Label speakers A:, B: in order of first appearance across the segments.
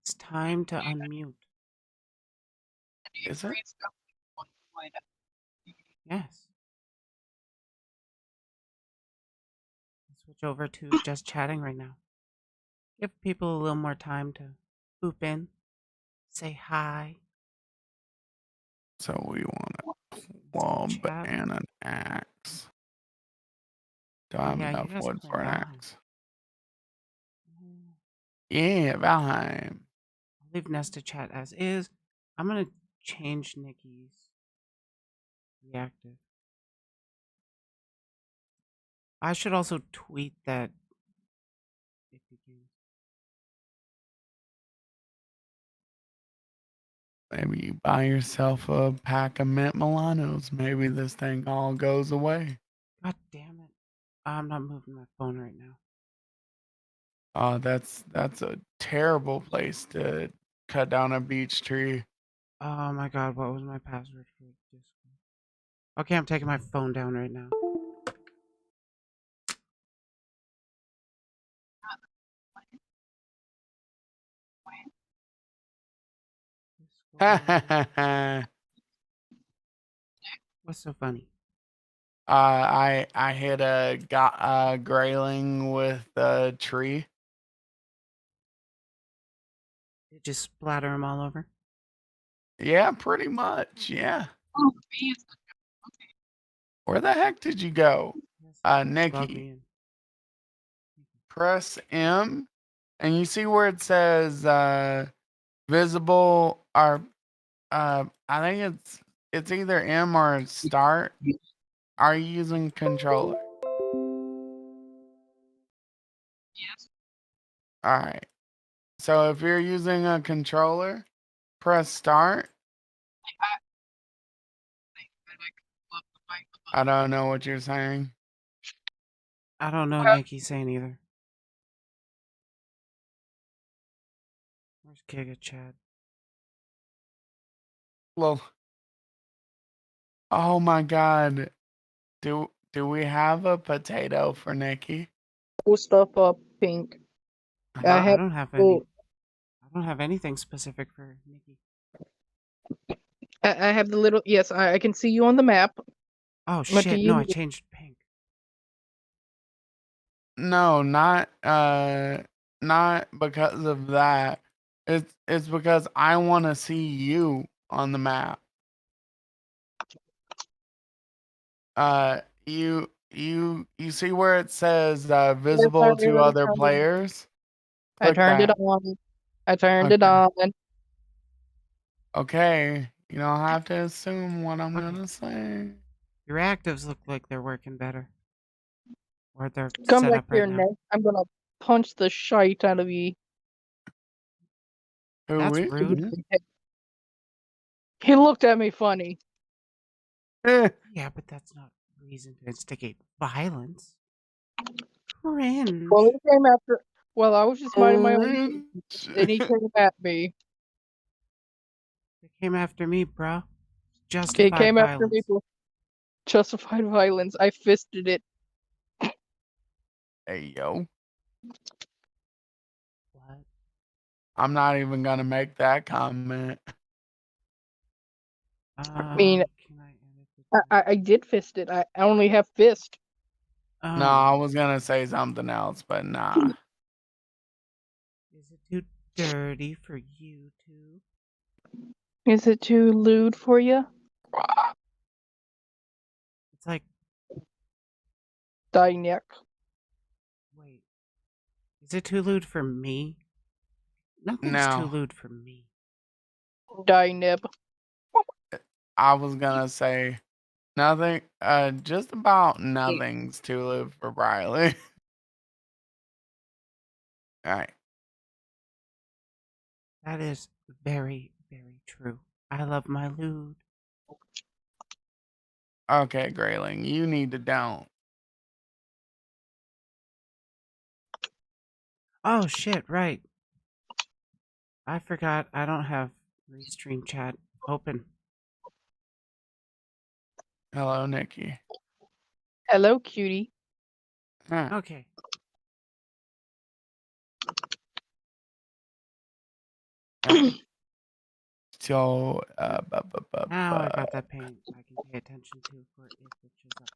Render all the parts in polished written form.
A: It's time to unmute.
B: Is it?
A: Yes. Switch over to just chatting right now. Give people a little more time to boop in, say hi.
B: So we want a
A: Let's
B: club
A: chat.
B: and an axe. Do I
A: Oh,
B: have
A: yeah, you
B: enough
A: guys are
B: wood
A: playing
B: for an
A: Valheim.
B: axe? Yeah, Valheim.
A: I'll leave Nesta chat as is. I'm going to change Nikki's reactive. I should also tweet that it begins.
B: Maybe you buy yourself a pack of mint Milanos. Maybe this thing all goes away.
A: God damn it. I'm not moving my phone right now.
B: That's a terrible place to cut down a beech tree.
A: Oh my god, what was my password for Discord? Okay, I'm taking my phone down right now.
B: I
A: What's so funny?
B: I hit a grayling with a tree.
A: It just splatter them all over?
B: Yeah, pretty much. Yeah. Where the heck did you go?
A: Log me
B: Nikki,
A: in.
B: press M and you see where it says visible or I think it's either M or start. Are you using controller?
C: Yes.
B: All right. So if you're using a controller, press start. I don't know what you're saying.
A: I don't know Nikki's saying either. Where's Giga Chad?
B: Well, oh my God. Do we have a potato for Nikki?
C: Pull stuff up, pink. I
A: I
C: have
A: don't have
C: oh,
A: any. I don't have anything specific for Nikki.
C: I have the little yes, I can see you on the map.
A: Oh
C: What do
A: shit! No,
C: you
A: I
C: need?
A: changed pink.
B: No, not because of that. It's because I want to see you on the map. You see where it says
C: Yes,
B: visible to other players?
C: I
B: Click
C: turned it
B: that.
C: on. I turned it
B: Okay.
C: on.
B: Okay. You don't have to assume what I'm
A: Okay.
B: gonna say.
A: Your actives look like they're working better. Or they're
C: Come
A: set
C: back
A: up
C: here,
A: right now.
C: Nick. I'm gonna punch the shite out of you.
B: Who
A: That's
B: we?
A: rude.
C: He looked at me funny.
A: Yeah, but that's not reason to instigate violence. Cringe.
C: Well, he came after. Well, I was just minding my own business, and he came at me.
A: They came after me, bro.
C: He
A: Justified
C: came after me
A: violence.
C: for justified violence. I fisted it.
B: Hey yo.
A: What?
B: I'm not even gonna make that comment.
C: I mean,
A: Can I edit the
C: I did fist it. I only have fist.
B: No, I was gonna say something else, but nah.
A: Is it too dirty for you to?
C: Is it too lewd for you?
A: It's like,
C: Die neck.
A: wait. Is it too lewd for me? Nothing's too
B: No,
A: lewd for me.
C: Die nib.
B: I was gonna say nothing. Just about nothing's too lewd for Briley. All right.
A: That is very, very true. I love my lewd.
B: Okay, Grayling, you need to don't.
A: Oh shit, right. I forgot I don't have Restream chat open.
B: Hello, Nikki.
C: Hello, cutie.
B: Huh.
A: Okay. Yep.
B: So,
A: Now I got that paint I can pay attention to for if it shows up.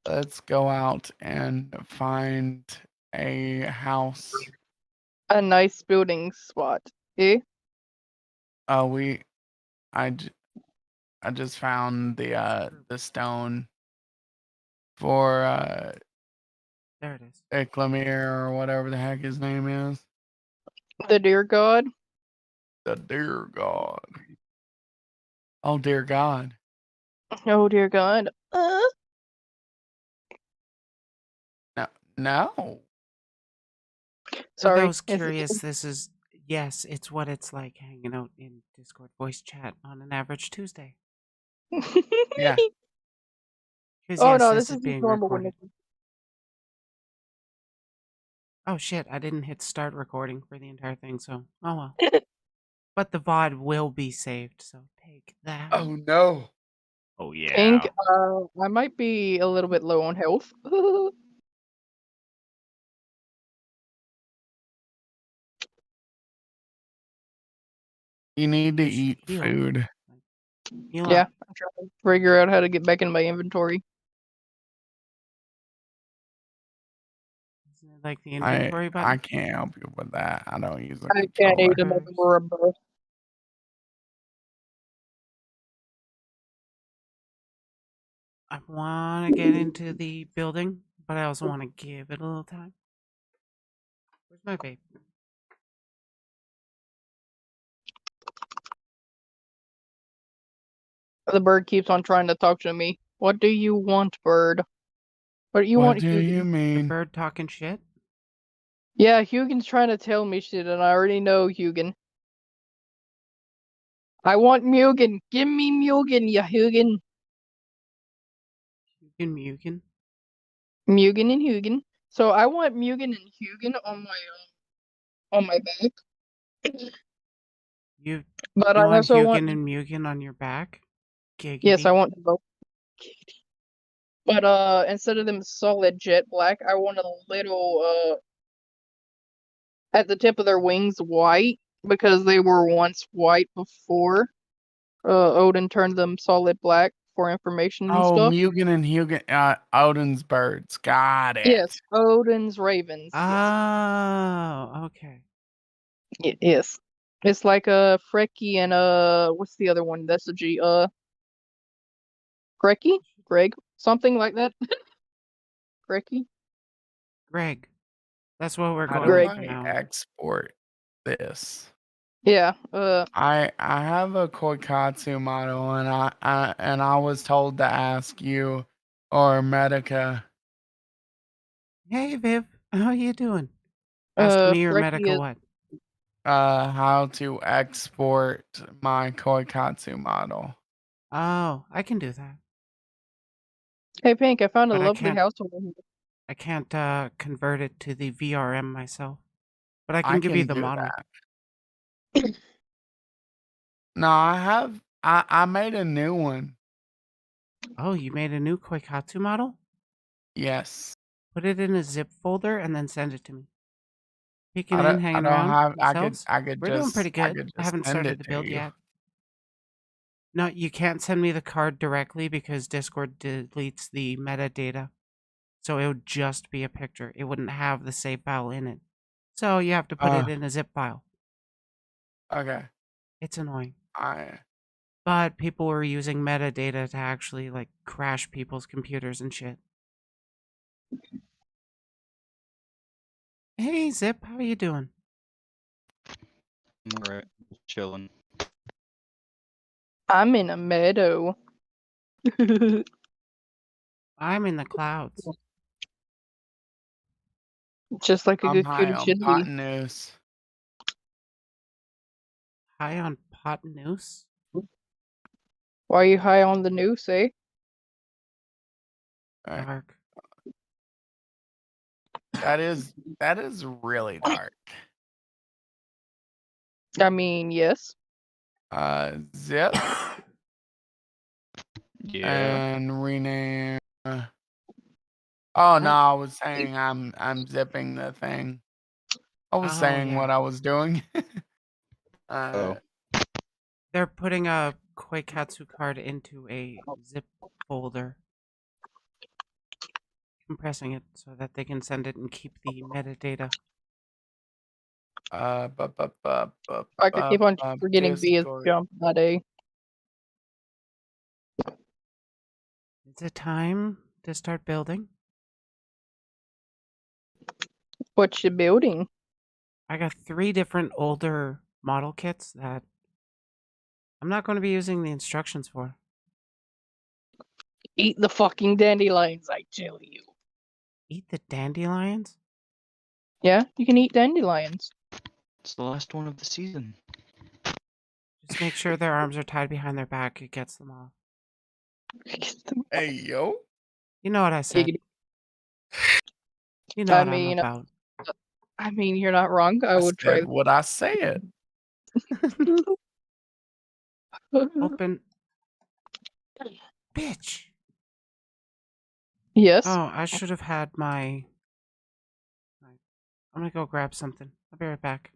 B: let's go out and find a house.
C: A nice building spot. Eh?
B: Oh, I just found the stone for
A: There it is.
B: Eclamir or whatever the heck his name is.
C: The dear God.
B: The dear God. Oh dear God.
C: Oh dear God.
B: No, no.
A: For
C: Sorry.
A: those curious, this is yes, it's what it's like hanging out in Discord voice chat on an average Tuesday.
B: Yeah.
A: Because
C: Oh
A: yes,
C: no,
A: this
C: this
A: is
C: is just
A: being
C: normal
A: recorded. Oh shit, I didn't hit start recording for the entire thing, so oh well. But the VOD will be saved, so take that.
B: Oh no.
A: Oh yeah.
C: Pink, I might be a little bit low on health.
B: You need to
A: You should
B: eat
A: heal.
B: food.
A: Heal
C: Yeah,
A: up.
C: I'm trying to figure out how to get back in my inventory.
A: Isn't it like the inventory
B: I
A: button?
B: can't help you with that. I don't use a
C: I can't
B: controller.
C: eat another rubber.
A: I want to get into the building, but I also want to give it a little time. Where's my vape?
C: The bird keeps on trying to talk to me. What do you want, bird? What do you
B: What
C: want,
B: do
C: Hugin?
B: you
A: The
B: mean?
A: bird talking shit?
C: Yeah, Hugin's trying to tell me shit, and I already know Hugin. I want Mugen. Give me Mugen, ya Hugin.
A: Mugen.
C: Mugen and Hugin. So I want Mugen and Hugin on my back.
A: You
C: But I
A: you want
C: also want
A: Hugin and Mugen on your back? Giggity.
C: yes, I want both. But instead of them solid jet black, I want a little at the tip of their wings white because they were once white before. Odin turned them solid black for information and
B: Oh,
C: stuff.
B: Mugen and Hugin, Odin's birds. Got it.
C: Yes, Odin's ravens.
A: Oh, okay.
C: Yes. It's like Frecky and what's the other one? That's a G. Grecky? Greg? Something like that. Grecky?
A: Greg. That's what we're
B: How
A: going
B: do
A: with
C: Greg.
A: for
B: I
A: now.
B: export this?
C: Yeah.
B: I have a Koikatsu model, and I was told to ask you or Medica.
A: Hey Viv, how you doing? Ask me or
C: Frecky
A: Medica
C: is.
A: what?
B: How to export my Koikatsu model.
A: Oh, I can do that.
C: Hey, Pink, I found a
A: But
C: lovely house over here.
A: I can't convert it to the VRM myself. But I
B: I
A: can give you
B: can
A: the
B: do
A: model.
B: that. No, I made a new one.
A: Oh, you made a new Koikatsu model?
B: Yes.
A: Put it in a zip folder and then send it to me. Peeking in,
B: I
A: hanging
B: don't
A: around
B: have
A: themselves.
B: I could
A: We're doing pretty good. I
B: just
A: haven't
B: send
A: started
B: it
A: the
B: to
A: build
B: you.
A: yet. No, you can't send me the card directly because Discord deletes the metadata. So it would just be a picture. It wouldn't have the save file in it. So you have to put it in a zip file.
B: Okay.
A: It's annoying.
B: I
A: But people were using metadata to actually like crash people's computers and shit. Hey Zip, how are you doing?
D: I'm alright, chilling.
C: I'm in a meadow.
A: I'm in the clouds.
C: Just like a
B: I'm
C: good
B: high
C: kitty
B: on
C: should
B: pot
C: be.
B: news.
A: High on pot noose?
C: Why are you high on the noose, eh?
B: Right.
A: Dark.
B: That is really dark.
C: I mean, yes.
B: Zip
D: Yeah.
B: and rename. Oh no,
A: What?
B: I was saying I'm zipping the thing. I was
A: Oh
B: saying
A: yeah.
B: what I was doing. Uh,
A: They're putting a Koikatsu card into a zip folder, compressing it so that they can send it and keep the metadata.
C: I could keep on forgetting B is
B: Discord.
C: jump, not A.
A: Is it time to start building?
C: What's you building?
A: I got 3 different older model kits that I'm not going to be using the instructions for.
C: Eat the fucking dandelions, I tell you.
A: Eat the dandelions?
C: Yeah, you can eat dandelions.
D: It's the last one of the season.
A: Just make sure their arms are tied behind their back. It gets them off.
B: Hey, yo.
A: You know what I said.
C: Giggity.
A: You know
C: I
A: what I'm
C: mean,
A: about.
C: you're not wrong. I would try.
B: Said what I said.
A: Open. Bitch.
C: Yes,
A: Oh, I should have had my... I'm gonna go grab something. I'll be right back.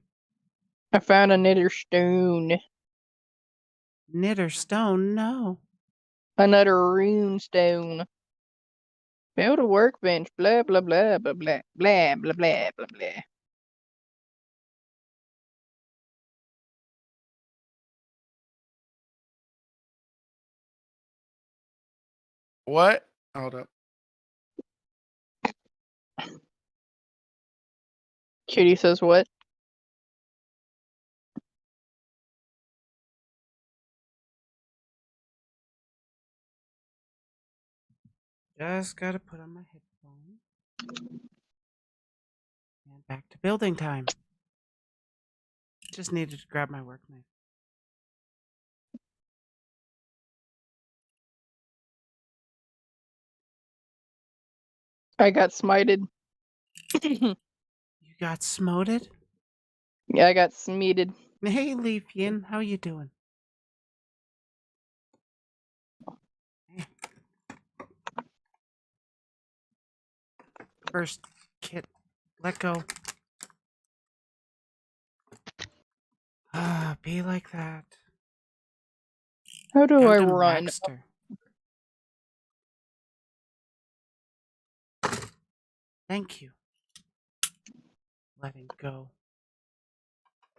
C: I found a nether stone.
A: Knitter stone? No.
C: Another rune stone. Build a workbench. Blah blah blah blah blah blah blah blah blah blah.
B: What? Hold up.
C: Cutie says what?
A: Just gotta put on my headphones. And back to building time. Just needed to grab my work knife.
C: I got smited.
A: You got smoted?
C: Yeah, I got smeated.
A: Hey, Leafian, how you doing? First kit, let go. Ah, be like that.
C: How do I
A: Gundam
C: run?
A: Maxter. Thank you. Letting go.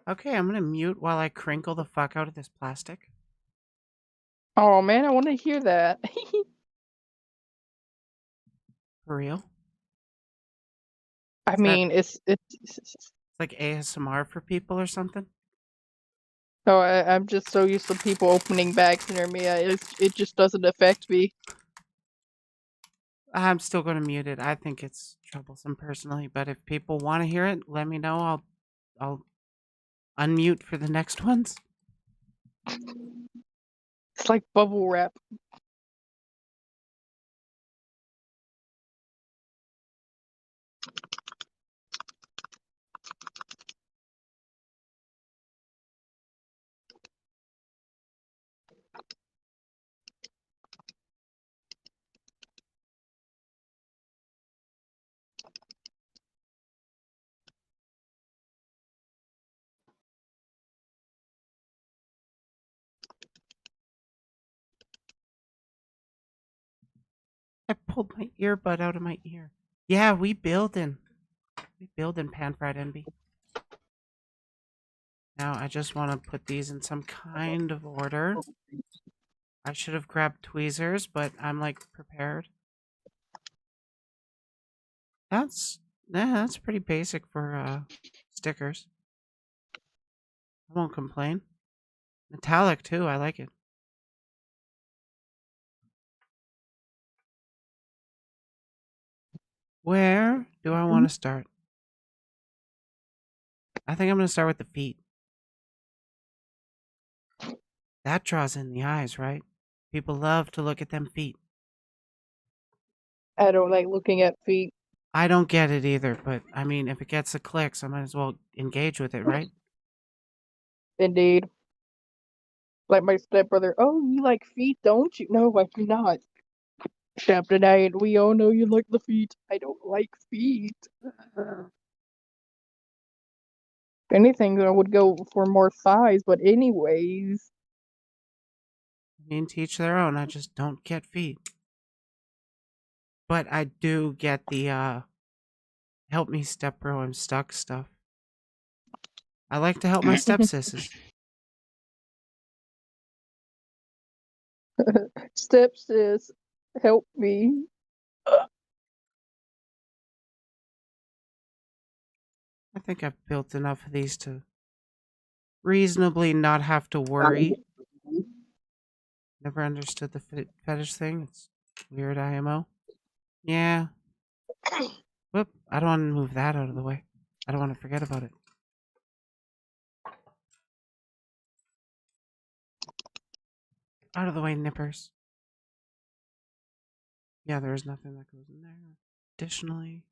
A: Okay, I'm gonna mute while I crinkle the fuck out of this plastic.
C: Oh man, I want to hear that.
A: For real.
C: I
A: Is that
C: mean, it's
A: like ASMR for people or something?
C: Oh, I'm just so used to people opening bags near me. It just doesn't affect me.
A: I'm still gonna mute it. I think it's troublesome personally, but if people want to hear it, let me know. I'll unmute for the next ones.
C: It's like bubble wrap.
A: I pulled my earbud out of my ear. Yeah, we building. We building pan fried envy. Now I just want to put these in some kind of order. I should have grabbed tweezers, but I'm like prepared. That's pretty basic for stickers. I won't complain. Metallic too, I like it. Where do I want to start? I think I'm going to start with the feet. That draws in the eyes, right? People love to look at them feet.
C: I don't like looking at feet.
A: I don't get it either, but I mean, if it gets the clicks, I might as well engage with it, right?
C: Indeed. Like my stepbrother. Oh, you like feet, don't you? No, I do not. Chapter 9. We all know you like the feet. I don't like feet. If anything, I would go for more thighs, but anyways.
A: I mean, to each their own. I just don't get feet. But I do get the help me step bro, I'm stuck stuff. I like to help my stepsisses.
C: Stepsis, help me.
A: I think I've built enough of these to reasonably not have to worry. Never understood the fetish thing. It's weird, IMO. Yeah. Whoop. I don't want to move that out of the way. I don't want to forget about it. Out of the way, nippers. Yeah, there is nothing that goes in there. Additionally,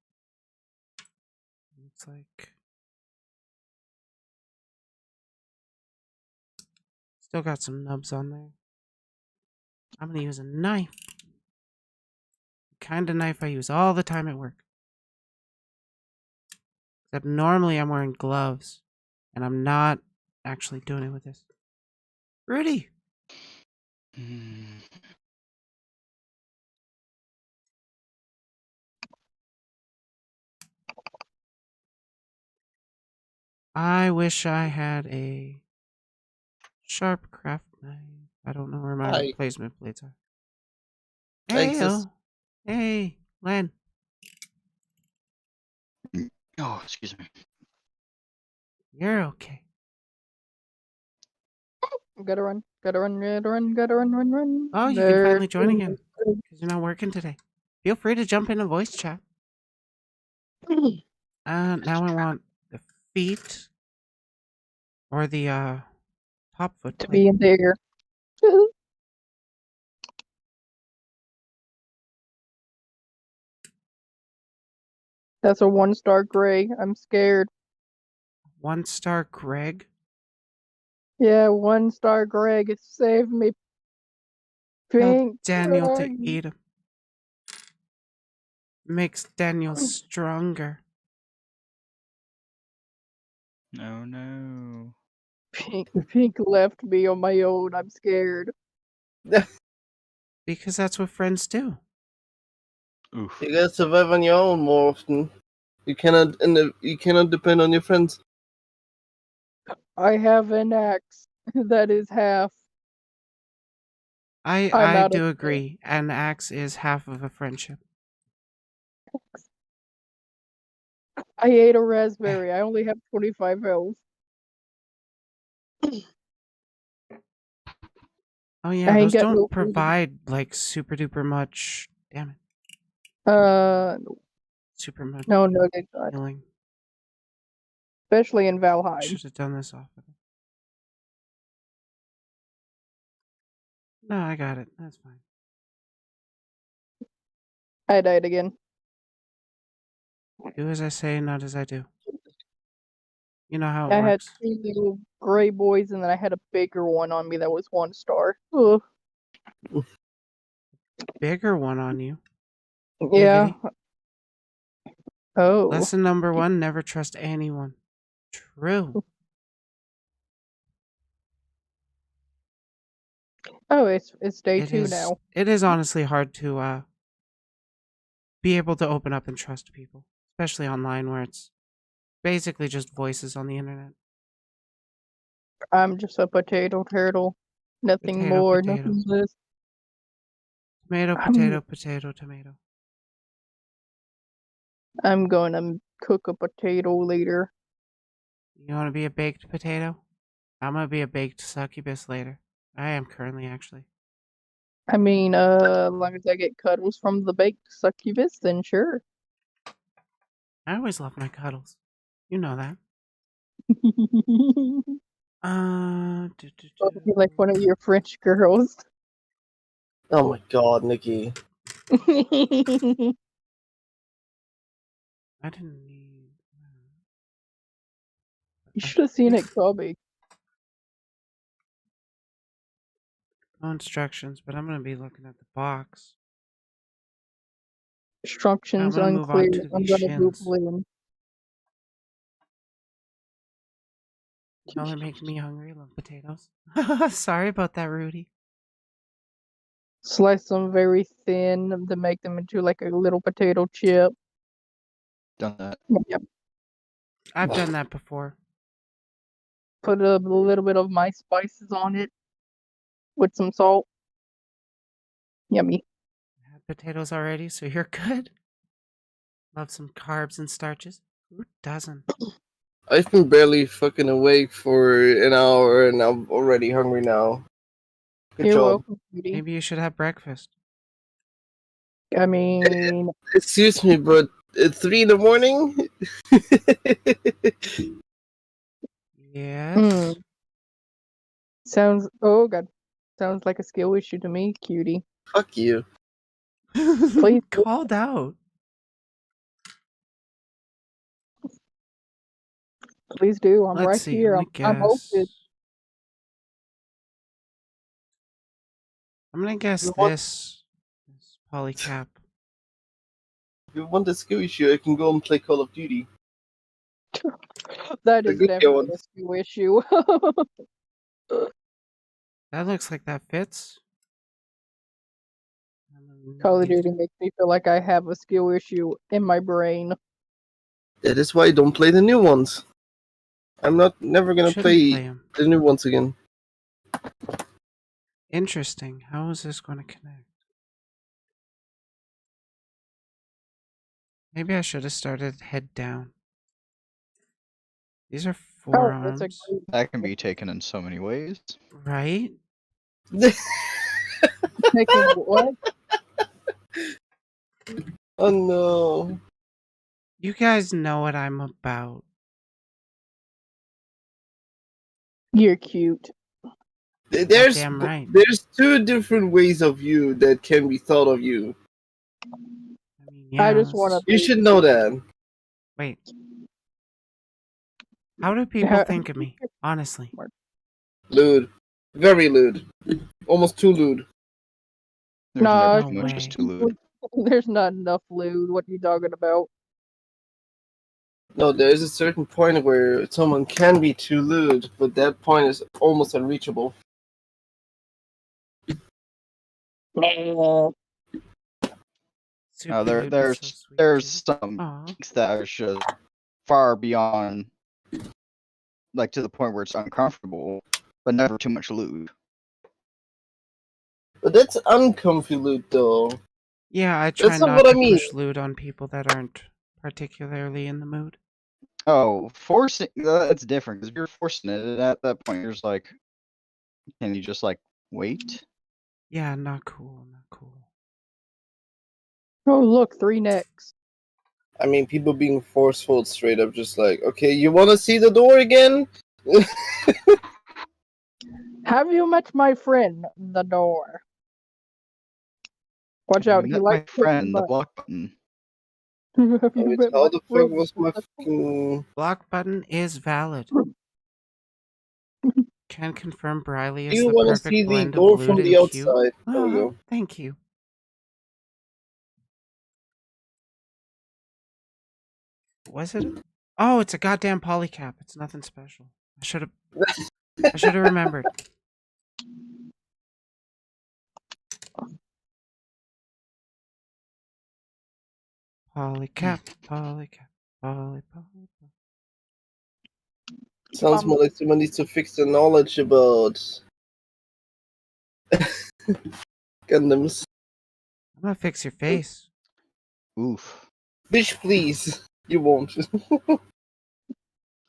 A: looks like still got some nubs on there. I'm gonna use a knife. The kind of knife I use all the time at work. Except normally I'm wearing gloves, and I'm not actually doing it with this. Rudy!
D: Hmm.
A: I wish I had a sharp craft knife. I don't know where my
E: Hi.
A: replacement plates are.
E: Thanks,
A: Hey,
E: sis.
A: hey, Len.
D: Oh, excuse me.
A: You're okay.
C: Gotta run, gotta run, gotta run, gotta run, run.
A: Oh, you can finally join again because you're not working today. Feel free to jump in a voice chat. Now I want the feet or the top foot
C: To
A: plate.
C: be in there. That's a 1-star gray. I'm scared.
A: 1-star Greg.
C: Yeah, 1-star Greg. Save me.
A: Tell
C: Pink.
A: Daniel to
C: Greg.
A: eat him. Makes Daniel stronger.
D: Oh no.
C: Pink left me on my own. I'm scared.
A: Because that's what friends do.
D: Oof.
E: You gotta survive on your own more often. You cannot depend on your friends.
C: I have an axe. That is half. I'm
A: I
C: out of
A: do agree. An axe is half of a friendship.
C: I ate a raspberry. I only have 25 health.
A: Oh yeah,
C: I ain't
A: those
C: got no
A: don't
C: food.
A: provide like super duper much. Damn it, super much
C: No, they don't.
A: healing.
C: Especially in Valheim.
A: Should have done this off of it. No, I got it. That's fine.
C: I died again.
A: Do as I say, not as I do. You know how it
C: I had
A: works.
C: 2 little gray boys, and then I had a bigger one on me that was 1-star. Ugh.
A: Bigger one on you.
C: Yeah.
A: Giggity.
C: Oh.
A: Lesson number 1, never trust anyone. True.
C: Oh, it's day
A: It
C: 2
A: is
C: now.
A: it is honestly hard to be able to open up and trust people. Especially online where it's basically just voices on the internet.
C: I'm just a potato turtle. Nothing
A: Potato,
C: more,
A: potato.
C: nothing less.
A: Tomato,
C: I'm,
A: potato, potato, tomato.
C: I'm gonna cook a potato later.
A: You want to be a baked potato? I'm gonna be a baked succubus later. I am currently, actually.
C: I mean, as long as I get cuddles from the baked succubus, then sure.
A: I always love my cuddles. You know that.
C: I'll be like one of your French girls.
E: Oh my god, Nikki.
C: You
A: I didn't need.
C: should have seen it coming.
A: No instructions, but I'm gonna be looking at the box. I'm
C: Instructions
A: gonna move
C: unclear.
A: on to
C: I'm
A: the
C: gonna do
A: shins.
C: blame.
A: Y'all are making me hungry. I love potatoes. Sorry about that, Rudy.
C: Slice them very thin to make them into like a little potato chip.
D: Done that.
C: Yep.
A: I've done that before.
C: Put a little bit of my spices on it with some salt. Yummy.
A: I had potatoes already, so you're good. Love some carbs and starches. Who doesn't?
E: I've been barely fucking awake for an hour and I'm already hungry now. Good
C: You're
E: job.
C: welcome, Judy.
A: Maybe you should have breakfast.
C: I mean,
E: Excuse me, but at 3 in the morning?
A: Yes.
C: sounds. Oh god, sounds like a skill issue to me, cutie.
E: Fuck you.
C: Please.
A: Called out.
C: Please do. I'm
A: Let's
C: right
A: see.
C: here.
A: I'm
C: I'm
A: gonna guess.
C: open.
A: I'm gonna guess
E: You want-
A: this polycap.
E: If you want a skill issue, I can go and play Call of Duty.
C: That
E: The
C: is
E: good
C: definitely
E: one.
C: a skill issue.
A: That looks like that fits.
C: Call of Duty makes me feel like I have a skill issue in my brain.
E: That is why I don't play the new ones. I'm never gonna
A: Shouldn't
E: play
A: play 'em.
E: the new ones again.
A: Interesting. How is this going to connect? Maybe I should have started head down. These are
C: Oh, that's
A: forearms,
C: a great.
D: That can be taken in so many ways.
A: right?
C: Taking what?
E: Oh no.
A: You guys know what I'm about.
C: You're cute.
E: There's
A: Goddamn right.
E: there's two different ways of you that can be thought of you.
A: I mean,
C: I
A: yeah.
C: just want
E: You
C: to.
E: should know that.
A: Wait. How do people think of me? Honestly.
E: Lewd. Very lewd. Almost too lewd.
D: There's
C: No,
D: never
A: No
D: too much
A: way.
D: just too lewd.
C: There's not enough lewd. What are you talking about?
E: No, there is a certain point where someone can be too lewd, but that point is almost unreachable.
A: Super
D: There,
A: lewd, but
D: there's
A: so sweet,
D: there's
A: too.
D: some
A: Aw.
D: things that are just far beyond, like to the point where it's uncomfortable, but never too much lewd.
E: But that's uncomfy lewd, though.
A: Yeah, I try
E: That's not
A: not
E: what I
A: to
E: mean.
A: push lewd on people that aren't particularly in the mood.
D: Oh, forcing that's different because if you're forcing it at that point, you're just like, can you just like wait?
A: Yeah, not cool, not cool.
C: Oh, look, 3 necks.
E: I mean, people being forceful straight up, just like, okay, you want to see the door again?
C: Have you met my friend, the door? Watch
D: Have
C: out,
D: you
C: he
D: met my
C: likes kicking
D: friend, the
C: butt.
D: block button.
C: Have you
E: Wait,
C: met
E: how
C: my
E: the fuck
C: friend,
E: was my
C: the door?
E: fucking...
A: Block button is valid. Can confirm Briley
E: Do
A: is
E: you
A: the
E: want to
A: perfect
E: see the
A: blend of
E: door
A: lewd
E: from
A: and
E: the
A: cute.
E: outside? There we go.
A: Thank you. Was it? Oh, it's a goddamn polycap. It's nothing special. I should have remembered. Polycap, polycap, poly.
E: Sounds more like someone needs to fix the knowledge about Gundams.
A: I'm gonna fix your face.
D: Oof.
E: Bitch, please. You won't.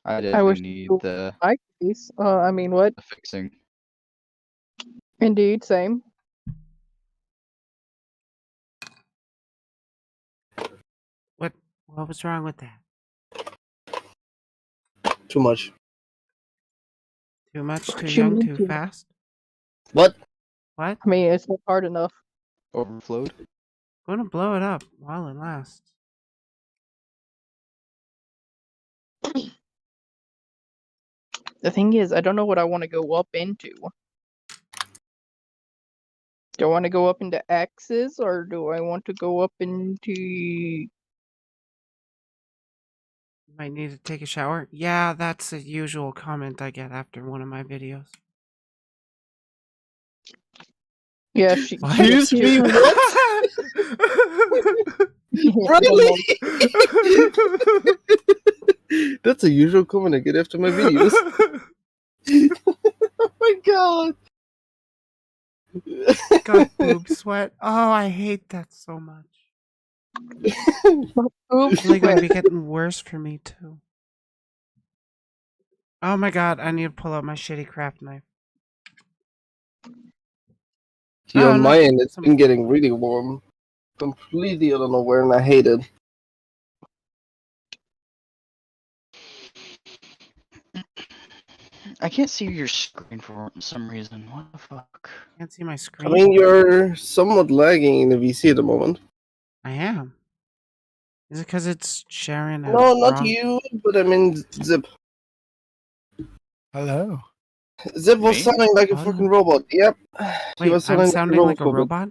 D: I
C: I
D: definitely
C: wish
D: need
C: you
D: the
C: like these. I mean, what?
D: fixing.
C: Indeed, same.
A: What was wrong with that?
E: Too much.
A: Too much, too
C: What you
A: young,
C: mean
A: too
C: too-
A: fast?
E: What?
A: What?
C: I mean, it's not hard enough.
D: Overflowed.
A: Gonna blow it up while it lasts.
C: The thing is, I don't know what I want to go up into. Do I want to go up into X's or do I want to go up into
A: Might need to take a shower. Yeah, that's a usual comment I get after one of my videos.
C: Yeah, she.
A: What?
E: Excuse me, what? Really? That's a usual comment I get after my videos. Oh my god.
A: Got boob sweat. Oh, I hate that so much.
C: Oops.
A: It's only going to be getting worse for me too. Oh my god, I need to pull out my shitty craft knife.
E: See,
A: Oh,
E: on
A: no,
E: my end, it's
A: some-
E: been getting really warm. Completely out of nowhere, and I hate it.
D: I can't see your screen for some reason. What the fuck?
A: Can't see my
E: I
A: screen.
E: mean, you're somewhat lagging in the VC at the moment.
A: I am. Is it because it's sharing a
E: No, not
A: wrong-
E: you, but I mean Zip.
B: Hello.
E: Zip was
D: Me?
E: sounding like a
A: Oh, no.
E: fucking robot. Yep. He
A: Wait,
E: was
A: I'm sounding like a
E: for bit.
A: robot?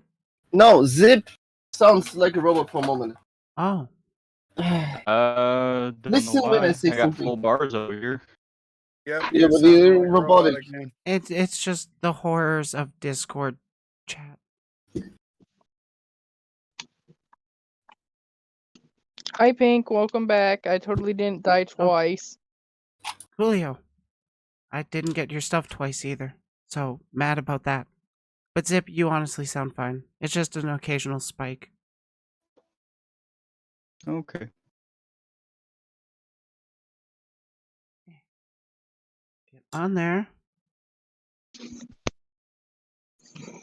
E: No, Zip sounds like a robot for a moment.
A: Oh.
D: Don't
E: Listen
D: know
E: when I
D: why.
E: say
D: I got
E: something.
D: full bars over here.
B: Yep.
E: Yeah, but you're robotic.
A: It's just the horrors of Discord chat.
C: Hi, Pink. Welcome back. I totally didn't die twice.
A: Julio, I didn't get your stuff twice either. So, mad about that. But Zip, you honestly sound fine. It's just an occasional spike.
D: Okay.
A: Get on there.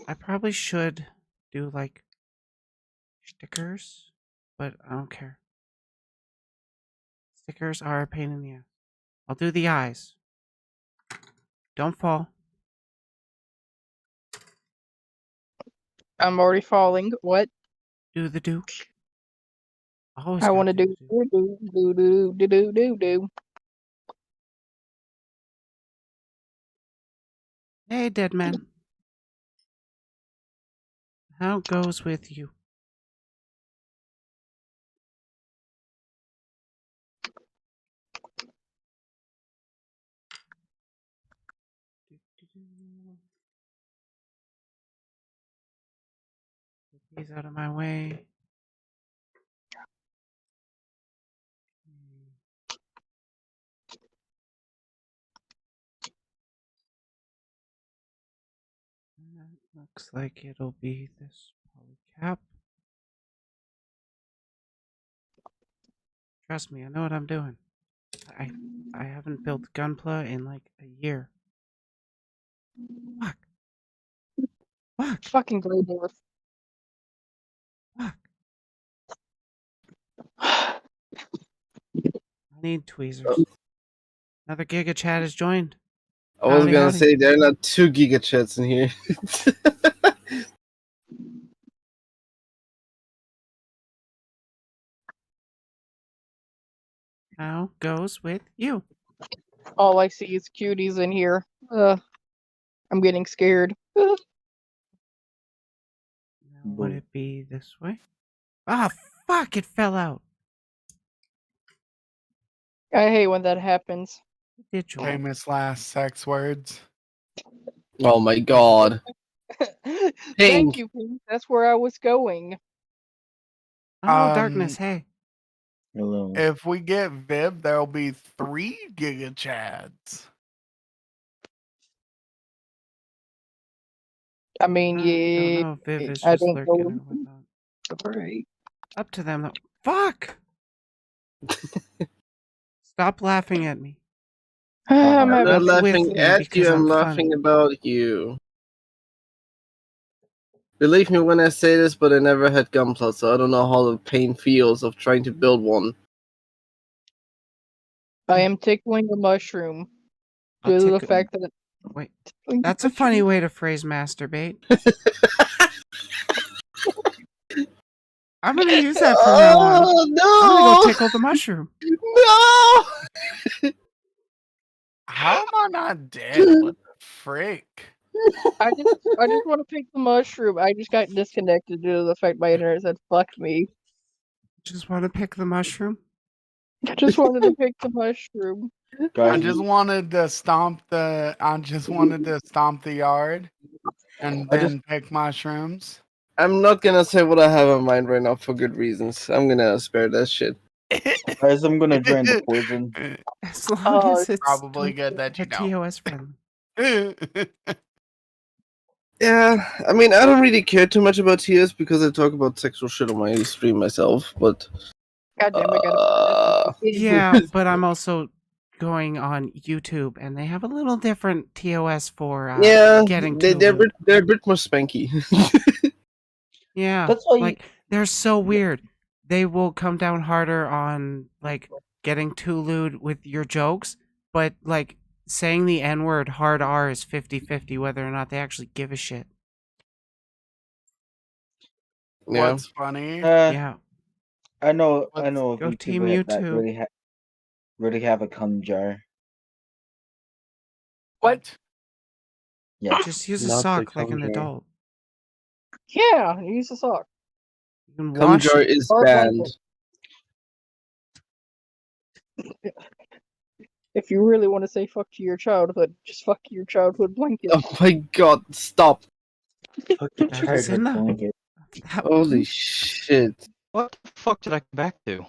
A: I probably should do like stickers, but I don't care. Stickers are a pain in the ass. I'll do the eyes. Don't fall.
C: I'm already falling. What?
A: Do the do. Always
C: I
A: gotta
C: want to do
A: the
C: do.
A: Hey, dead man. How goes with you? Get these out of my way. And that looks like it'll be this polycap. Trust me, I know what I'm doing. I haven't built Gunpla in like a year. Fuck. Fuck.
C: Fucking Grey Dwarf.
A: Fuck. I need tweezers. Another Giga Chat has joined.
E: I was
A: Howdy,
E: gonna
A: howdy.
E: say there are not 2 gigachats in here.
A: How goes with you?
C: All I see is cuties in here. I'm getting scared.
A: Now, would it be this way? Ah, fuck! It fell out.
C: I hate when that happens.
A: It did join.
B: Famous last sex words.
E: Oh my god.
C: Thank
E: Pink.
C: you, Pink. That's where I was going.
A: Oh, darkness! Hey,
F: Hello.
B: If we get Viv, there'll be 3 Giga Chads.
C: I mean,
A: I
C: yeah.
A: don't know if Viv is
C: I
A: just
C: don't
A: lurking
C: know.
A: or whatnot.
C: Right.
A: Up to them though. Fuck! Stop laughing at me.
C: I'm
E: I'm
C: having
E: not
A: Laugh with
E: laughing
A: me
E: at
A: because
E: you, I'm
A: I'm
E: laughing
A: funny.
E: about you. Believe me when I say this, but I never had Gunpla, so I don't know how the pain feels of trying to build one.
C: I am tickling a mushroom
A: I'll
C: due to the
A: tickle-
C: fact that
A: Wait,
C: tickling the
A: that's a funny
C: mushroom-
A: way to phrase masturbate. I'm gonna use that from now on.
E: Oh
A: I'm gonna go
E: no!
A: tickle the mushroom.
E: No!
B: How am I not dead? What the frick?
C: I just want to pick the mushroom. I just got disconnected due to the fact my internet said "fuck me."
A: Just want to pick the mushroom.
C: I just wanted to pick the mushroom.
B: I
F: Guys,
B: just wanted to stomp the yard and
F: I just-
B: then pick mushrooms.
E: I'm not gonna say what I have in mind right now for good reasons. I'm gonna spare that shit.
F: guys, I'm gonna drain the poison.
A: As long
C: Oh,
A: as it's
B: Probably good that you don't.
A: TOS friendly.
E: Yeah, I mean, I don't really care too much about TS because I talk about sexual shit on my stream myself, but
C: goddamn! I gotta.
A: Yeah, but I'm also going on YouTube, and they have a little different TOS for
E: yeah,
A: getting
E: they're
A: to loot.
E: they're a bit more spanky.
A: Yeah,
F: That's why
A: like they're so weird. They will come down harder on like getting to loot with your jokes, but like saying the N-word hard R is 50-50 whether or not they actually give a shit.
E: Yeah.
B: What's funny?
A: Yeah.
F: I know a
A: Go Team
F: VTuber that
A: YouTube.
F: really have a cum jar.
B: What?
F: Yeah.
A: Just use a
E: Not the
A: sock like an
E: cum jar.
A: adult.
C: Yeah, use a sock.
A: You can
E: Cum
A: wash
E: jar
A: it.
E: is
C: Hard
E: banned.
C: blanket. If you really want to say fuck to your childhood, just fuck your childhood blanket.
E: Oh my god, stop.
F: Fuck your
A: That was
F: childhood
A: in the-
F: blanket.
A: That
E: Holy
A: one?
E: shit.
G: What the fuck did I come back to?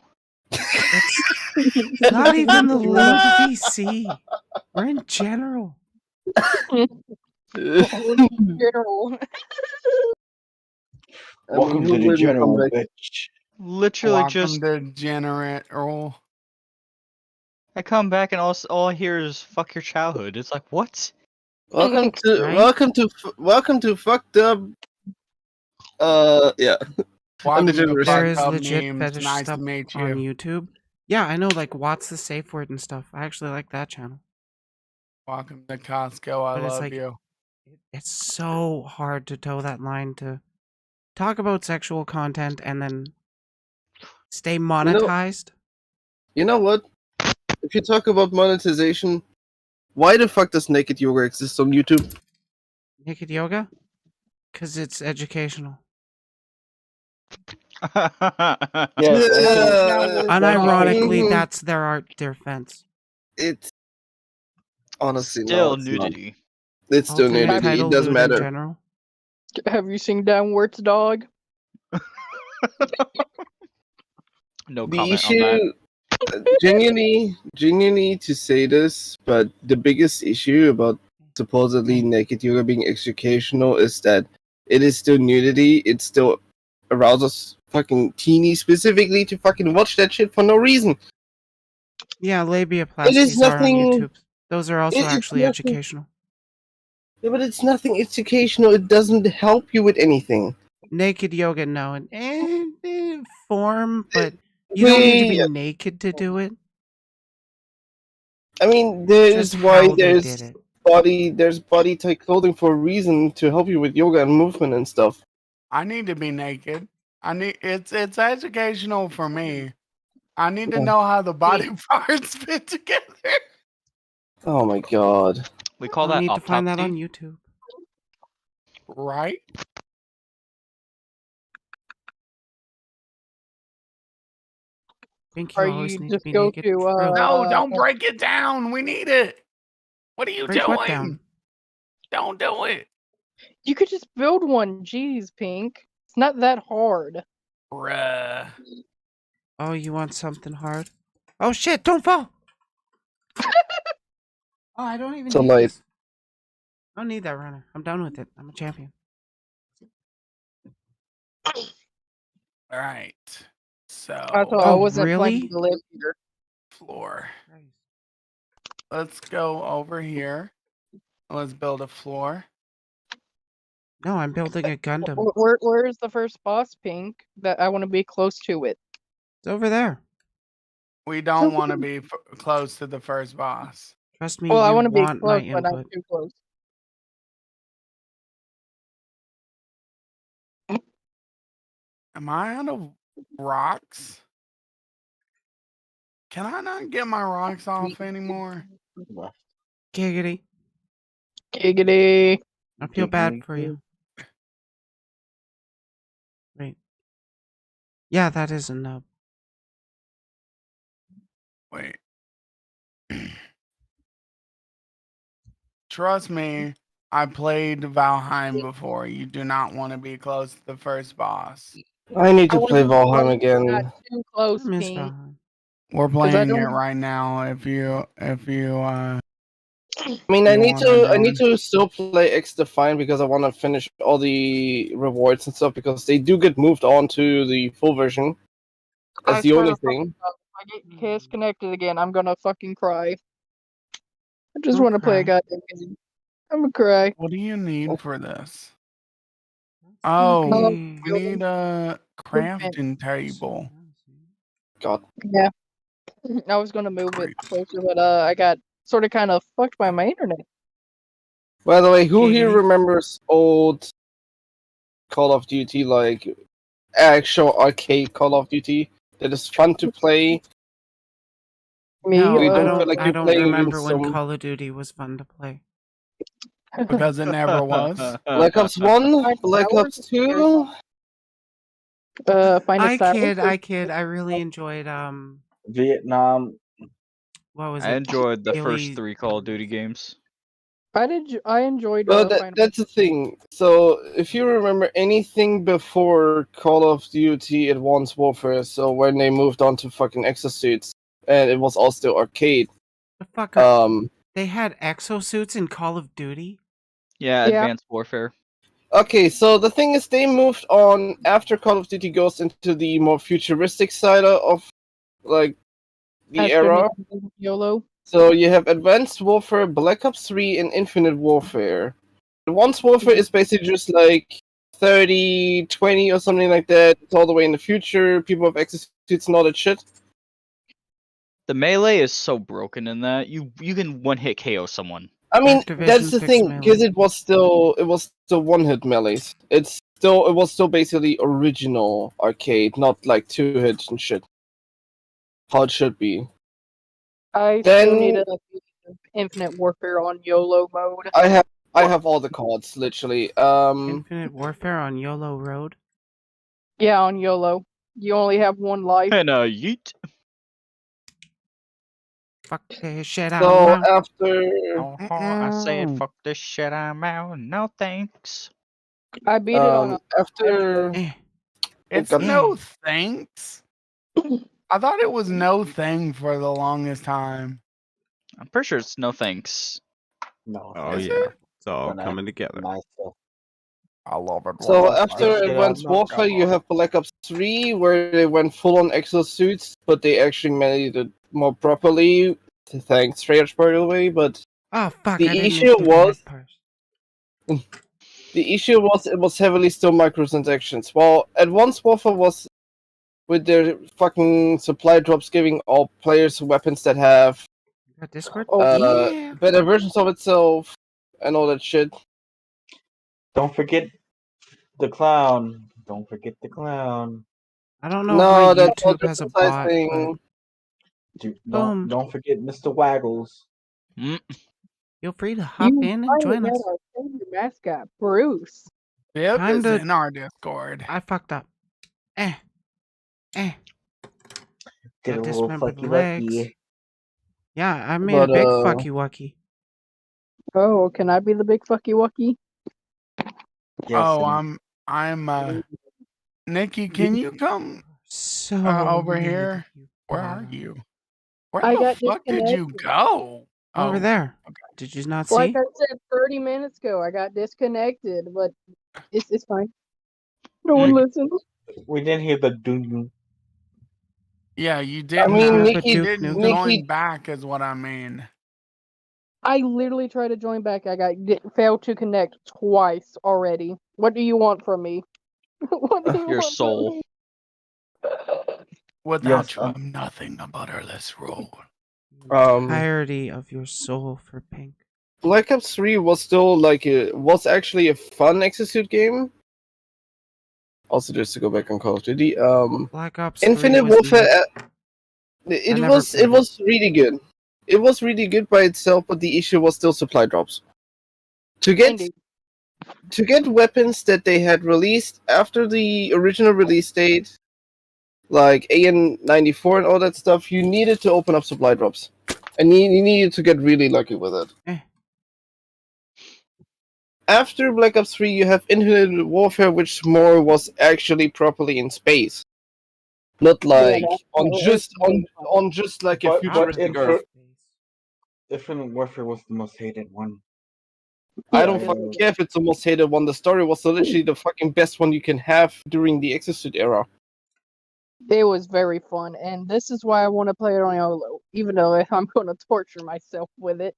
A: It's not even the loot VC. We're in general.
C: General.
F: Welcome to the
E: wouldn't
F: general,
E: come back?
F: bitch.
G: Literally
B: Welcome
G: just
B: to General.
G: I come back and all I hear is "fuck your childhood." It's like what?
E: Welcome to
A: Right?
E: welcome to fucked up. Yeah.
B: Welcome to
E: generation.
A: There
B: Fucked
A: is
B: Up
A: legit
B: Memes.
A: fetish
B: Nice
A: stuff
B: to meet
A: on
B: you.
A: YouTube. Yeah, I know, like What's the Safe Word and stuff. I actually like that channel.
B: Welcome to Costco. I
A: But it's
B: love
A: like-
B: you.
A: It's so hard to toe that line to talk about sexual content and then stay monetized.
E: You know what? If you talk about monetization, why the fuck does naked yoga exist on YouTube?
A: Naked yoga? Because it's educational.
F: Yeah.
E: Yeah.
A: Unironically,
E: Mhm.
A: that's their art defense.
E: It's honestly no,
G: Still
E: it's not.
G: nudity.
E: It's still
A: Alternate
E: nudity.
A: title
E: It doesn't
A: loot in
E: matter.
A: general.
C: Have you seen Downwards Dog?
G: No
E: The
G: comment on that.
E: issue, genuinely to say this, but the biggest issue about supposedly naked yoga being educational is that it is still nudity. It still arouses fucking teenies specifically to fucking watch that shit for no reason.
A: Yeah, labiaplasties are on
E: nothing-
A: YouTube. Those are also
E: it's
A: actually
E: nothing-
A: educational.
E: Yeah, but it's nothing educational. It doesn't help you with anything.
A: Naked yoga, no, in form, but you don't need to be
E: Yeah.
A: naked to do it.
E: I mean,
A: Just
E: there's why
A: how they did it.
E: there's body type clothing for a reason to help you with yoga and movement and stuff.
B: I need to be naked. It's educational for me. I need to know how the body parts fit together.
E: Oh my god.
G: We call
A: You'll
G: that
A: need to find that on
G: autopsy.
A: YouTube.
B: Right?
A: Think
C: Or
A: you always
C: you
A: need to
C: just
A: be
C: go
A: naked.
C: to
A: Gross.
B: No, don't break it down. We need it. What are you
A: Break
B: doing?
A: what down?
B: Don't do it.
C: You could just build one. Jeez, Pink. It's not that hard.
B: Bruh.
A: Oh, you want something hard? Oh shit! Don't fall. Oh, I don't even
E: It's a
A: need
E: light.
A: this. I don't need that runner. I'm done with it. I'm a champion.
B: All right. So,
C: I thought I
A: Oh,
C: wasn't
A: really?
C: planning to live here.
B: floor. Let's go over here. Let's build a floor.
A: No, I'm building a Gundam.
C: Where is the first boss, Pink? That I want to be close to it.
A: It's over there.
B: We don't want to be close to the first boss.
A: Trust me,
C: Well, I
A: you
C: want to be
A: want my
C: close, but not
A: input.
C: too close.
B: Am I out of rocks? Can I not get my rocks off anymore?
A: Giggity.
C: Giggity.
A: I feel bad
F: Giggity.
A: for you. Wait. Yeah, that is a nub.
B: Wait. Trust me, I played Valheim before. You do not want to be close to the first boss.
E: I need
C: I
E: to play
C: wasn't
E: Valheim
C: close,
E: again.
C: not too close,
A: I miss
C: Pink.
A: Valheim.
B: We're
C: 'Cause I
B: playing it
C: don't-
B: right now. If you
E: I mean, I
B: You
E: need
B: wanna
E: to
B: join?
E: still play X Defiant because I want to finish all the rewards and stuff because they do get moved on to the full version. That's
C: I
E: the
C: swear
E: only
C: to fucking
E: thing.
C: God, if I get disconnected again, I'm gonna fucking cry. I just
A: Don't
C: want to play a
A: cry.
C: goddamn game. I'm gonna cry.
B: what do you need
E: Oh.
B: for this?
A: That's
B: Oh,
A: okay.
B: we need a
C: Movement.
B: crafting table.
E: God.
C: Yeah. I was gonna move it closer, but I got sort of kind of fucked by my internet.
E: By the way, who here
A: Giggity.
E: remembers old Call of Duty, like actual arcade Call of Duty that is fun to play?
C: Me,
A: No,
E: You
A: I
E: don't feel
A: don't.
E: like
A: I
E: you're
A: don't
E: playing
A: remember
E: against
A: when
E: some
A: Call of Duty was fun to play.
B: Because it never was.
E: Black Ops 1,
C: Find
E: Black
C: flowers
E: Ops
C: is very
E: 2.
C: find a
A: I
C: sour.
A: kid. I really enjoyed
F: Vietnam.
A: what was
G: I
A: it?
G: enjoyed the first
A: Billy-
G: 3 Call of Duty games.
C: I enjoyed
E: Well,
C: Final
E: that's the thing. So, if you remember anything before Call of Duty Advanced Warfare, so when they moved on to fucking exosuits, and it was all still arcade.
A: The fuck up.
E: Um.
A: They had exosuits in Call of Duty.
G: Yeah,
C: Yeah.
G: Advanced Warfare.
E: Okay, so the thing is, they moved on after Call of Duty goes into the more futuristic side of like the era.
C: YOLO.
E: So you have Advanced Warfare, Black Ops 3, and Infinite Warfare. Advanced Warfare is basically just like 30, 20 or something like that. It's all the way in the future. People have exosuits and all that shit.
G: The melee is so broken in that you can one hit KO someone.
E: I mean,
A: Activision
E: that's the
A: fixed
E: thing because
A: melee.
E: it was still one hit melees. It was still basically original arcade, not like 2 hit and shit. How it should be.
C: I
E: Then-
C: still need a Infinite Warfare on YOLO mode.
E: I have all the cards literally.
A: Infinite Warfare on YOLO Road.
C: Yeah, on YOLO. You only have one life.
G: And yeet.
A: Fuck this shit out
E: So
A: now.
E: after
G: Oh, I said fuck this shit, I'm out. No thanks.
C: I beat it on a
E: after
A: Eh.
B: It's
E: God.
B: no thanks. I thought it was no thing for the longest time.
G: I'm pretty sure it's no thanks.
F: No.
H: Oh
B: Is
H: yeah,
B: it?
H: it's all
F: When I-
H: coming together.
F: Myself.
B: I love it.
E: so
F: Well,
E: after
F: shit,
E: Advanced
F: I'm not
E: Warfare, you have Black Ops 3, where they went full on exosuits, but they actually managed it more properly. Thanks, Treyarch, by the way. But
A: Oh fuck!
E: The
A: I didn't
E: issue
A: include
E: was-
A: that part.
E: the issue was it was heavily still microtransactions. While Advanced Warfare was with their fucking supply drops giving all players weapons that have
A: Got Discord.
C: Oh,
A: Yeah.
E: better versions of itself and all that shit.
F: Don't forget the clown. Don't forget the clown.
A: I don't know
E: No,
A: if my
E: that's all
A: YouTube
E: just
A: has a
E: a side
A: bot,
E: thing.
A: Boom.
F: Don't forget Mr. Waggles.
G: Mm.
A: feel free to hop
C: you
A: in and
C: finally
A: join
C: met
A: us.
C: our favorite mascot, Bruce.
B: Bib
A: Time
B: is
A: to-
B: in our Discord.
A: I fucked up. Eh.
F: Get
A: I
F: a little
A: dismembered
F: fucky
A: legs.
F: wucky.
A: Yeah, I made
E: But,
A: a big
E: uh,
A: fucky wucky.
C: Oh, can I be the big fucky wucky?
F: Yes,
B: Oh,
F: and
B: I'm Nikki, can you come
A: So
B: over
A: neat
B: here?
A: of you,
B: Where are
A: bud.
B: you? Where
C: I
B: the
C: got
B: fuck did you
C: disconnected.
B: go?
A: Over
B: Oh,
A: there.
B: okay.
A: Did you not
C: Like
A: see?
C: I said 30 minutes ago, I got disconnected, but it's fine. No one listens.
F: we didn't hear the doom.
B: Yeah, you didn't.
E: mean,
A: Nikki-
B: you
A: Duke
B: didn't
A: Nukem.
B: join
E: Nikki-
B: back, is what I mean.
C: I literally tried to join back. I got failed to connect twice already. What do you want from me? What do you
G: Your
C: want
G: soul.
C: From me?
B: Without
F: Yes,
B: you, I'm nothing a butterless road.
A: Entirety of your soul for pink.
E: Black Ops 3 was still was actually a fun exosuit game. Also, just to go back on Call of Duty,
A: Black Ops
E: Infinite
A: 3 was
E: Warfare,
A: neat.
E: it
A: never
E: was
A: played it.
E: really good. It was really good by itself, but the issue was still supply drops. To get
C: Indeed.
E: weapons that they had released after the original release date, like AN94 and all that stuff, you needed to open up supply drops. And you needed to get really lucky with it.
A: Eh.
E: After Black Ops 3, you have Infinite Warfare, which more was actually properly in space. Not like on just like a
F: But
E: futuristic Earth.
F: Infinite Warfare was the most hated one.
E: I don't fucking care if it's the most hated one. The story was literally the fucking best one you can have during the Exosuit era.
C: It was very fun, and this is why I want to play it on YOLO, even though I'm going to torture myself with it.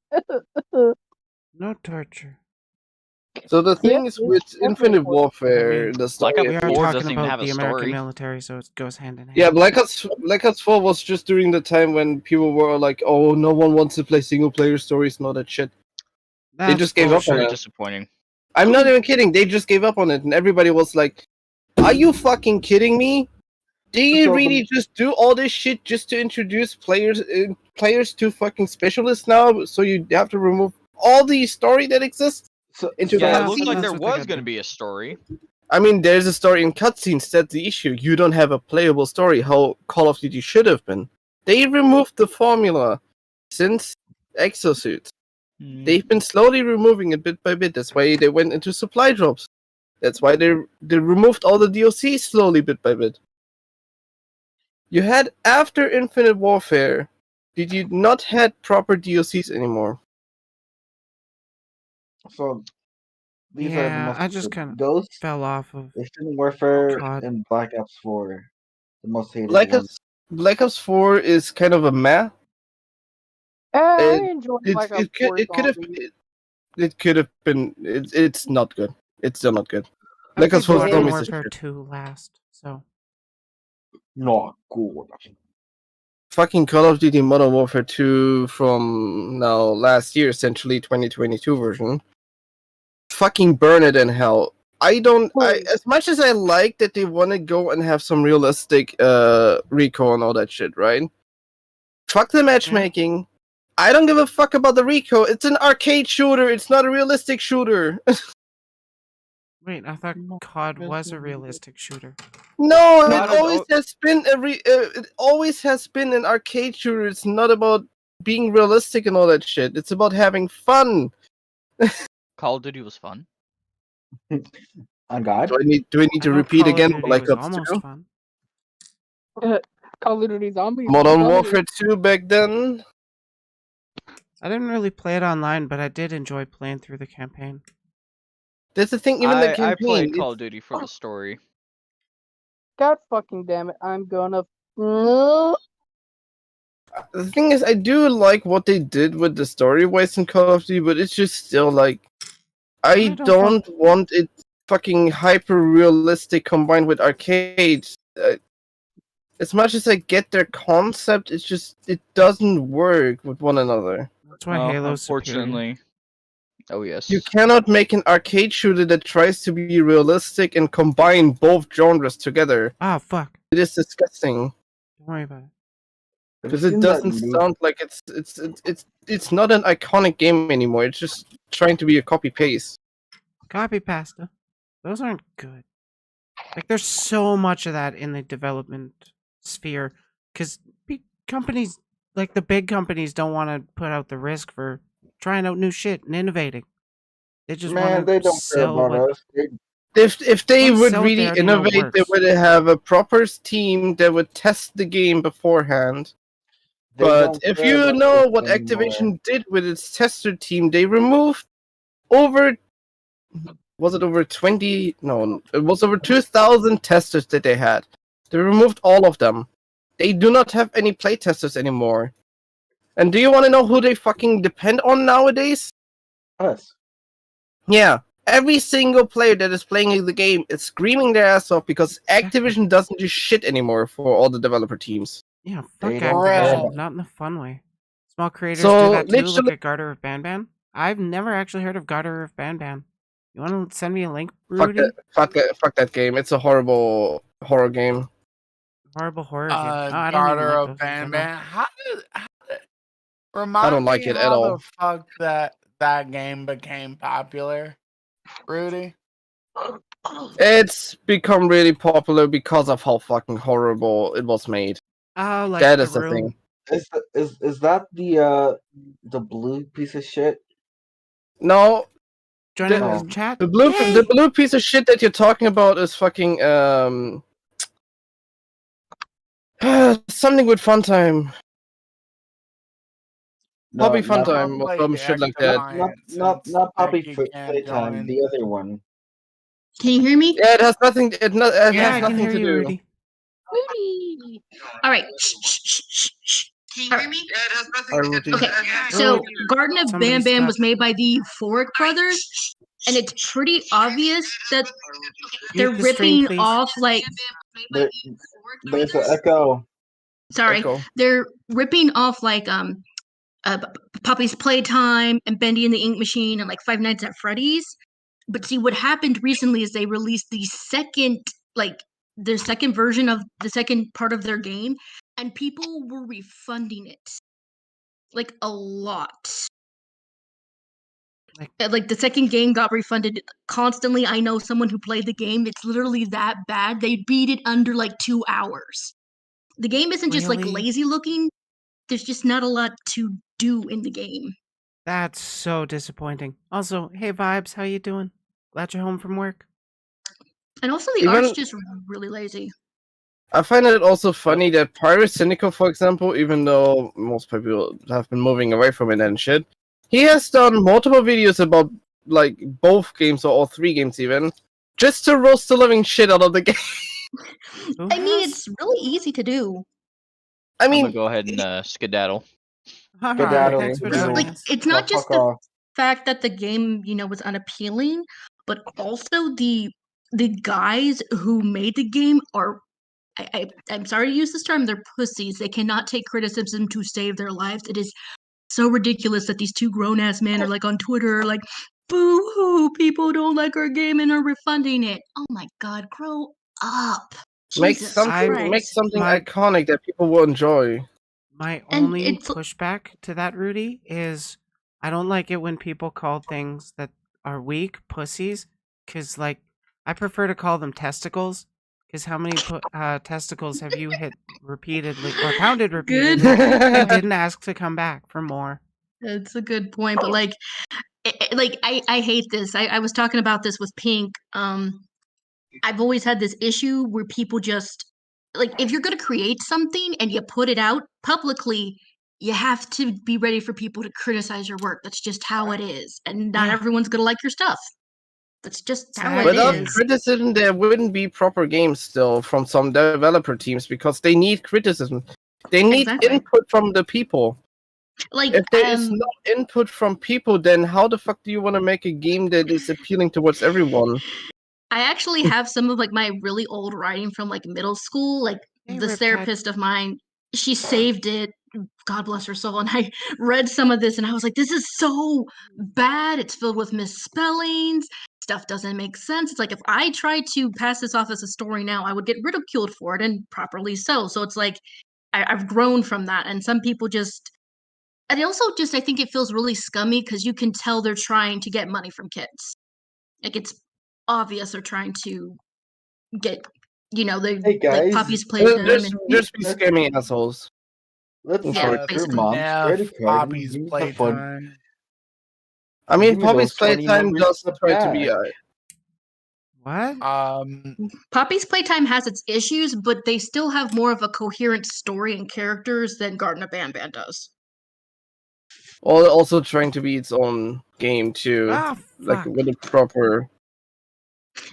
A: No torture.
E: So the thing
C: Yep,
E: is with
C: it's
E: Infinite
C: definitely
E: Warfare, the
G: Black
E: story.
G: Ops
A: We are
G: 4
A: talking
G: doesn't even
A: about
G: have a
A: the American
G: story.
A: military, so it goes hand in hand.
E: Yeah, Black Ops 4 was just during the time when people were like, "Oh, no one wants to play single player stories and all that shit." They
A: That's
E: just gave up on
G: Very
E: it.
G: disappointing.
E: I'm not even kidding. They just gave up on it, and everybody was like, "Are you fucking kidding me? Do you
F: So
E: really just do all this shit just to introduce players to fucking specialists now? So you have to remove all the story that exists into
G: Yeah,
A: Yeah,
G: it looked like
A: that's
G: there
A: what they
G: was
A: gotta
G: going to
A: do.
G: be a story.
E: I mean, there's a story in cutscenes. That's the issue. You don't have a playable story. How Call of Duty should have been. They removed the formula since Exosuit. They've been slowly removing it bit by bit. That's why they went into supply drops. That's why they removed all the DLCs slowly bit by bit. You had after Infinite Warfare, did you not had proper DLCs anymore?
F: So these are the
A: Yeah,
F: most
A: I just kind of
F: those
A: fell off of
F: Infinite Warfare
A: COD.
F: and Black Ops 4, the most hated
E: Black
F: ones.
E: Ops 4 is kind of a meh.
C: I
E: It
C: enjoyed
E: it
C: Black Ops
E: it could
C: 4
E: it could have
C: zombies.
E: it could have been. It's not good. It's still not good.
A: I
E: Black Ops
A: played
E: 4
A: Modern
E: still misses
A: Warfare
E: shit.
A: 2 last, so
F: Not good.
E: Fucking Call of Duty Modern Warfare 2 from now last year, essentially 2022 version. Fucking burn it in hell. As much as I like that they want to go and have some realistic Rico and all that shit, right? Fuck the matchmaking. I don't give a fuck about the Rico. It's an arcade shooter. It's not a realistic shooter.
A: wait, I thought COD was a realistic shooter.
E: No, it
G: Not an
E: always has been it always has been an arcade shooter. It's not about being realistic and all that shit. It's about having fun.
G: Call of Duty was fun.
F: On God.
E: Do I need to
A: I thought
E: repeat
A: Call of
E: again?
A: Duty
E: Black
A: was
E: Ops
A: almost
E: 2?
A: fun.
C: Call of Duty Zombies.
E: Modern
C: Zombies.
E: Warfare 2 back then?
A: I didn't really play it online, but I did enjoy playing through the campaign.
E: That's the thing, even the campaign.
G: I played Call of Duty for the story.
C: God fucking damn it! I'm gonna.
E: The thing is, I do like what they did with the story-wise in Call of Duty, but it's just still like, I don't want it fucking hyper-realistic combined with arcades. As much as I get their concept, it doesn't work with one another.
A: That's why Halo's
G: unfortunately. Oh yes.
E: You cannot make an arcade shooter that tries to be realistic and combine both genres together.
A: Oh fuck!
E: It is disgusting.
A: Don't worry about it.
E: Because it doesn't sound like it's not an iconic game anymore. It's just trying to be a copy paste.
A: Copy pasta. Those aren't good. Like there's so much of that in the development sphere because companies like the big companies don't want to put out the risk for trying out new shit and innovating. They just want
F: they
A: to
F: don't care
A: sell
F: about
A: what
F: us. They,
E: If they
A: Let's
E: would
A: sell what they
E: really
A: already know
E: innovate, they
A: works.
E: would have a proper team that would test the game beforehand.
F: they
E: But
F: don't
E: if
F: care
E: you
F: about
E: know
F: us
E: what
F: anymore.
E: Activision did with its tester team, they removed over. Was it over 20? No, it was over 2,000 testers that they had. They removed all of them. They do not have any playtesters anymore. And do you want to know who they fucking depend on nowadays?
F: Us.
E: Yeah, every single player that is playing the game is screaming their ass off because Activision doesn't do shit anymore for all the developer teams.
A: Yeah, fuck
F: They don't
A: Activision,
F: care.
A: not in the fun way. Small creators
E: So,
A: do that too. Look
E: literally-
A: at Garter of Banban. I've never actually heard of Garter of Banban. You want to send me a link,
E: Fuck
A: Rudy?
E: fuck that game. It's a horrible horror game.
A: Horrible horror game. Oh, I don't even
B: Garter
A: like
B: of
A: those in general.
B: Banban. How did remind
E: I don't like
B: me
E: it at
B: how
E: all.
B: the fuck that game became popular, Rudy?
E: It's become really popular because of how fucking horrible it was made.
A: Oh, like
E: That
A: the
E: is the
A: room.
E: thing.
F: Is that the blue piece of shit?
E: No,
A: Join
E: The-
A: in
F: Oh.
A: the chat.
E: the blue
A: Yay!
E: the blue piece of shit that you're talking about is fucking something with Funtime. Poppy
F: No, not
E: Funtime or some shit like that.
F: not Poppy
B: Becky can't
F: Playtime.
B: join.
F: The other one.
H: Can you hear me?
E: Yeah, it has nothing. It
A: Yeah,
E: has
A: I can
E: nothing
A: hear
E: to
A: you,
E: do.
A: Rudy.
H: Rudy. All right. Shh, shh, shh, shh, shh. Can you hear me?
B: Rudy.
H: Okay. So Garden of
A: Somebody's
H: Bam Bam
A: got-
H: was made by the Euphoric Brothers, and it's pretty obvious that they're
A: Mute the stream,
H: ripping
A: please.
H: off like.
F: There, there's an echo.
H: Sorry,
E: Echo.
H: they're ripping off like Poppy's Playtime and Bendy and the Ink Machine and like Five Nights at Freddy's. But see, what happened recently is they released the second version of the second part of their game, and people were refunding it like a lot. Like the second game got refunded constantly. I know someone who played the game. It's literally that bad. They beat it under like 2 hours. The game isn't just like
A: Really?
H: lazy looking. There's just not a lot to do in the game.
A: That's so disappointing. Also, hey Vibes, how you doing? Glad you're home from work.
H: And also the
E: Even-
H: art's just really lazy.
E: I find it also funny that Pirate Cynical, for example, even though most people have been moving away from it and shit, he has done multiple videos about like both games or all three games even, just to roast the living shit out of the game.
A: Who
H: I mean,
A: has?
H: it's really easy to do.
E: I
G: I'm
E: mean,
G: gonna go ahead and skedaddle.
A: All
F: Get
A: right,
F: out of
A: thanks for
F: here.
A: joining
H: Like,
A: us.
H: it's not just
F: Fuck
H: the
F: off.
H: fact that the game, was unappealing, but also the guys who made the game are I'm sorry to use this term, they're pussies. They cannot take criticism to save their lives. It is so ridiculous that these two grown ass men are like on Twitter, like, boo hoo, people don't like our game and are refunding it. Oh my god, grow up.
E: make
H: Jesus
E: something
H: Christ.
A: My-
E: iconic that people will enjoy.
A: My
H: And
A: only
H: it's-
A: pushback to that, Rudy, is I don't like it when people call things that are weak pussies, because, like, I prefer to call them testicles, because how many testicles have you hit repeatedly, or pounded repeatedly, and didn't ask to come back for more?
H: That's a good point, but like, I hate this. I was talking about this with Pink. I've always had this issue where people just like if you're gonna create something and you put it out publicly, you have to be ready for people to criticize your work. That's just how it is, and not
A: Yeah.
H: everyone's gonna like your stuff. That's just how it
E: Without
H: is.
E: criticism, there wouldn't be proper games still from some developer teams because they need criticism. They need
H: Exactly.
E: input from the people.
H: Like,
E: If there is no input from people, then how the fuck do you want to make a game that is appealing towards everyone?
H: I actually have some of like my really old writing from like middle school. Like
A: Hey,
H: this
A: Riptide.
H: therapist of mine, she saved it. God bless her soul. And I read some of this and I was like, this is so bad. It's filled with misspellings. Stuff doesn't make sense. It's like if I tried to pass this off as a story now, I would get ridiculed for it, and properly so. So it's like I've grown from that. And some people just, and also just, I think it feels really scummy because you can tell they're trying to get money from kids. Like it's obvious they're trying to get,
F: Hey,
H: like
F: guys.
H: Poppy's Playtime.
E: Just be scammy assholes.
F: Let's
H: Yeah,
F: check your
H: basically.
F: mom's credit card. and
B: Poppy's
F: give me the
B: Playtime.
E: I mean,
F: Give me
E: Poppy's
F: those 20
E: Playtime
F: numbers
E: does
F: in the
E: try to be.
A: What?
H: Poppy's Playtime has its issues, but they still have more of a coherent story and characters than Garden of Bam Bam does.
E: Also trying to be its own game too,
A: Ah,
E: like
A: fuck.
E: with a proper.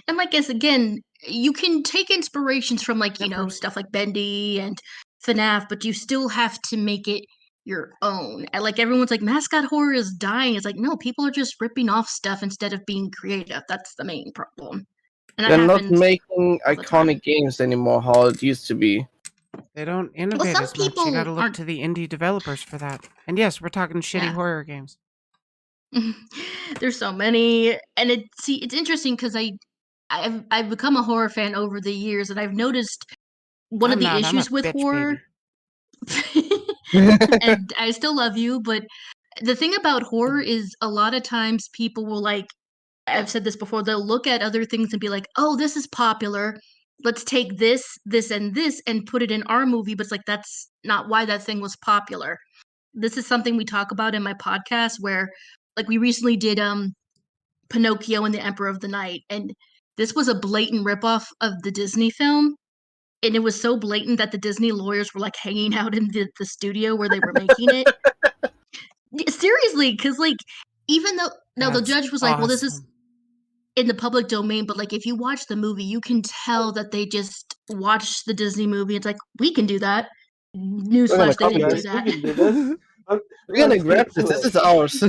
H: And like as again, you can take inspirations from like,
A: Never-
H: stuff like Bendy and FNAF, but you still have to make it your own. And like everyone's like mascot horror is dying. It's like no, people are just ripping off stuff instead of being creative. That's the main problem. And that
E: They're not
H: happens
E: making
H: all the time.
E: iconic games anymore how it used to be.
A: They don't innovate
H: some
A: as much. You
H: people
A: gotta look
H: aren't-
A: to the indie developers for that. And yes, we're talking shitty
H: Yeah.
A: horror games.
H: There's so many, and it's interesting because I've become a horror fan over the years, and I've noticed one of
A: I'm
H: the
A: not, I'm a
H: issues with
A: bitch,
H: horror. And I still love you, but the thing about horror is a lot of times people will like I've said this before, they'll look at other things and be like, oh, this is popular. Let's take this, and put it in our movie. But it's like, that's not why that thing was popular. This is something we talk about in my podcast where, like, we recently did Pinocchio and the Emperor of the Night. And this was a blatant ripoff of the Disney film. And it was so blatant that the Disney lawyers were like hanging out in the studio where they were making it. Seriously, because like, even though the
A: That's
H: judge was like, well, this is
A: awesome.
H: in the public domain, but like if you watch the movie, you can tell that they just watched the Disney movie. It's like, we can do that. Newsflash, they
E: copy
H: didn't do
E: this.
F: We
H: that.
F: can do this.
E: We're gonna
F: Let's
E: grab
F: get
E: this.
F: to
E: This
F: it.
E: is ours.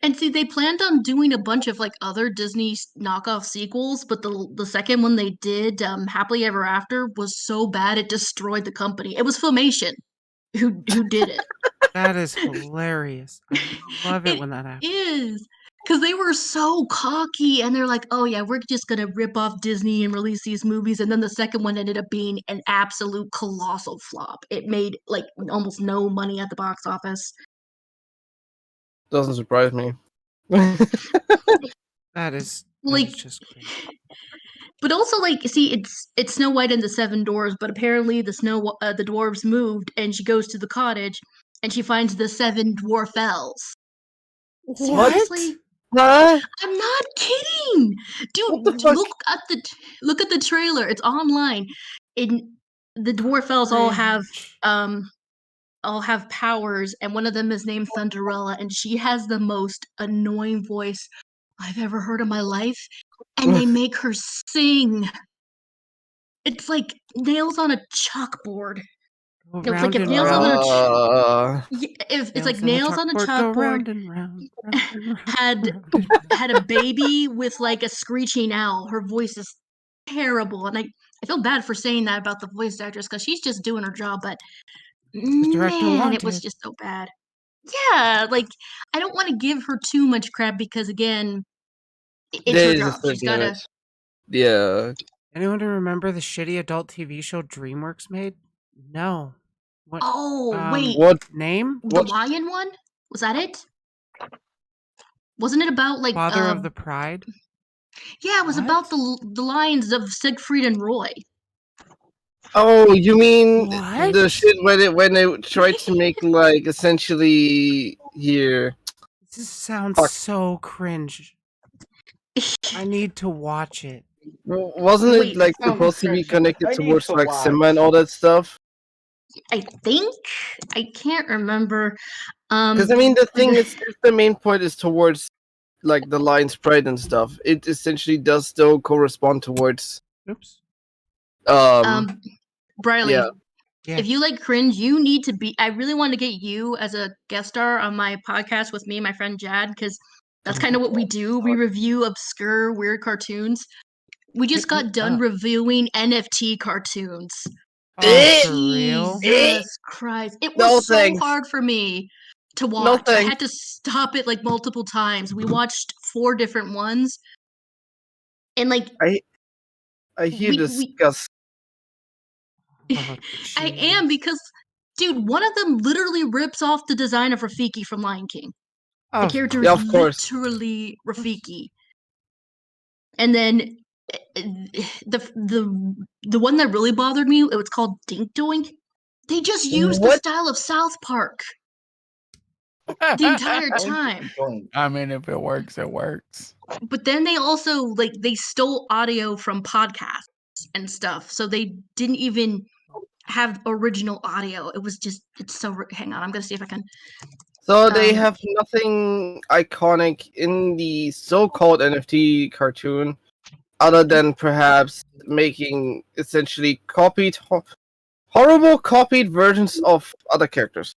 H: And see, they planned on doing a bunch of like other Disney knockoff sequels, but the second one they did, Happily Ever After, was so bad it destroyed the company. It was Filmation who did it.
A: That is hilarious. I love it
H: It
A: when that happens.
H: is. Because they were so cocky and they're like, oh yeah, we're just gonna rip off Disney and release these movies. And then the second one ended up being an absolute colossal flop. It made like almost no money at the box office.
E: Doesn't surprise me.
A: That is
H: Like,
A: just crazy.
H: but also like, see, it's Snow White and the Seven Dwarfs, but apparently the dwarves moved, and she goes to the cottage and she finds the 7 dwarf elves. Seriously?
E: Huh?
H: I'm not kidding,
E: What the
H: dude.
E: fuck?
H: Look at the trailer. It's online. In the dwarf elves all have powers, and one of them is named Thunderella, and she has the most annoying voice I've ever heard in my life. And they make her sing. It's like nails on a chalkboard.
A: Go
H: It's like
A: round
H: if
A: and
H: nails on
A: round.
H: if it's like
A: Nails
H: nails on a
A: go
H: chalkboard
A: round and round, round and round,
H: had
A: round and round.
H: had a baby with like a screeching owl. Her voice is terrible, and I feel bad for saying that about the voice actress because she's just doing her job. But
A: director
H: man, it was
A: wanted.
H: just so bad. Yeah, like I don't want to give her too much crap because again, it's her
E: Days of
H: job. She's
E: 30
H: gotta.
E: minutes. Yeah.
A: Anyone remember the shitty adult TV show DreamWorks made? No. What
H: Oh wait,
E: What?
A: name?
H: the lion one, was that it? Wasn't it about like
A: Father of the Pride?
H: Yeah, it was about the lions of Siegfried and Roy.
E: Oh, you mean
A: What?
E: the shit when they tried to make like essentially here?
A: This sounds
E: Fuck.
A: so cringe. I need to watch it.
E: Wasn't
H: Wait,
E: it like
F: sounds
E: supposed to be
F: cringy.
E: connected
F: I need
E: towards
F: to
E: like
F: watch.
E: Simba and all that stuff?
H: I think I can't remember.
E: Because I mean, the thing is, if the main point is towards like the lion's pride and stuff, it essentially does still correspond towards
A: Oops.
H: Briley,
E: yeah.
A: Yeah.
H: if you like cringe, you need to be. I really want to get you as a guest star on my podcast with me and my friend Jad, because that's kind of what we do. We review obscure, weird cartoons. We just
A: Hit me
H: got done
A: up.
H: reviewing NFT cartoons.
A: Oh, for real?
H: Jesus Christ. It
E: No
H: was so
E: thanks.
H: hard for me to
E: No
H: watch. I
E: thanks.
H: had to stop it like multiple times. We watched 4 different ones. And like
E: I hear
H: we-
E: disgust.
A: Oh,
H: I am,
A: jeez.
H: because dude, one of them literally rips off the design of Rafiki from Lion King. The
A: Of
H: character
E: Yeah,
H: is
E: of course.
H: literally Rafiki. And then the one that really bothered me, it was called Dink Doink. They just used the
E: What?
H: style of South Park the entire time.
B: I mean, if it works, it works.
H: But then they also like they stole audio from podcasts and stuff, so they didn't even have original audio. It was just hang on, I'm gonna see if I can.
E: So they
H: Um,
E: have nothing iconic in the so-called NFT cartoon, other than perhaps making essentially horrible copied versions of other characters.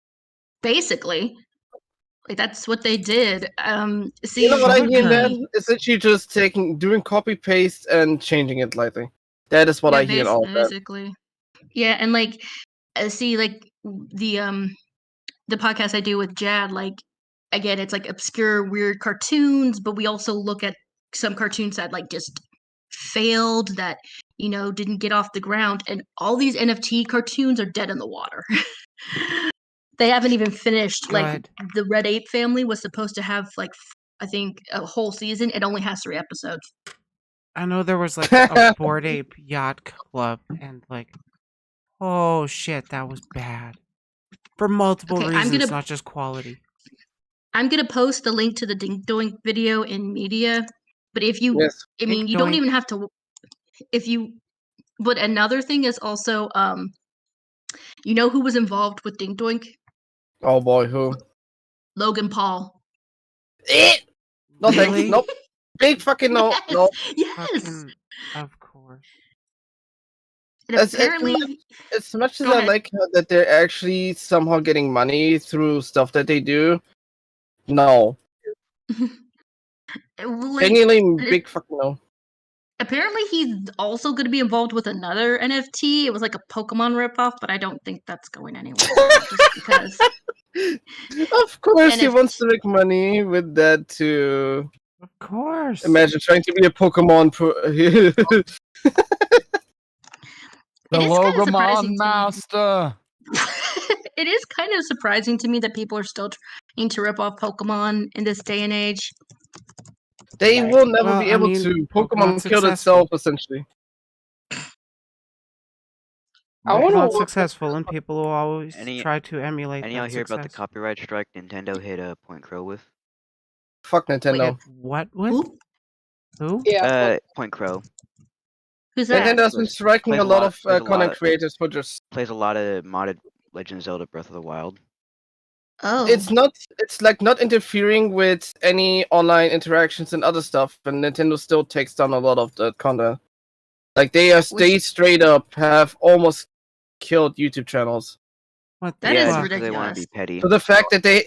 H: Basically, like that's what they did. See,
E: You know what I hear
A: Okay.
E: then? Essentially just doing copy paste and changing it lightly. That is what I hear in all of that.
H: basically. Yeah, and like, see, like the podcast I do with Jad, like, again, it's like obscure, weird cartoons, but we also look at some cartoons that like just failed, that didn't get off the ground, and all these NFT cartoons are dead in the water. They haven't even finished. Like
A: Good.
H: the Red Ape family was supposed to have like I think, a whole season. It only has 3 episodes.
A: I know there was like a Bored Ape Yacht Club, and like, oh shit, that was bad for multiple
H: Okay,
A: reasons, not just quality.
H: I'm gonna post the link to the Dink Doink video in media. But if you,
E: Yes.
H: I mean,
A: Dink
H: you don't
A: Doink.
H: even have to. If you, but another thing is also, you know who was involved with Dink Doink?
E: Oh boy, who?
H: Logan Paul.
E: No thanks.
A: Really?
E: Nope. Big fucking no.
H: Yes,
E: No.
H: yes.
A: Fucking, of course.
H: And
E: As
H: apparently,
E: much as
H: Go
E: I
H: ahead.
E: like that they're actually somehow getting money through stuff that they do, no.
H: like,
E: Genuinely big fucking no.
H: apparently he's also going to be involved with another NFT. It was like a Pokemon ripoff, but I don't think that's going anywhere. Just because.
E: Of course, he
H: NFT.
E: wants to make money with that too.
A: Of course.
E: Imagine trying to be a Pokemon pro.
B: The
H: It is kinda
B: Logomon
H: surprising to me.
B: Master.
H: It is kind of surprising to me that people are still trying to rip off Pokemon in this day and age.
E: They will never
A: Well,
E: be
A: I
E: able
A: mean,
E: to.
A: Pokemon's
E: Pokemon killed
A: successful.
E: itself, essentially.
C: I wanna
A: Pokemon's
C: look-
A: successful, and people will always
I: Any-
A: try to emulate
I: Any y'all
A: that
I: hear about the
A: success.
I: copyright strike Nintendo hit Point Crow with?
E: Fuck Nintendo.
A: What with? Who?
C: Yeah.
I: Point Crow
H: Who's that?
E: Nintendo has been striking a lot of
I: plays a lot
E: content
I: of-
E: creators for just.
I: plays a lot of modded Legend of Zelda Breath of the Wild.
H: Oh,
E: It's not. It's like not interfering with any online interactions and other stuff, and Nintendo still takes down a lot of the content. Like they straight up have almost killed YouTube channels.
A: What
H: That
A: the
H: is
I: yeah,
A: fuck?
I: just 'cause they want to be
H: ridiculous.
I: petty.
E: So the fact that they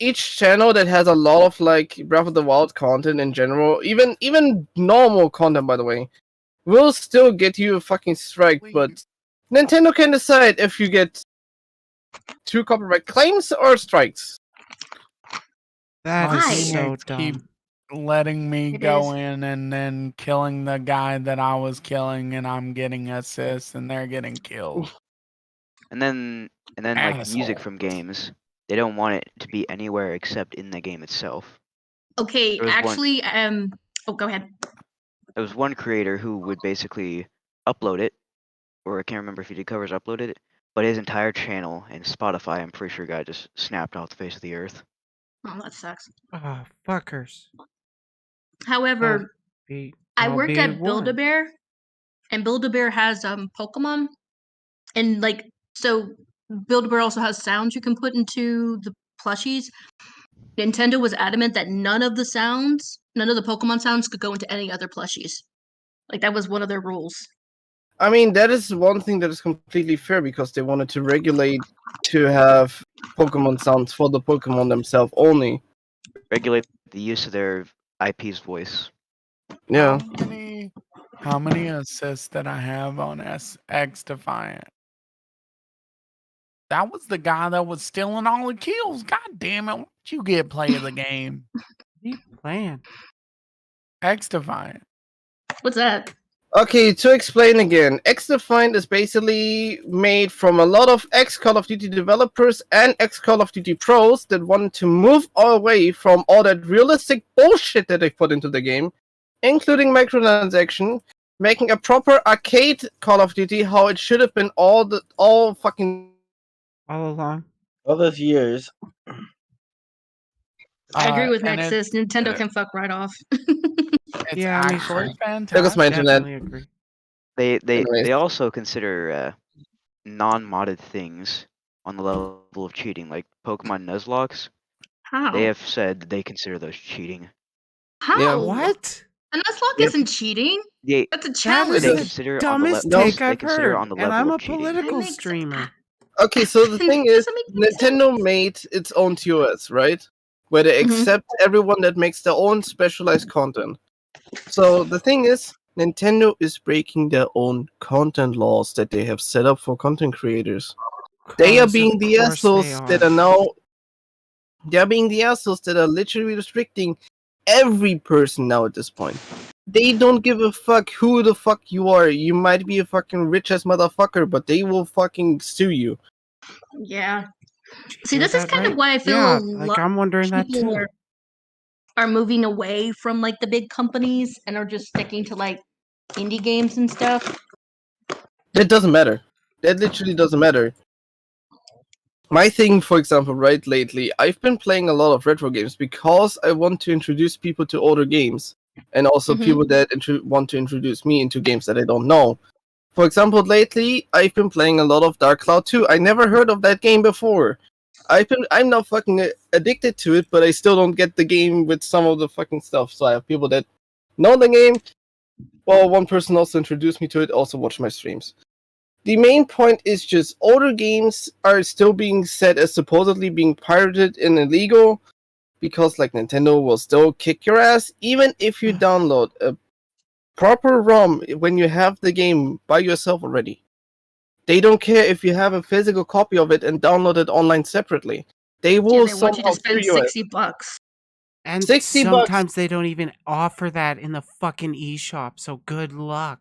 E: each channel that has a lot of like Breath of the Wild content in general, even normal content by the way, will still get you a fucking strike. But Nintendo can decide if you get 2 copyright claims or strikes.
A: That
B: My
A: is
H: Why?
A: so
B: teammates keep
A: dumb.
B: letting me
H: It
B: go
H: is.
B: in and then killing the guy that I was killing, and I'm getting assists, and they're getting killed.
I: And then like music
B: Asshole.
I: from games, they don't want it to be anywhere except in the game itself.
H: Okay,
I: There was one-
H: actually, oh, go ahead.
I: There was one creator who would basically upload it, or I can't remember if he did covers uploaded it, but his entire channel and Spotify, I'm pretty sure, got just snapped off the face of the earth.
H: Oh, that sucks.
A: Ah, fuckers.
H: However, I
A: I'll
H: worked
A: be
H: at
A: warned.
H: Build-A-Bear, and Build-A-Bear has Pokemon, and like so, Build-A-Bear also has sounds you can put into the plushies. Nintendo was adamant that none of the Pokemon sounds could go into any other plushies. Like that was one of their rules.
E: I mean, that is one thing that is completely fair because they wanted to regulate to have Pokemon sounds for the Pokemon themselves only.
I: Regulate the use of their IP's voice.
E: Yeah.
B: How many assists did I have on X Defiant? That was the guy that was stealing all the kills. God damn it. Why don't you get play of the game?
A: What are you playing?
B: X Defiant.
H: What's that?
E: Okay, to explain again, X-Defined is basically made from a lot of ex-Call of Duty developers and ex-Call of Duty pros that wanted to move away from all that realistic bullshit that they put into the game, including microtransaction, making a proper arcade Call of Duty how it should have been all fucking
A: All along.
F: All those years.
H: I agree with
B: and
H: Nexus. Nintendo can fuck right off.
B: It's
A: Yeah, me
B: actually
A: too.
B: fantastic.
E: There goes my internet.
A: Definitely agree.
E: Anyways.
I: They also consider non-modded things on the level of cheating, like Pokemon Nuzlocke.
H: How?
I: They have said that they consider those cheating.
H: How?
E: Yeah,
A: What?
H: A Nuzlocke
E: Yep.
H: isn't cheating.
I: They
H: That's a
A: That
H: challenge.
A: is
I: they
A: the
I: consider
A: dumbest
I: on the
A: take
I: they
A: I've
I: consider
A: heard,
I: on the
A: and
I: level
A: I'm a
I: of cheating.
A: political
H: That makes-
A: streamer.
E: Okay, so the thing is,
H: Doesn't make any
E: Nintendo made its own TOS, right? Where they
H: Mhm.
E: accept everyone that makes their own specialized content. So the thing is, Nintendo is breaking their own content laws that they have set up for content creators. They are
A: 'Cause
E: being
A: of
E: the
A: course
E: assholes
A: they
E: that are now. They are being the assholes that are literally restricting every person now at this point. They don't give a fuck who the fuck you are. You might be a fucking rich ass motherfucker, but they will fucking sue you.
H: Yeah.
A: Did you
H: See,
A: hear
H: this is
A: that
H: kind of
A: right?
H: why I feel
A: Yeah,
H: a
A: like
H: lot
A: I'm wondering that
H: people
A: too.
H: are are moving away from like the big companies and are just sticking to like indie games and stuff.
E: That doesn't matter. That literally doesn't matter. My thing, for example, right lately, I've been playing a lot of retro games because I want to introduce people to older games, and also
H: Mhm.
E: people that want to introduce me into games that I don't know. For example, lately I've been playing a lot of Dark Cloud 2. I never heard of that game before. I'm now fucking addicted to it, but I still don't get the game with some of the fucking stuff. So I have people that know the game. Well, one person also introduced me to it, also watch my streams. The main point is just older games are still being set as supposedly being pirated and illegal because like Nintendo will still kick your ass even if you download a proper ROM when you have the game by yourself already. They don't care if you have a physical copy of it and download it online separately. They will
H: Yeah, they want you
E: somehow
H: to spend
E: free your ass.
H: $60.
A: And
E: 60 bucks.
A: sometimes they don't even offer that in the fucking eShop, so good luck.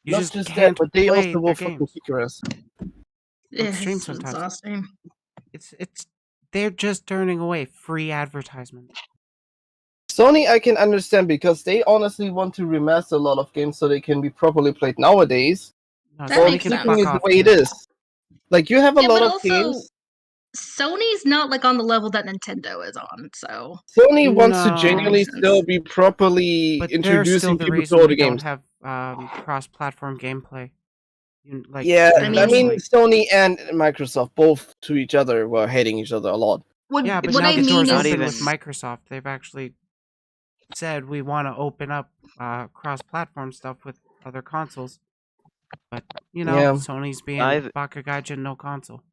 A: You
E: Not
A: just
E: just that,
A: can't
E: but they
A: play
E: also will
A: their
E: fucking
A: games
E: kick your ass.
A: on stream
H: It's
A: sometimes.
H: exhausting.
A: It's they're just turning away free advertisement.
E: Sony, I can understand because they honestly want to remaster a lot of games so they can be properly played nowadays.
A: No,
H: That
E: While
A: Sony
H: makes
A: can
H: sense.
E: keeping
A: fuck
E: it the
A: off
E: way it
A: too.
E: is. Like you have a
H: Yeah,
E: lot
H: but
E: of
H: also
E: games.
H: Sony's not like on the level that Nintendo is on, so
E: Sony wants to
A: No.
E: genuinely
H: sense.
E: still be properly
A: But they're still
E: introducing
A: the
E: people to
A: reason
E: older
A: we don't
E: games.
A: have cross-platform gameplay. Like
E: Yeah,
H: I
E: I
H: mean-
E: mean,
A: universally.
E: Sony and Microsoft both to each other were hating each other a lot.
A: Yeah, but
H: what
A: now
H: I
A: the
H: mean
A: door's
H: is
I: Not
A: open with
I: even-
A: Microsoft. They've actually said we want to open up cross-platform stuff with other consoles. But, you know,
E: Yeah.
A: Sony's being
I: I've-
A: Baka Gaijin no console.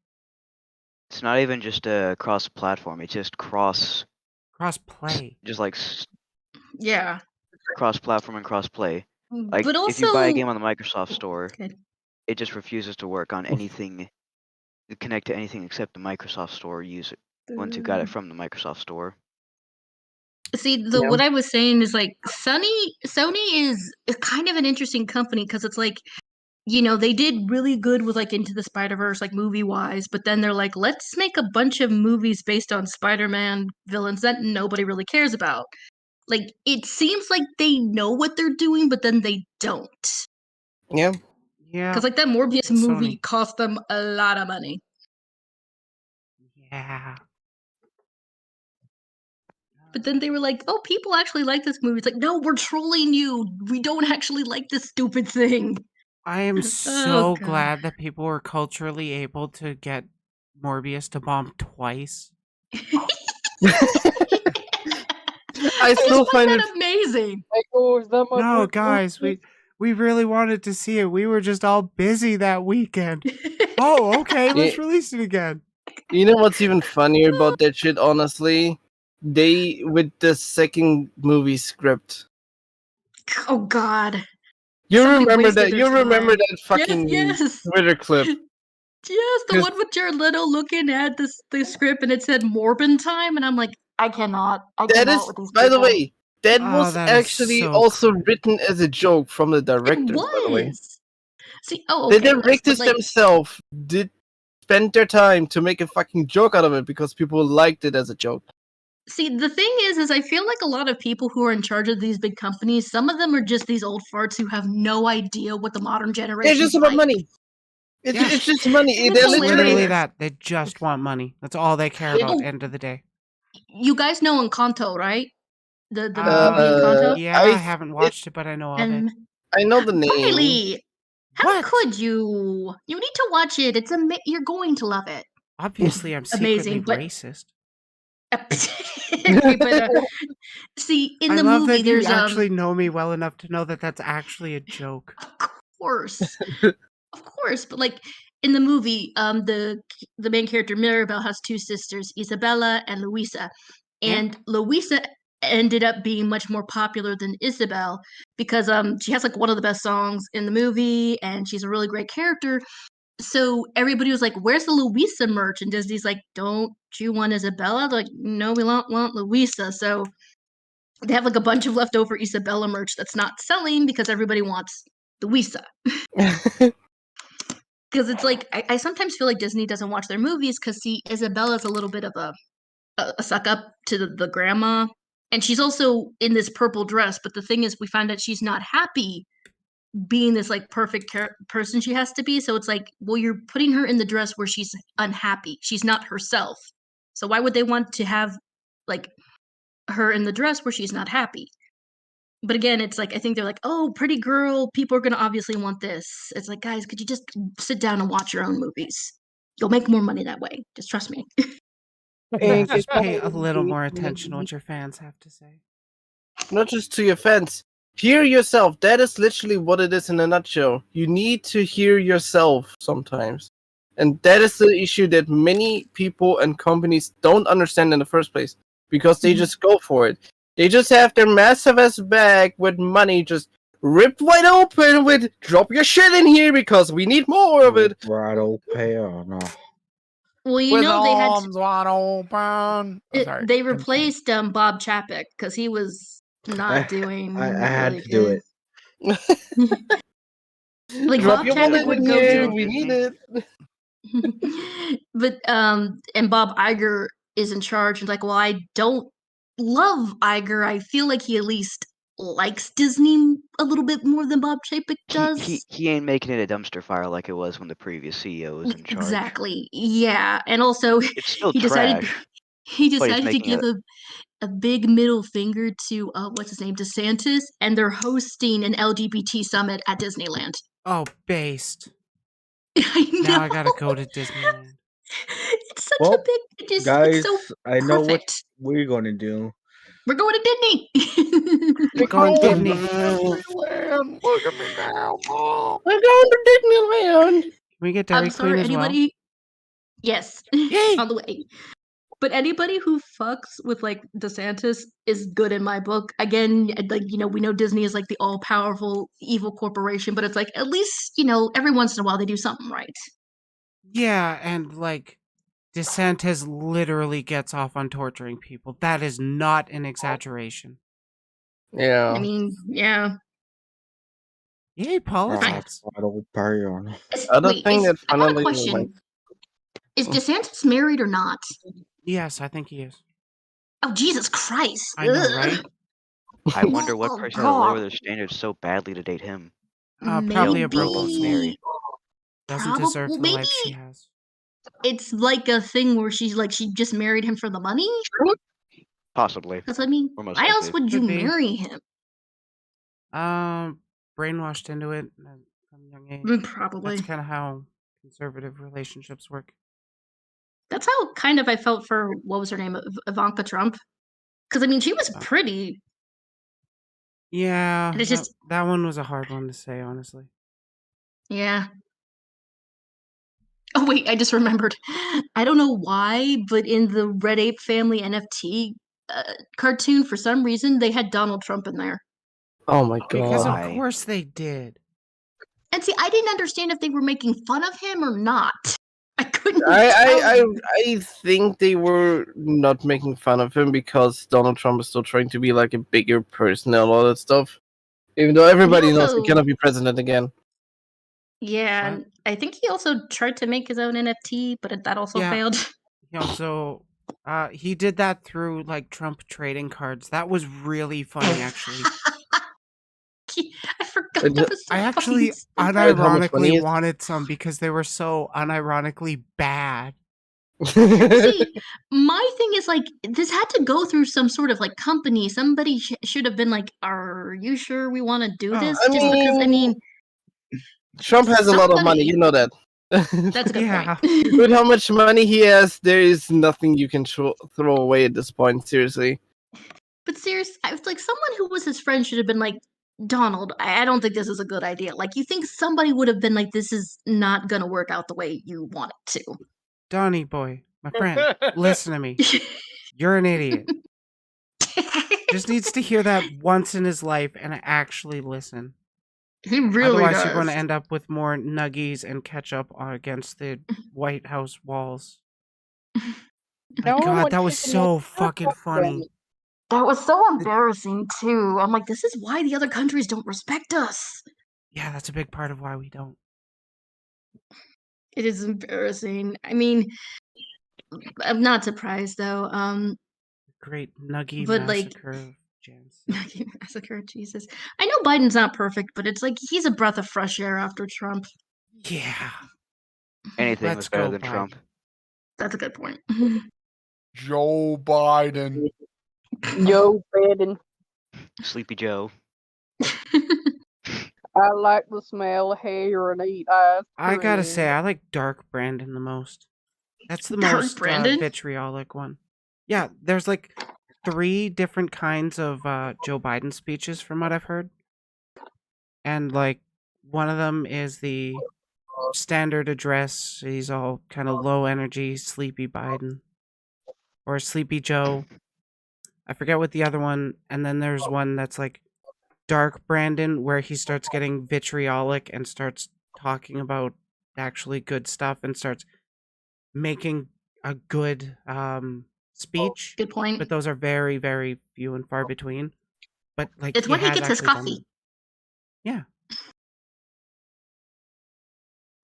I: It's not even just a cross-platform. It's just
A: Cross-play.
I: just like
H: yeah.
I: cross-platform and cross-play. Like
H: But also
I: if you buy a game on the Microsoft Store,
H: Okay.
I: it just refuses to work on anything, connect to anything except the Microsoft Store. Use it once you got it from the Microsoft Store.
H: See,
E: Yeah.
H: what I was saying is like Sony is kind of an interesting company because it's like, you know, they did really good with like Into the Spider-Verse, like movie-wise, but then they're like, let's make a bunch of movies based on Spider-Man villains that nobody really cares about. Like, it seems like they know what they're doing, but then they don't.
E: Yeah.
A: Yeah.
H: Because like that Morbius
A: It's
H: movie
A: Sony.
H: cost them a lot of money.
A: Yeah.
H: But then they were like, oh, people actually like this movie. It's like, no, we're trolling you. We don't actually like this stupid thing.
A: I am
H: Oh,
A: so
H: God.
A: glad that people were culturally able to get Morbius to bomb twice.
E: I still
H: just
E: find
H: find
E: it.
H: that amazing.
A: No, guys, we really wanted to see it. We were just all busy that weekend. Oh, okay, let's
E: Yeah.
A: release it again.
E: You know what's even funnier about that shit, honestly? They, with the second movie script.
H: Oh God.
E: You
H: Somebody
E: remember
H: wasted
E: that?
H: their
E: You remember
H: time.
E: that fucking
H: Yes.
E: Twitter clip?
H: Yes, the
E: 'Cause-
H: one with Jared Leto looking at the script and it said Morbin time, and I'm like, I cannot. I
E: That
H: cannot
E: is,
H: with these
E: by the
H: people.
E: way, that
A: Oh,
E: was
A: that is
E: actually
A: so
E: also
A: cringe.
E: written as a joke from the
H: It
E: directors, by the way.
H: was. See, oh,
E: The
H: okay.
E: directors
H: like,
E: themselves did spend their time to make a fucking joke out of it because people liked it as a joke.
H: see, the thing is I feel like a lot of people who are in charge of these big companies, some of them are just these old farts who have no idea what the modern generation
E: It's just about money. It's,
A: Yeah.
E: it's just money.
H: And
E: They're
H: it's
A: Literally
H: hilarious.
A: that. They just want money. That's all they care about. End of the day.
H: You guys know Encanto, right? The movie
A: Uh,
H: Encanto?
A: Yeah, I haven't watched it, but I know of it.
H: And
E: I know the name.
H: Riley, how
A: What?
H: could you? You need to watch it. It's you're going to love it.
A: Obviously, I'm secretly
H: Amazing, but-
A: racist.
H: Okay, but see, in
A: I
H: the
A: love
H: movie,
A: that you
H: there's
A: actually know me well enough to know that that's actually a joke.
H: of course, but like in the movie, the main character Mirabel has two sisters, Isabella and Luisa, and Luisa ended up being much more popular than Isabel because she has like one of the best songs in the movie, and she's a really great character. So everybody was like, "Where's the Luisa merch?" And Disney's like, "Don't you want Isabella?" They're like, "No, we want Luisa." So they have like a bunch of leftover Isabella merch that's not selling because everybody wants Luisa. Because it's like I sometimes feel like Disney doesn't watch their movies because see, Isabella's a little bit of a suck up to the grandma And she's also in this purple dress, but the thing is, we find out she's not happy being this like perfect person she has to be. So it's like, well, you're putting her in the dress where she's unhappy. She's not herself. So why would they want to have like her in the dress where she's not happy? But again, it's like I think they're like, oh, pretty girl, people are gonna obviously want this. It's like, guys, could you just sit down and watch your own movies? You'll make more money that way. Just trust me.
A: Yeah, just pay a little more attention to what your fans have to say.
E: Not just to your fans. Hear yourself. That is literally what it is in a nutshell. You need to hear yourself sometimes. And that is the issue that many people and companies don't understand in the first place. Because they just go for it. They just have their massive ass bag with money just ripped wide open with drop your shit in here because we need more of it.
F: Right open. No.
H: Well, you
B: With
H: know they had
B: arms wide open. Oh, sorry.
H: they
B: Continue.
H: replaced Bob Chapek because he was not doing.
F: I had
H: really
F: to do
H: good.
F: it.
H: Like
E: Drop
H: Bob
E: your
H: Chapek
E: wallet
H: would
E: in
H: go
E: here.
H: to
E: We need it.
H: but and Bob Iger is in charge and like, well, I don't love Iger. I feel like he at least likes Disney a little bit more than Bob Chapek does.
I: He ain't making it a dumpster fire like it was when the previous CEO was in charge.
H: Exactly. Yeah, and also
I: It's still
H: he decided
I: trash.
H: he
I: but he's
H: decided to
I: making
H: give
I: it.
H: a big middle finger to what's his name, DeSantis, and they're hosting an LGBT summit at Disneyland.
A: Oh, based.
H: I know.
A: Now I gotta go to Disneyland.
H: It's such a
F: Well,
H: big. It's
F: guys,
H: so
F: I know what
H: perfect.
F: we're gonna do.
H: We're going to Disney.
A: We're going
B: Oh,
A: Disney.
B: Disneyland. Look at me now, Mom.
E: We're going to Disneyland.
A: Can we get Dairy
H: I'm sorry,
A: Queen as well?
H: anybody. Yes,
A: Yay!
H: on the way. But anybody who fucks with like DeSantis is good in my book. Again, like we know Disney is like the all-powerful evil corporation, but it's like at least every once in a while they do something right.
A: Yeah, and like DeSantis literally gets off on torturing people. That is not an exaggeration.
E: Yeah.
H: I mean, yeah.
A: Yay, politics.
F: Right open.
E: Other
H: Wait,
E: thing that
H: I got a
E: finally,
H: question.
E: like,
H: Is DeSantis married or not?
A: Yes, I think he is.
H: Oh, Jesus Christ!
A: I know,
H: Ugh.
A: right?
I: I wonder what
H: Oh,
I: person had to lower
H: God.
I: their standards so badly to date him.
A: Probably a broke
I: Maybe.
A: Mary. Doesn't deserve the
H: Maybe
A: life she has.
H: it's like a thing where she just married him for the money.
I: Possibly.
H: Because I mean,
I: Or most
H: why else
I: likely.
H: would you
A: Could be.
H: marry him?
A: Brainwashed into it from a young age.
H: Probably.
A: That's kind of how conservative relationships work.
H: That's how kind of I felt for what was her name, Ivanka Trump. Because I mean, she was pretty.
A: Yeah,
H: And it's just
A: that one was a hard one to say, honestly.
H: yeah. Oh wait, I just remembered. I don't know why, but in the Red Ape Family NFT cartoon, for some reason, they had Donald Trump in there.
E: oh my
A: Because
E: god.
A: of course they did.
H: And see, I didn't understand if they were making fun of him or not. I couldn't tell.
E: I think they were not making fun of him because Donald Trump is still trying to be like a bigger person and all that stuff. Even though everybody knows he
H: also-
E: cannot be president again.
H: Yeah,
A: What?
H: and I think he also tried to make his own NFT, but that also
A: Yeah.
H: failed.
A: He also he did that through like Trump trading cards. That was really funny, actually.
H: I forgot
E: It-
H: that was so
A: I
H: fucking
A: actually
H: stupid.
E: how much money
A: unironically
E: is-
A: wanted some because they were so unironically bad.
H: See, my thing is like this had to go through some sort of like company. Somebody should have been like, "Are you sure we want to do
A: Oh,
H: this?"
E: I
H: Just because I mean,
E: Trump has a lot of money,
H: somebody-
E: you know that.
H: that's a good
A: Yeah.
H: point.
E: With how much money he has, there is nothing you can throw away at this point, seriously.
H: But seriously, I was like, someone who was his friend should have been like, Donald, I don't think this is a good idea. Like, you think somebody would have been like, this is not gonna work out the way you want it to.
A: Donnie boy, my friend, listen to me. You're an idiot. Just needs to hear that once in his life and actually listen.
H: He really
A: Otherwise,
H: does.
A: you're going to end up with more nuggies and ketchup against the White House walls. My
C: No
A: God,
C: one
A: that was
C: should
A: so
C: make
A: fucking funny.
H: That was so embarrassing too. I'm like, this is why the other countries don't respect us.
A: Yeah, that's a big part of why we don't.
H: It is embarrassing. I mean, I'm not surprised though.
A: great nuggy
H: But, like-
A: massacre of Jans.
H: Massacre, Jesus. I know Biden's not perfect, but it's like he's a breath of fresh air after Trump.
A: Yeah.
I: Anything
A: Let's
I: was better
A: go,
I: than Trump.
A: Biden.
H: That's a good point.
B: Joe Biden.
C: Joe Biden.
I: Sleepy Joe.
C: I like the smell of hair and eat ice
A: I gotta
C: cream.
A: say, I like Dark Brandon the most. That's the
H: Dark
A: most
H: Brandon?
A: vitriolic one. Yeah, there's like 3 different kinds of Joe Biden speeches from what I've heard. And like one of them is the standard address. He's all kind of low energy, sleepy Biden. Or sleepy Joe. I forget what the other one, and then there's one that's like Dark Brandon, where he starts getting vitriolic and starts talking about actually good stuff and starts making a good speech.
H: Good point.
A: But those are very, very few and far between. But like
H: It's when he
A: has
H: gets his
A: actually done
H: coffee.
A: them. Yeah.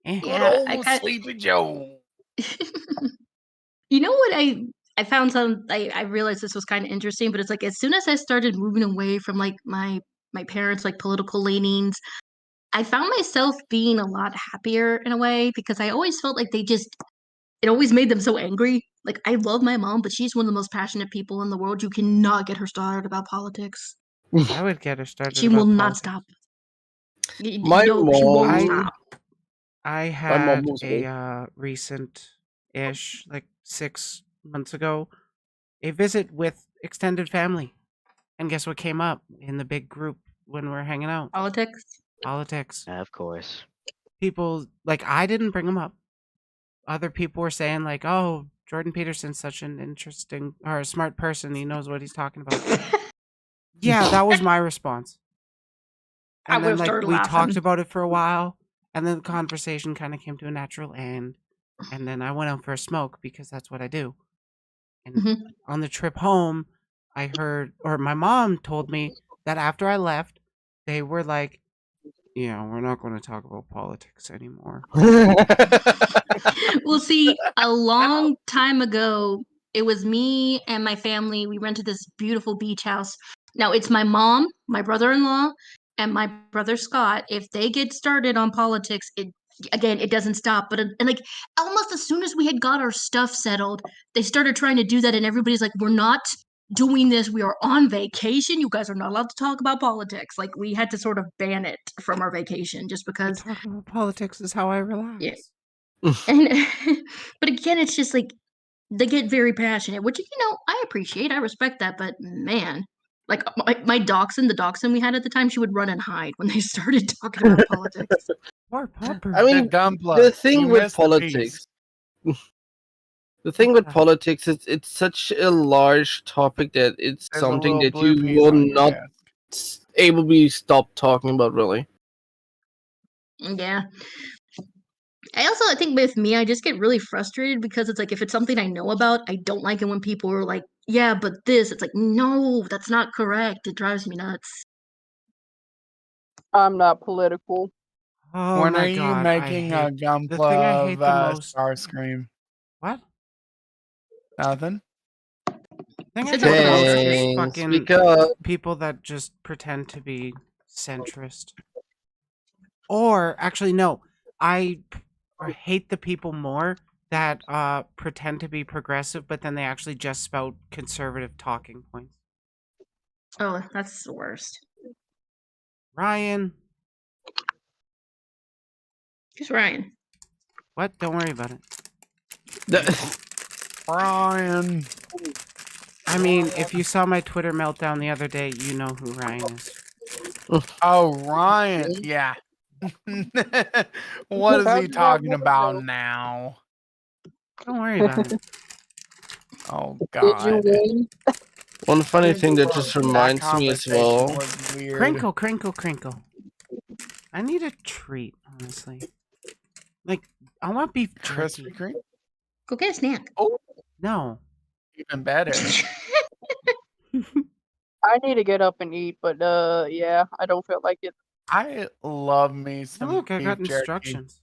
A: Eh.
B: Good
H: Yeah,
B: old Sleepy Joe.
H: You know what I found I realized this was kind of interesting, but it's like as soon as I started moving away from like my parents' like political leanings, I found myself being a lot happier in a way because I always felt like it always made them so angry. Like I love my mom, but she's one of the most passionate people in the world. You cannot get her started about politics.
A: I would get her started
H: She
A: about
H: will not
A: politics.
H: stop.
E: My
H: No, she won't
E: mom-
H: stop.
A: I
E: My mom
A: had
E: was great.
A: a recent-ish, like 6 months ago, a visit with extended family. And guess what came up in the big group when we were hanging out?
H: Politics.
A: Politics.
I: Of course.
A: People, like, I didn't bring them up. Other people were saying, like, oh, Jordan Peterson's such an interesting or a smart person. He knows what he's talking about. Yeah, that was my response.
H: I
A: And then,
H: would've
A: like,
H: started
A: we
H: laughing.
A: talked about it for a while, and then the conversation kind of came to a natural end. And then I went out for a smoke because that's what I do. And
H: Mhm.
A: on the trip home, I heard, or my mom told me that after I left, they were like, yeah, we're not going to talk about politics anymore.
H: Well, see, a long time ago, it was me and my family. We rented this beautiful beach house. Now, it's my mom, my brother-in-law, and my brother Scott. If they get started on politics, it doesn't stop. But and like almost as soon as we had got our stuff settled, they started trying to do that, and everybody's like, "We're not doing this. We are on vacation. You guys are not allowed to talk about politics." Like we had to sort of ban it from our vacation just because.
A: Talking about politics is how I relax.
H: Yeah. And but again, it's just like they get very passionate, which I appreciate. I respect that, but man, like my dachshund, the dachshund we had at the time, she would run and hide when they started talking about politics.
A: Poor Pupper.
E: I mean,
B: The Gunpla.
E: the thing
B: you
E: with
B: missed the
E: politics,
B: piece.
E: the thing with politics is it's such a large topic that it's
B: There's a
E: something
B: little
E: that
B: blue
E: you
B: piece
E: will
B: on your
E: not
B: desk.
E: able to be stopped talking about, really.
H: Yeah. I think with me, I just get really frustrated because it's like if it's something I know about, I don't like it when people are like, "Yeah, but this." It's like, no, that's not correct. It drives me nuts.
C: I'm not political.
A: Oh
B: When
A: my
B: are you
A: god,
B: making a
A: the thing I
B: Gunpla
A: hate
B: of
A: the most.
B: Starscream?
A: What?
B: Nothing.
A: The thing I
H: Said
A: hate the
H: something else.
A: most is
E: Dang,
A: fucking
E: speak up.
A: people that just pretend to be centrist. Or actually, no, I hate the people more that pretend to be progressive, but then they actually just spout conservative talking points.
H: Oh, that's the worst.
A: Ryan,
H: Who's Ryan?
A: what? Don't worry about it.
B: Brian.
A: I mean, if you saw my Twitter meltdown the other day, you know who Ryan is.
B: Oh, Ryan. Yeah. What is he
C: How'd you
B: talking
C: not
B: about
C: know?
B: now?
A: Don't worry about it.
B: Oh,
C: Did you
B: God.
C: win?
E: One funny thing that just
B: That
E: reminds me as
B: conversation
E: well.
B: was weird.
A: Crinkle, crinkle, crinkle. I need a treat, honestly. Like, I want beef jerky.
B: Krispy Kreme?
H: Go get a snack.
A: No.
B: Even better.
C: I need to get up and eat, but yeah, I don't feel like it.
B: I love me
A: Oh,
B: some
A: look, I
B: beef
A: got
B: jerky.
A: instructions.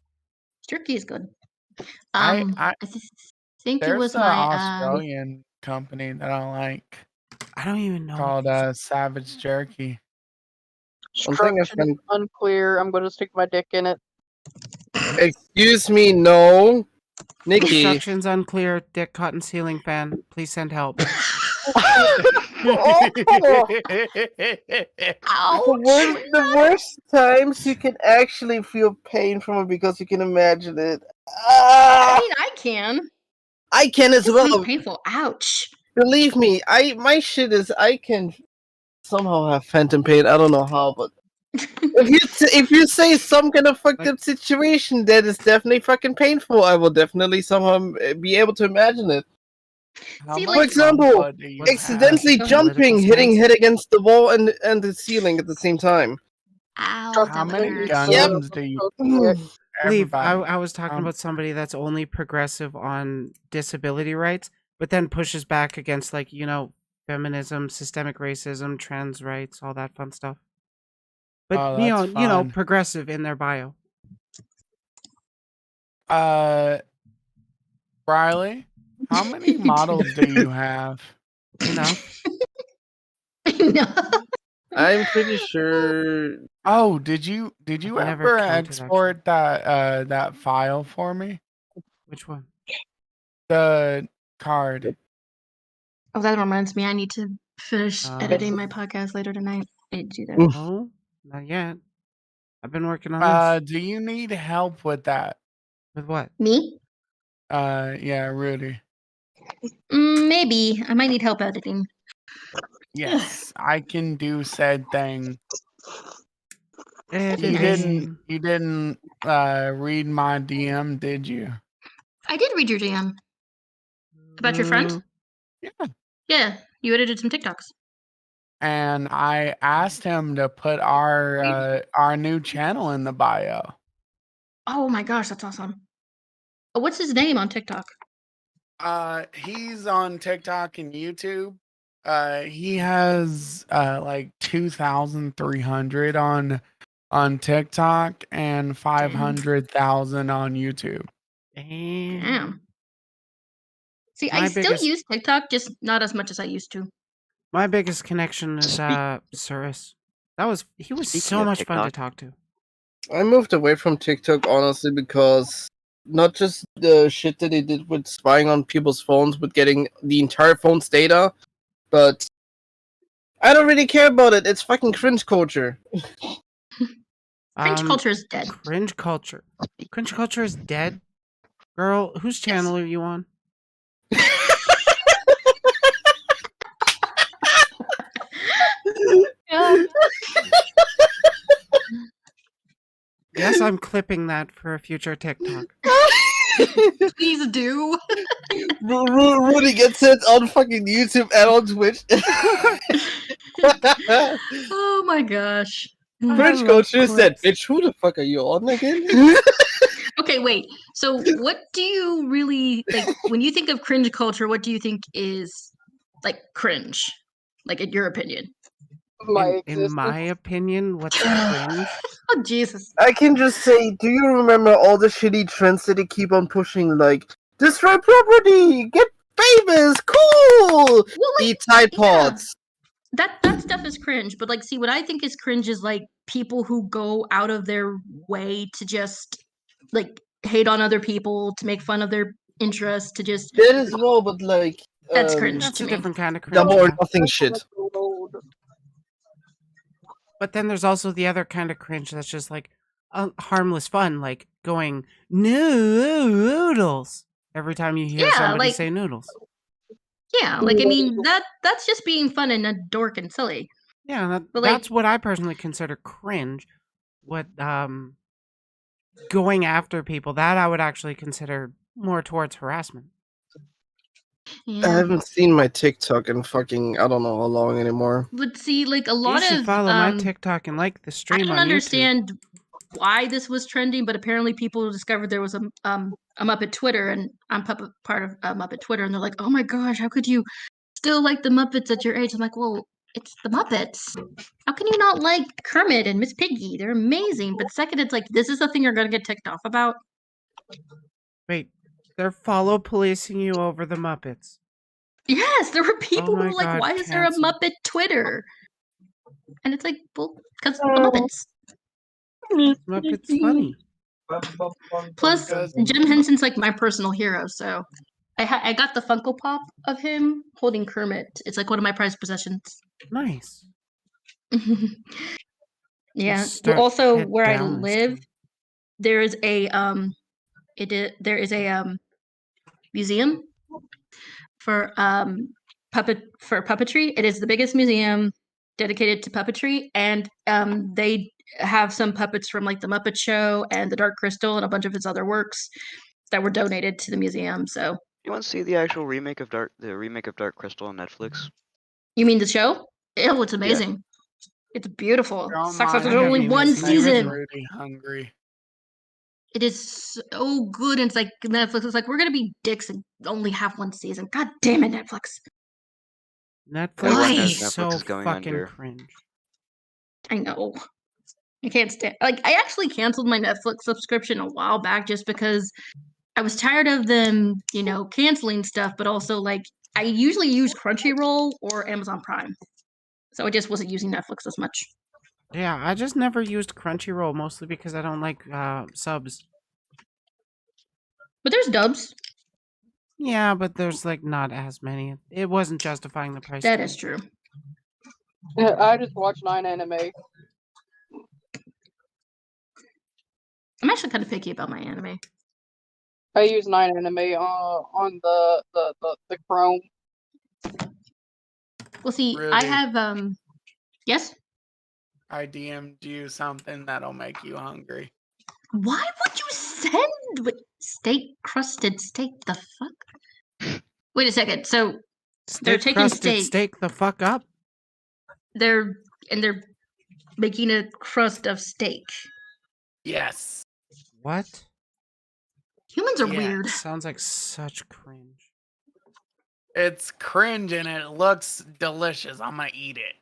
H: Jerky is good.
B: I
H: think it
B: there's
H: was
B: an
H: my
B: Australian company that I like
A: I don't even know.
B: called Savage Jerky.
E: One thing I
C: Instructions
E: find-
C: unclear. I'm going to stick my dick in it.
E: Excuse me, no. Nikki.
A: Instructions unclear. Dick cotton ceiling fan. Please send help.
E: The worst times you can actually feel pain from it because you can imagine it.
H: I mean, I can.
E: I can as
H: It
E: well.
H: sounds painful. Ouch.
E: Believe me, my shit is I can somehow have phantom pain. I don't know how, but if you say some kind of fucked up situation that is definitely fucking painful, I will definitely somehow be able to imagine it.
H: See,
E: For example,
A: What's
E: accidentally
A: that?
E: jumping,
A: Political
E: hitting
A: stance?
E: head against the wall and the ceiling at the same time.
H: Ow,
B: How
H: that
B: many
H: hurts.
B: guns do you?
A: Leave. I
B: Everybody.
A: was talking about somebody that's only progressive on disability rights, but then pushes back against, like, feminism, systemic racism, trans rights, all that fun stuff. But
B: Oh, that's fun.
A: progressive in their bio.
B: Riley, how many models do you have?
A: Enough.
H: No.
E: I'm pretty sure.
B: Oh, did you
A: I've never
B: ever
A: counted,
B: export that file for me?
A: Which one?
B: The card.
H: Oh, that reminds me. I need to finish
A: Uh,
H: editing my podcast later tonight. I need to do that.
A: No, not yet. I've been working on this.
B: Do you need help with that?
A: With what?
H: Me?
B: Yeah, Rudy.
H: Maybe. I might need help editing.
B: Yes, I can do said thing.
A: Editing.
B: You didn't read my DM, did you?
H: I did read your DM. About your friend?
B: Yeah.
H: Yeah, you edited some TikToks.
B: And I asked him to put our new channel in the bio.
H: Oh my gosh, that's awesome. What's his name on TikTok?
B: He's on TikTok and YouTube. He has like 2,300 on TikTok and 500,000 on YouTube.
H: Damn. See,
A: My
H: I still
A: biggest-
H: use TikTok, just not as much as I used to.
A: My biggest connection is Cirrus. He was
I: Speaking
A: so
I: of
A: much fun to
I: TikTok.
A: talk to.
E: I moved away from TikTok honestly because not just the shit that they did with spying on people's phones with getting the entire phone's data, but I don't really care about it. It's fucking cringe culture.
H: Cringe culture is dead.
A: Cringe culture. Cringe culture is dead. Girl, whose channel are you on?
H: Yeah.
A: Yes, I'm clipping that for a future TikTok.
H: Please do.
E: Rudy gets it on fucking YouTube and on Twitch.
H: Oh my gosh.
E: Cringe culture said, bitch, who the fuck are you on again?
H: Okay, wait. So what do you really like when you think of cringe culture, what do you think is like cringe? Like in your opinion?
A: In my opinion, what's cringe?
H: Oh Jesus.
E: I can just say, do you remember all the shitty trends that they keep on pushing, like, destroy property, get famous, cool,
H: Well, like,
E: eat Tide Pods.
H: that stuff is cringe, but like see what I think is cringe is like people who go out of their way to just like hate on other people, to make fun of their interests, to just
E: That as well, but like,
H: that's cringe
A: That's
H: to
A: a
H: me.
A: different kind of cringe.
E: double or
A: Yeah.
E: nothing shit.
A: But then there's also the other kind of cringe that's just like harmless fun, like going noodles every time you hear
H: Yeah,
A: somebody
H: like-
A: say noodles.
H: Yeah, like I mean that's just being fun and a dork and silly.
A: Yeah,
H: But, like-
A: that's what I personally consider cringe. What going after people, that I would actually consider more towards harassment.
E: I
H: Yeah.
E: haven't seen my TikTok in fucking, I don't know how long anymore.
H: But see, like a
A: You
H: lot
A: should
H: of
A: follow my TikTok and like the
H: I
A: stream
H: don't
A: on YouTube.
H: understand why this was trending, but apparently people discovered there was a Muppet Twitter, and I'm part of Muppet Twitter, and they're like, "Oh my gosh, how could you still like the Muppets at your age?" I'm like, "Well, it's the Muppets. How can you not like Kermit and Miss Piggy? They're amazing." But second, it's like this is the thing you're gonna get ticked off about.
A: Wait, they're follow policing you over the Muppets.
H: Yes, there were people who
A: my
H: were like,
A: God,
H: "Why is there a
A: cancel.
H: Muppet Twitter?" And it's like, well, because the Muppets.
A: Muppet's funny.
H: Plus,
B: Because-
H: Jim Henson's like my personal hero, so I got the Funko Pop of him holding Kermit. It's like one of my prized possessions.
A: Nice.
H: Yeah.
A: Start
H: Well, also
A: head
H: where I
A: down this
H: live,
A: time.
H: there is a there is a museum for puppetry. It is the biggest museum dedicated to puppetry, and they have some puppets from like the Muppet Show and the Dark Crystal and a bunch of his other works that were donated to the museum. So
I: You want to see the actual remake of Dark Crystal on Netflix?
H: you mean the show? Oh, it's amazing. It's beautiful.
B: Don't
H: Sucks that
B: mind
H: there's
A: I
B: me,
H: only
A: haven't even
H: one
B: this
A: seen the
B: makes
H: season.
A: original.
B: Rudy hungry.
H: It is so good. And it's like Netflix is like, we're gonna be dicks and only have one season. God damn it, Netflix.
A: Netflix
I: Everyone
H: Why?
I: knows
A: is
I: Netflix
A: so
I: is going
A: fucking
I: under.
A: cringe.
H: I know. I can't stand. Like, I actually canceled my Netflix subscription a while back just because I was tired of them, canceling stuff. But also, like, I usually use Crunchyroll or Amazon Prime, so I just wasn't using Netflix as much.
A: Yeah, I just never used Crunchyroll, mostly because I don't like subs.
H: But there's dubs.
A: Yeah, but there's like not as many. It wasn't justifying the price.
H: That
A: to
H: is
A: me.
H: true.
C: I just watch 9 anime.
H: I'm actually kind of picky about my anime.
C: I use 9 anime on the Chrome.
H: Well, see, I
B: Rudy.
H: have Yes.
B: I DM'd you something that'll make you hungry.
H: Why would you send steak crusted steak? The fuck? Wait a second. So they're
A: Steak
H: taking
A: crusted
H: steak.
A: steak the fuck up.
H: They're making a crust of steak.
B: Yes.
A: What?
H: Humans are
B: Yeah.
H: weird.
A: Sounds like such cringe.
B: It's cringe and it looks delicious. I'm gonna eat it.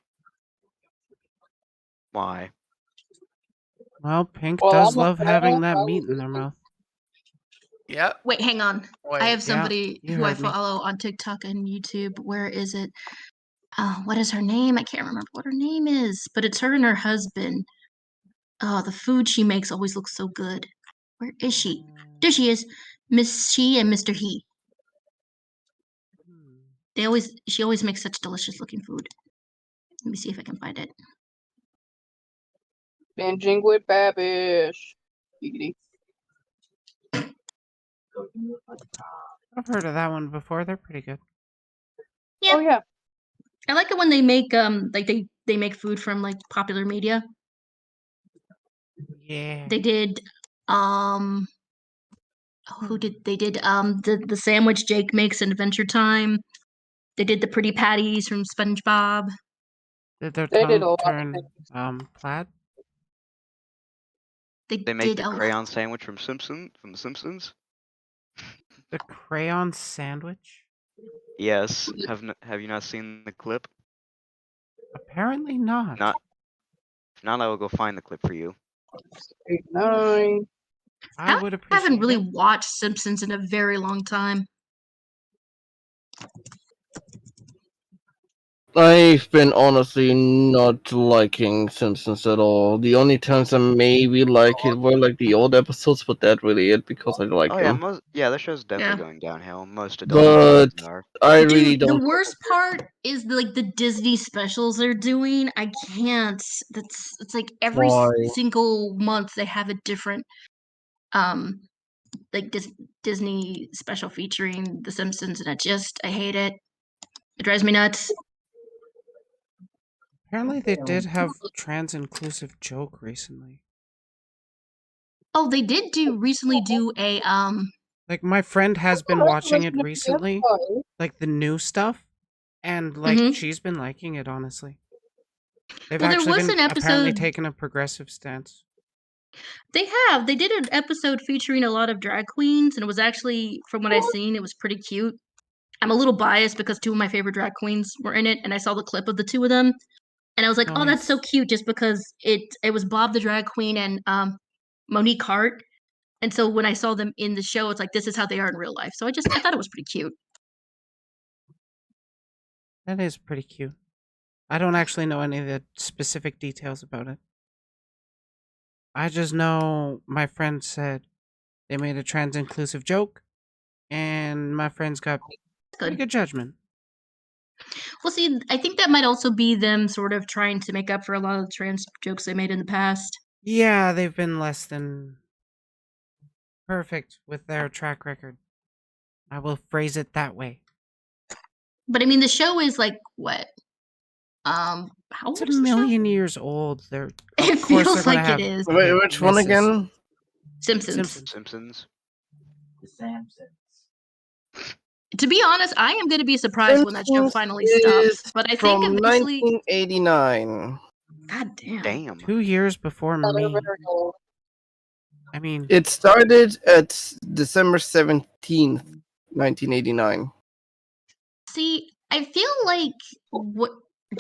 I: Why?
A: Well, Pink
C: Well,
A: does
C: I'm a
A: love
C: fan,
A: having that
C: I
A: meat
C: was
A: in their
C: eating-
A: mouth.
B: Yep.
H: Wait, hang on.
B: Wait.
H: I have somebody
A: you
H: who I
A: heard me.
H: follow on TikTok and YouTube. Where is it? What is her name? I can't remember what her name is, but it's her and her husband. Oh, the food she makes always looks so good. Where is she? There she is. Miss She and Mr. He. She always makes such delicious looking food. Let me see if I can find it.
C: Binging with Babish. Giggity.
A: I've heard of that one before. They're pretty good.
H: Yeah.
C: Oh yeah.
H: I like it when they make like they make food from like popular media.
A: Yeah.
H: They did who did they did the sandwich Jake makes in Adventure Time. They did the Pretty Patties from SpongeBob.
A: Did their
C: They did a
A: tongue
C: lot of
A: turn plaid?
I: They make
H: did
I: the
H: a
I: crayon sandwich from The Simpsons.
A: The crayon sandwich?
I: Yes. Have you not seen the clip?
A: Apparently not.
I: Not. If not, I will go find the clip for you.
C: 8, 9.
A: I would
H: I
A: appreciate
H: haven't really
A: it.
H: watched Simpsons in a very long time.
E: I've been honestly not liking Simpsons at all. The only times I maybe like it were like the old episodes, but that really it because I like
I: Oh yeah,
E: them.
I: the show's definitely
H: Yeah.
I: going downhill. Most
E: But
I: adult are.
E: I
H: Dude,
E: really
H: the
E: don't.
H: worst part is the Disney specials they're doing. I can't. It's like every
E: Why?
H: single month they have a different like Disney special featuring The Simpsons, and I hate it. It drives me nuts.
A: Apparently they did have trans-inclusive joke recently.
H: Oh, they did recently do a
A: Like, my friend has been watching it recently,
C: Everybody.
A: like the new stuff, and like
H: Mhm.
A: she's been liking it, honestly. They've
H: Well, there
A: actually
H: was
A: been
H: an
A: apparently
H: episode
A: taken a progressive stance.
H: They did an episode featuring a lot of drag queens, and it was actually, from what I've seen, it was pretty cute. I'm a little biased because two of my favorite drag queens were in it, and I saw the clip of the two of them, and I was like, "Oh, that's so
A: Nice.
H: cute!" Just because it was Bob the drag queen and Monique Hart, and so when I saw them in the show, it's like this is how they are in real life. So I thought it was pretty cute.
A: That is pretty cute. I don't actually know any of the specific details about it. I just know my friend said they made a trans-inclusive joke, and my friends got pretty
H: Good.
A: good judgment.
H: Well, see, I think that might also be them sort of trying to make up for a lot of the trans jokes they made in the past.
A: Yeah, they've been less than perfect with their track record. I will phrase it that way.
H: But I mean, the show is like what? How
A: It's
H: old
A: a
H: is the show?
A: million years old. They're
H: It
A: of course they're
H: feels
A: gonna
H: like
A: have
H: it is.
E: Wait,
A: hit
E: which one
A: misses.
E: again?
H: Simpsons.
A: Simpsons.
I: Simpsons.
F: The Samsons.
H: To be honest, I am going to be surprised when that show
E: Simpsons
H: finally
E: is
H: stops. But I think
E: from
H: eventually.
E: 1989.
H: God damn.
I: Damn.
A: 2 years before
C: That
A: me.
C: are very old.
A: I mean,
E: It started at December 17th, 1989.
H: See, I feel like what?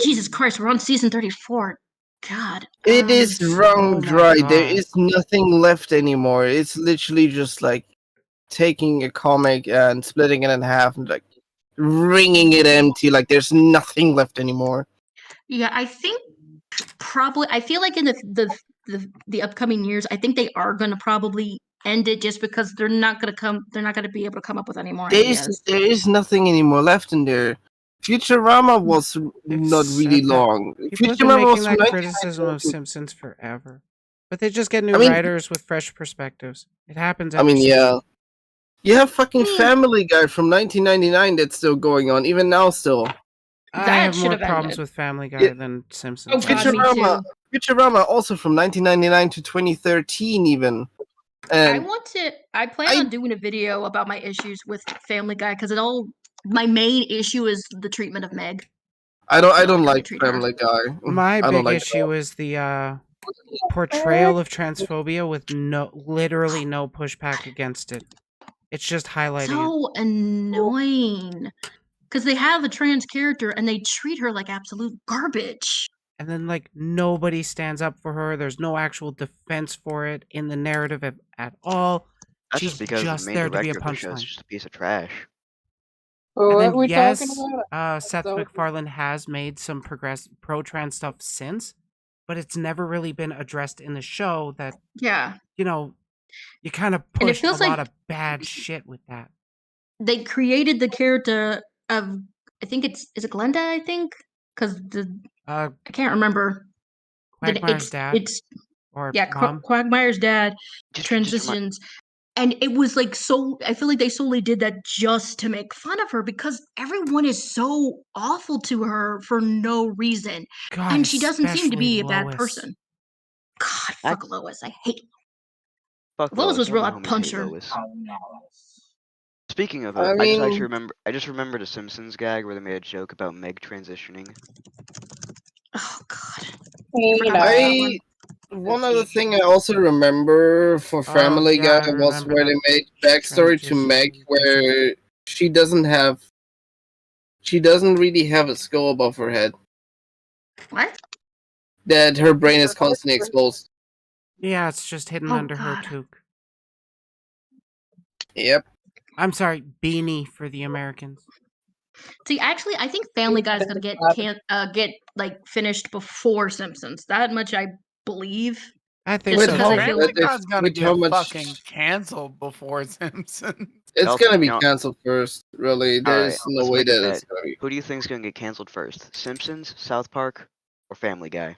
H: Jesus Christ, we're on season 34. God.
E: It is
A: oh
E: wrung
A: my
E: dry. There
A: God.
E: is nothing left anymore. It's literally just like taking a comic and splitting it in half and like wringing it empty. Like there's nothing left anymore.
H: Yeah, I think probably. I feel like in the upcoming years, I think they are going to probably end it just because they're not going to come. They're not going to be able to come up with any more ideas.
E: There is nothing anymore left in there. Futurama was not
A: They've
E: really
A: said that.
E: long.
A: People have been
E: Futurama
A: making
E: was from
A: that criticism
E: 1991
A: of
E: to-
A: Simpsons forever. But they just get new
E: I mean-
A: writers with fresh perspectives. It happens
E: I
A: every
E: mean,
A: season.
E: yeah. You have fucking
H: Hmm.
E: Family Guy from 1999 that's still going on, even now still.
A: I
H: That
A: have
H: should
A: more
H: have
A: problems
H: ended.
A: with Family Guy
E: Yeah.
A: than Simpsons.
H: Oh God, me
E: Futurama,
H: too.
E: Futurama also from 1999 to 2013 even.
H: I
E: And
H: I plan
E: I-
H: on doing a video about my issues with Family Guy because my main issue is the treatment of Meg.
E: I
H: don't
E: don't
H: like how they
E: like
H: treat her.
E: Family Guy.
A: My
E: I don't
A: big
E: like
A: issue is the portrayal of transphobia with literally no pushback against it. It's just highlighting it.
H: So annoying. Because they have a trans character and they treat her like absolute garbage.
A: And then like nobody stands up for her. There's no actual defense for it in the narrative at all.
I: That's
A: She's
I: just because
A: just
I: the main
A: there to be
I: director
A: a
I: of the show is
A: punchline.
I: just a piece of trash.
C: What
A: And
C: are
A: then
C: we
A: yes,
C: talking about?
A: Seth
C: So-
A: MacFarlane has made some pro-trans stuff since, but it's never really been addressed in the show that,
H: Yeah.
A: you know, you kind of
H: And it
A: pushed a
H: feels
A: lot
H: like-
A: of bad shit with that.
H: They created the character of, I think is it Glenda, I think? Because I can't remember.
A: Quagmire's dad
H: It's
A: or
H: yeah,
A: mom.
H: Quagmire's dad
I: Just remi-
H: transitions. And it was like I feel like they solely did that just to make fun of her because everyone is so awful to her for no reason.
A: God,
H: And she doesn't seem to
A: especially
H: be a bad
A: Lois.
H: person. God, fuck Lois. I hate
I: Fuck
H: Lois was
I: all
H: real,
I: my
H: I'd
I: homies
H: punch
I: hate
H: her.
I: Lois.
F: Oh no.
I: Speaking of it,
E: I
I: I just actually
E: mean-
I: remember. I just remembered a Simpsons gag where they made a joke about Meg transitioning.
H: Oh God.
C: You
H: forgot
C: know,
H: about that
E: One other thing I also remember for Family
A: yeah, I
E: Guy was
A: remember
E: where they
A: that
E: made backstory to Meg
A: transition
E: where she doesn't really have a skull above her head.
H: What?
E: That her brain is constantly exposed.
A: Yeah, it's just hidden
H: Oh,
A: under her
H: God.
A: toque.
E: Yep.
A: I'm sorry, beanie for the Americans.
H: See, actually, I think Family Guy's gonna get like finished before Simpsons. That much I believe.
A: I think
H: Just
A: so
H: because I
A: too.
H: feel
B: Family
E: that
B: Guy's gonna
E: with
B: get
E: how much-
B: fucking canceled before Simpsons.
E: It's
I: Also,
E: gonna be
I: you know-
E: canceled first, really. There's no
I: let's
E: way
I: make a
E: that it's
I: bet.
E: gonna be.
I: Who do you think's gonna get canceled first? Simpsons, South Park, or Family Guy?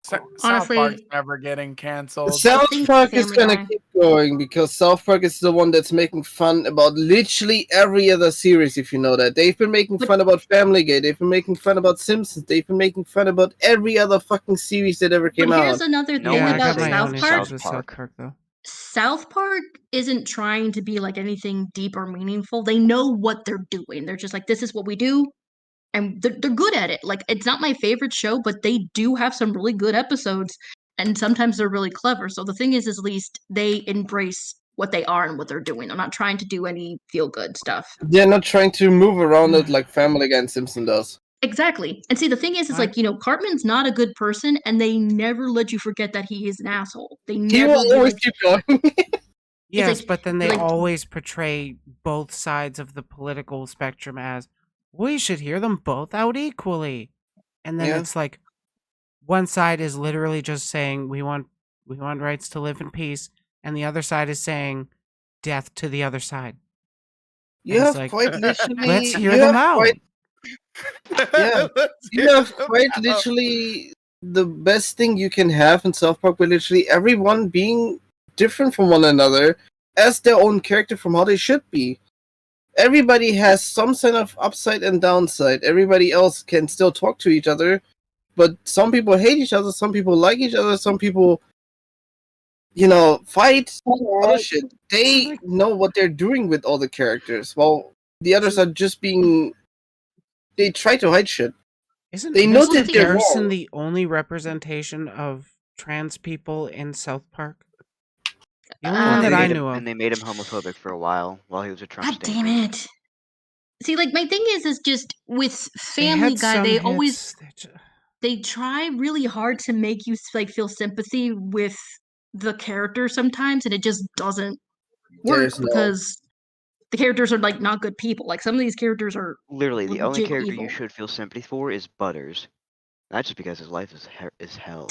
B: South
H: Honestly-
B: Park's never getting canceled.
E: South
H: think
E: Park is
H: Family
E: gonna
H: Guy.
E: keep going because South Park is the one that's making fun about literally every other series, if you know that. They've been making
H: But-
E: fun about Family Guy, they've been making fun about Simpsons, they've been making fun about every other fucking series that ever came
H: But here's
E: out.
H: another
I: No
H: thing
A: Yeah, I
I: one's
A: got
H: about
A: my
I: saying
H: South
A: own
H: Park.
A: issues
I: South
A: with South
I: Park.
A: Park though.
H: South Park isn't trying to be like anything deep or meaningful. They know what they're doing. They're just like, this is what we do. And they're good at it. Like, it's not my favorite show, but they do have some really good episodes. And sometimes they're really clever. So the thing is at least they embrace what they are and what they're doing. They're not trying to do any feel good stuff.
E: They're not trying to move around it like Family Guy and Simpson does.
H: Exactly. And see, the thing is
A: What?
H: like, Cartman's not a good person, and they never let you forget that he is an asshole. They
E: He
H: never
E: will
H: be
E: always
H: like,
E: keep going.
A: Yes,
H: like-
A: but then they
H: like-
A: always portray both sides of the political spectrum as, we should hear them both out equally. And then
E: Yeah.
A: it's like one side is literally just saying we want rights to live in peace, and the other side is saying death to the other side.
E: You
A: And it's
E: have
A: like,
E: quite literally.
A: let's hear
E: you
A: them
E: have
A: out.
E: quite Yeah.
B: Let's
E: You
B: hear
E: have
B: them
E: quite
B: out.
E: literally the best thing you can have in South Park, with literally everyone being different from one another as their own character from how they should be. Everybody has some kind of upside and downside. Everybody else can still talk to each other, but some people hate each other, some people like each other, some people, fight other shit. They
A: like-
E: know what they're doing with all the characters, while the others are just being. They try to hide shit.
A: Isn't
E: They know
A: Mr.
E: that they're
A: Garrison
E: wrong.
A: the only representation of trans people in South Park? The only one
H: Um,
A: that
I: They
A: I
I: made
A: knew
I: him,
A: of.
I: and they made him homophobic for a while he was a Trump
H: God damn
I: stander.
H: it. See, like, my thing is just with
A: They
H: Family
A: had
H: Guy,
A: some
H: they
A: hits
H: always
A: that
H: they try really hard to make you like feel sympathy with the character sometimes, and it just doesn't work
E: There's no.
H: because the characters are like not good people. Like some of these characters are
I: Literally, the only
H: legit
I: character
H: evil.
I: you should feel sympathy for is Butters. Not just because his life is hell.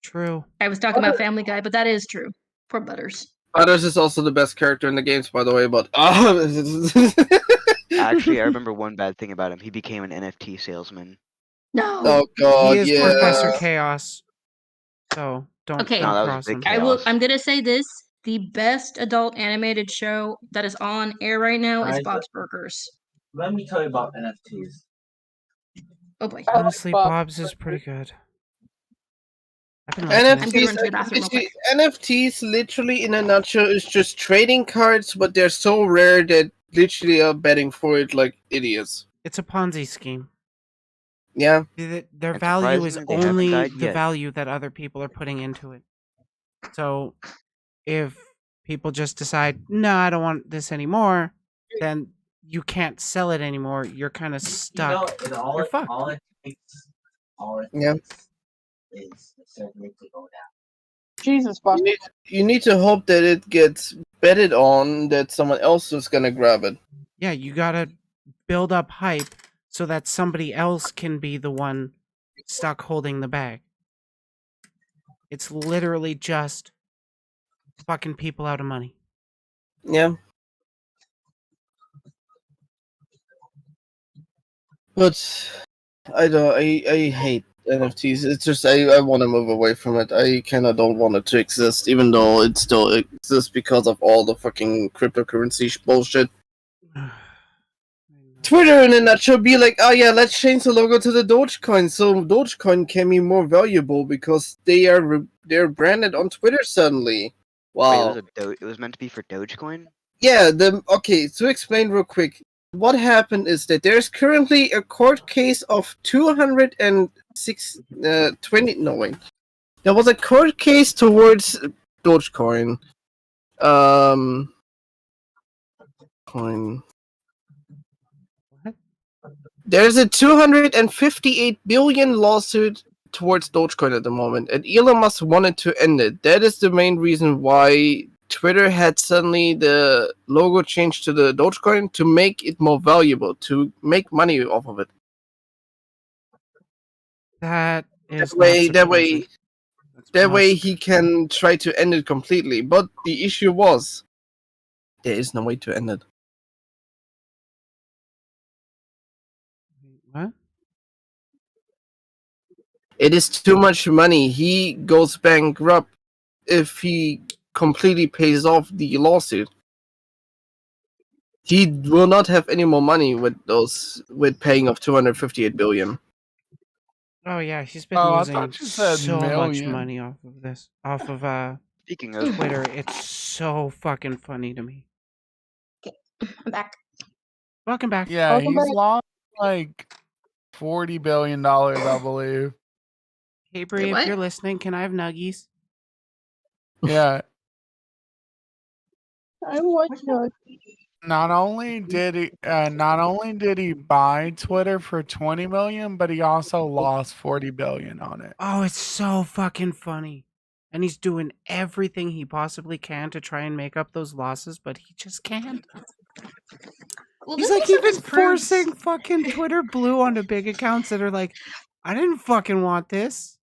A: true.
H: I was talking about Family Guy, but that is true. Poor Butters.
E: Butters is also the best character in the games, by the way, but.
I: Actually, I remember one bad thing about him. He became an NFT salesman.
H: No.
E: Oh god,
A: He is
E: yeah.
A: Professor Chaos. So don't
H: Okay.
I: No, that was a
A: cross
I: big
A: him.
I: chaos.
H: I'm gonna say this: the best adult animated show that is on air right now is
F: Right.
H: Bob's Burgers.
F: Let me tell you about NFTs.
H: Oh boy.
C: I like
A: Honestly,
C: Bob's
A: Bob's is pretty
C: Burgers.
A: good. I've been liking
H: I'm gonna
E: NFTs,
H: run to the bathroom real quick.
E: NFTs, literally in a nutshell, is just trading cards, but they're so rare that literally are betting for it like idiots.
A: It's a Ponzi scheme.
E: Yeah.
A: Their
I: And
A: value is
I: surprisingly, they haven't
A: only
I: died
A: the
I: yet.
A: value that other people are putting into it. So if people just decide, no, I don't want this anymore, then you can't sell it anymore. You're kind of stuck. You're fucked.
F: All it takes
E: Yeah.
F: is the segment to go down.
C: Jesus fuck.
E: You need to hope that it gets betted on, that someone else is gonna grab it.
A: Yeah, you gotta build up hype so that somebody else can be the one stuck holding the bag. It's literally just fucking people out of money.
E: Yeah. But I don't. I hate NFTs. It's just I want to move away from it. I kind of don't want it to exist, even though it still exists because of all the fucking cryptocurrency bullshit. Twitter, in a nutshell, be like, oh yeah, let's change the logo to the Dogecoin, so Dogecoin can be more valuable because they're branded on Twitter suddenly. Wow.
I: Wait, it was meant to be for Dogecoin?
E: Yeah, okay, to explain real quick, what happened is that there's currently a court case of 220. No, wait. There was a court case towards Dogecoin. Coin.
A: What?
E: There's a 258 billion lawsuit towards Dogecoin at the moment, and Elon Musk wanted to end it. That is the main reason why Twitter had suddenly the logo changed to the Dogecoin to make it more valuable, to make money off of it.
A: That is
E: That way,
A: not surprising. That's
E: that way
A: Musk.
E: he can try to end it completely. But the issue was, there is no way to end it.
A: What?
E: It is too much money. He goes bankrupt if he completely pays off the lawsuit. He will not have any more money with paying off 258 billion.
A: Oh yeah, he's been
B: Oh, I
A: losing
B: thought you said
A: so much
B: million.
A: money off of this, off of
I: Speaking of,
A: Twitter. It's so fucking funny to me.
H: I'm back.
A: Welcome back.
B: Yeah,
C: Welcome
B: he's
C: back.
B: lost like $40 billion, I believe.
A: Hey Bree,
H: Wait,
A: if
H: what?
A: you're listening, can I have nuggies?
B: Yeah.
C: I watch you.
B: Not only did he buy Twitter for 20 million, but he also lost 40 billion on it.
A: Oh, it's so fucking funny. And he's doing everything he possibly can to try and make up those losses, but he just can't.
H: Well,
A: He's
H: this
A: like
H: also
A: even
H: just proves.
A: forcing fucking Twitter blue onto big accounts that are like, I didn't fucking want this.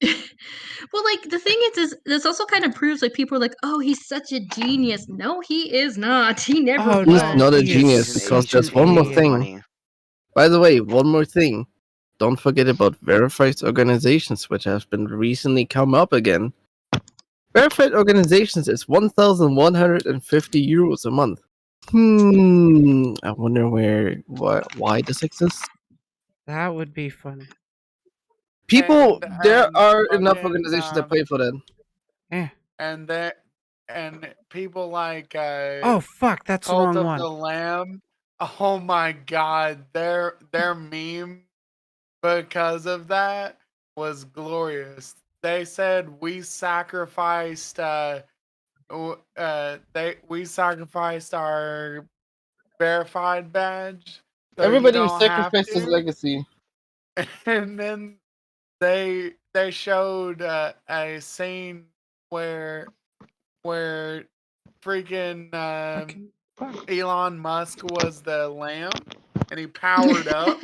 H: Well, like the thing is this also kind of proves like people are like, oh, he's such a genius. No, he is not. He never
A: Oh,
H: was.
E: He's
A: no,
E: not a
A: he is
E: genius
I: He's an
E: because
A: such an
E: there's one more
A: idiot.
E: thing.
I: Money.
E: By the way, one more thing. Don't forget about verified organizations, which have been recently come up again. Verified organizations is 1,150 euros a month. I wonder why this exists.
A: That would be funny.
E: People, there
B: And
E: are enough
B: fucking,
E: organizations that pay for that.
A: Eh.
B: and people like
A: Oh fuck, that's the
B: Cult
A: wrong
B: of
A: one.
B: the Lamb. Oh my god, their meme because of that was glorious. They said we sacrificed we sacrificed our verified badge so you
E: Everybody
B: don't have
E: sacrificed his
B: to.
E: legacy.
B: And then they showed a scene where freaking
A: Fucking fuck.
B: Elon Musk was the lamb and he powered up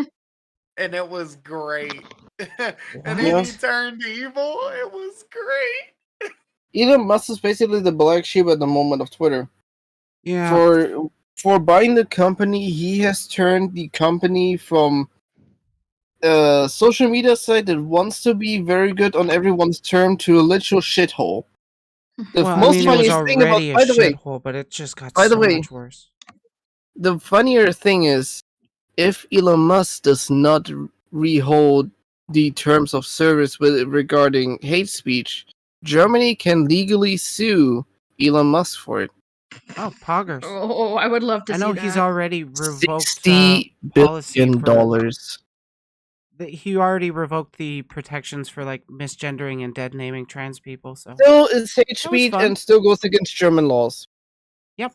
B: and it was great. And then he
E: Yes.
B: turned evil. It was great.
E: Elon Musk is basically the black sheep at the moment of Twitter.
A: Yeah.
E: For buying the company, he has turned the company from a social media site that wants to be very good on everyone's term to a literal shithole. The
A: Well, I
E: most
A: mean, it was
E: funniest thing about,
A: already a
E: by the way,
A: shithole, but it just got
E: by the
A: so
E: way,
A: much worse.
E: the funnier thing is, if Elon Musk does not rehold the terms of service regarding hate speech, Germany can legally sue Elon Musk for it.
A: Oh, poggers.
H: Oh, I would love to
A: I
H: see
A: know
H: that.
A: he's already revoked
E: $60
A: policy
E: billion.
A: for. He already revoked the protections for like misgendering and dead naming trans people. So
E: Still is hate
A: That was
E: speech
A: fun.
E: and still goes against German laws.
A: Yep.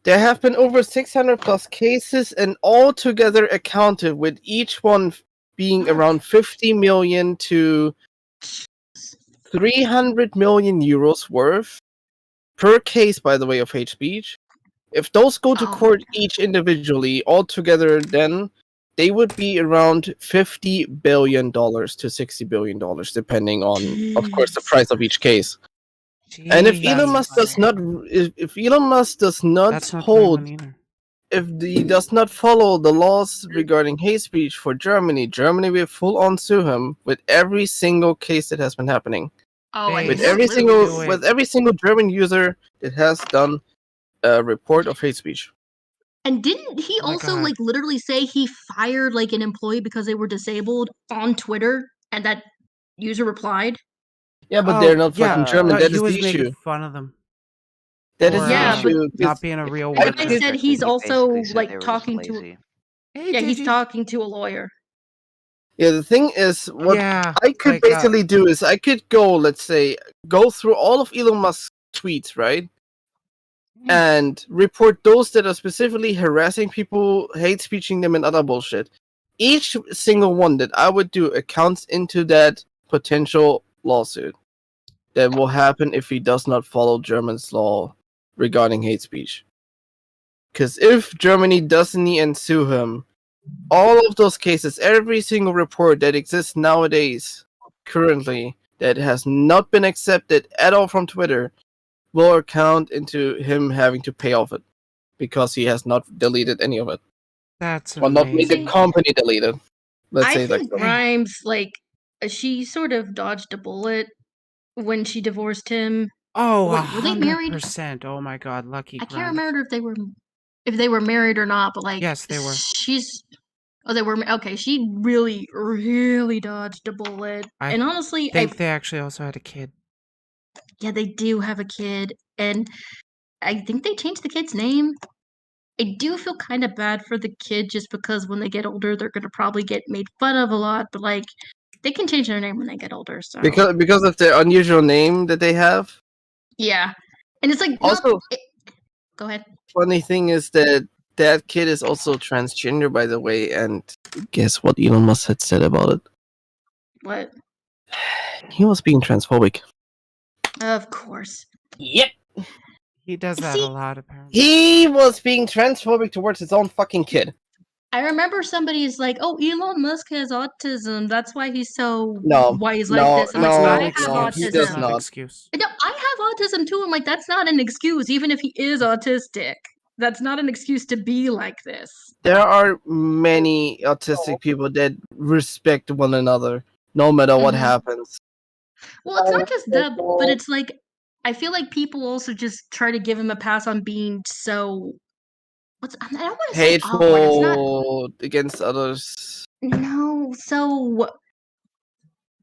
E: There have been over 600 plus cases and altogether accounted with each one being around 50 million to 300 million euros worth per case, by the way, of hate speech. If those go to
H: Oh.
E: court each individually, altogether, then they would be around $50 billion to $60 billion, depending on, of course, the
H: Jeez.
E: price of each case. And if Elon
A: Jeez.
E: Musk does not, if Elon Musk does not
A: That's not
E: hold,
A: Taiwan either.
E: if he does not follow the laws regarding hate speech for Germany, Germany will full on sue him with every single case that has been happening.
H: Oh, I
A: They
E: With
H: he'll
E: every
H: lose.
E: single,
A: do
E: with
A: it.
E: every single German user that has done a report of hate speech.
H: And didn't he
A: Oh my
H: also
A: God.
H: like literally say he fired like an employee because they were disabled on Twitter, and that user replied?
E: Yeah, but they're not fucking German.
A: No,
E: That
A: he
E: is
A: was
E: the
A: making
E: issue.
A: fun of them.
E: That is
A: for,
E: the
H: Yeah, but-
E: issue.
A: not being a real
H: The
E: I
H: guy
A: worker.
E: could-
H: said he's
I: He
H: also
I: basically said
H: like
I: they were just
H: talking to.
I: lazy.
A: Hey,
H: Yeah, he's
A: Gigi.
H: talking to a lawyer.
E: Yeah, the thing is, what
A: Yeah,
E: I could
A: like,
E: basically do is I could go, let's say, go through all of Elon Musk's tweets, right? And report those that are specifically harassing people, hate speeching them, and other bullshit. Each single one that I would do accounts into that potential lawsuit that will happen if he does not follow German's law regarding hate speech. Because if Germany doesn't and sue him, all of those cases, every single report that exists nowadays, currently, that has not been accepted at all from Twitter, will account into him having to pay off it because he has not deleted any of it.
A: That's
E: Well, not made the
A: amazing.
E: company delete it. Let's
H: I
E: say like
H: think
E: that.
H: Grimes like she sort of dodged a bullet when she divorced him.
A: Oh,
H: Wait, were they married?
A: 100%. Oh my God, lucky
H: I can't
A: Grimes.
H: remember if they were married or not, but like
A: Yes, they were.
H: they were okay. She really dodged a bullet,
A: I
H: and honestly,
A: think they actually also had a kid.
H: yeah, they do have a kid, and I think they changed the kid's name. I do feel kind of bad for the kid just because when they get older, they're gonna probably get made fun of a lot. But like, they can change their name when they get older. So
E: Because of the unusual name that they have.
H: yeah, and it's like
E: Also,
H: go ahead.
E: funny thing is that that kid is also transgender, by the way, and guess what Elon Musk had said about it?
H: What?
E: He was being transphobic.
H: Of course.
E: Yep.
A: He does that
H: See-
A: a lot, apparently.
E: He was being transphobic towards his own fucking kid.
H: I remember somebody's like, "Oh, Elon Musk has autism. That's why he's so
E: No,
H: why he's
E: no,
H: like this." I'm
A: That's
H: like,
A: not
H: I
A: an
H: have
A: excuse.
E: no, he
H: autism.
E: does
A: That's not
E: not.
A: an excuse.
H: No, I have autism too. I'm like, that's not an excuse, even if he is autistic. That's not an excuse to be like this.
E: There are many autistic people that respect one another, no matter what
H: Mhm.
E: happens.
H: Well, it's not just that, but it's like I feel like people also just try to give him a pass on being so. I don't want to say awful. Like it's not.
E: Hateful against others.
H: No, so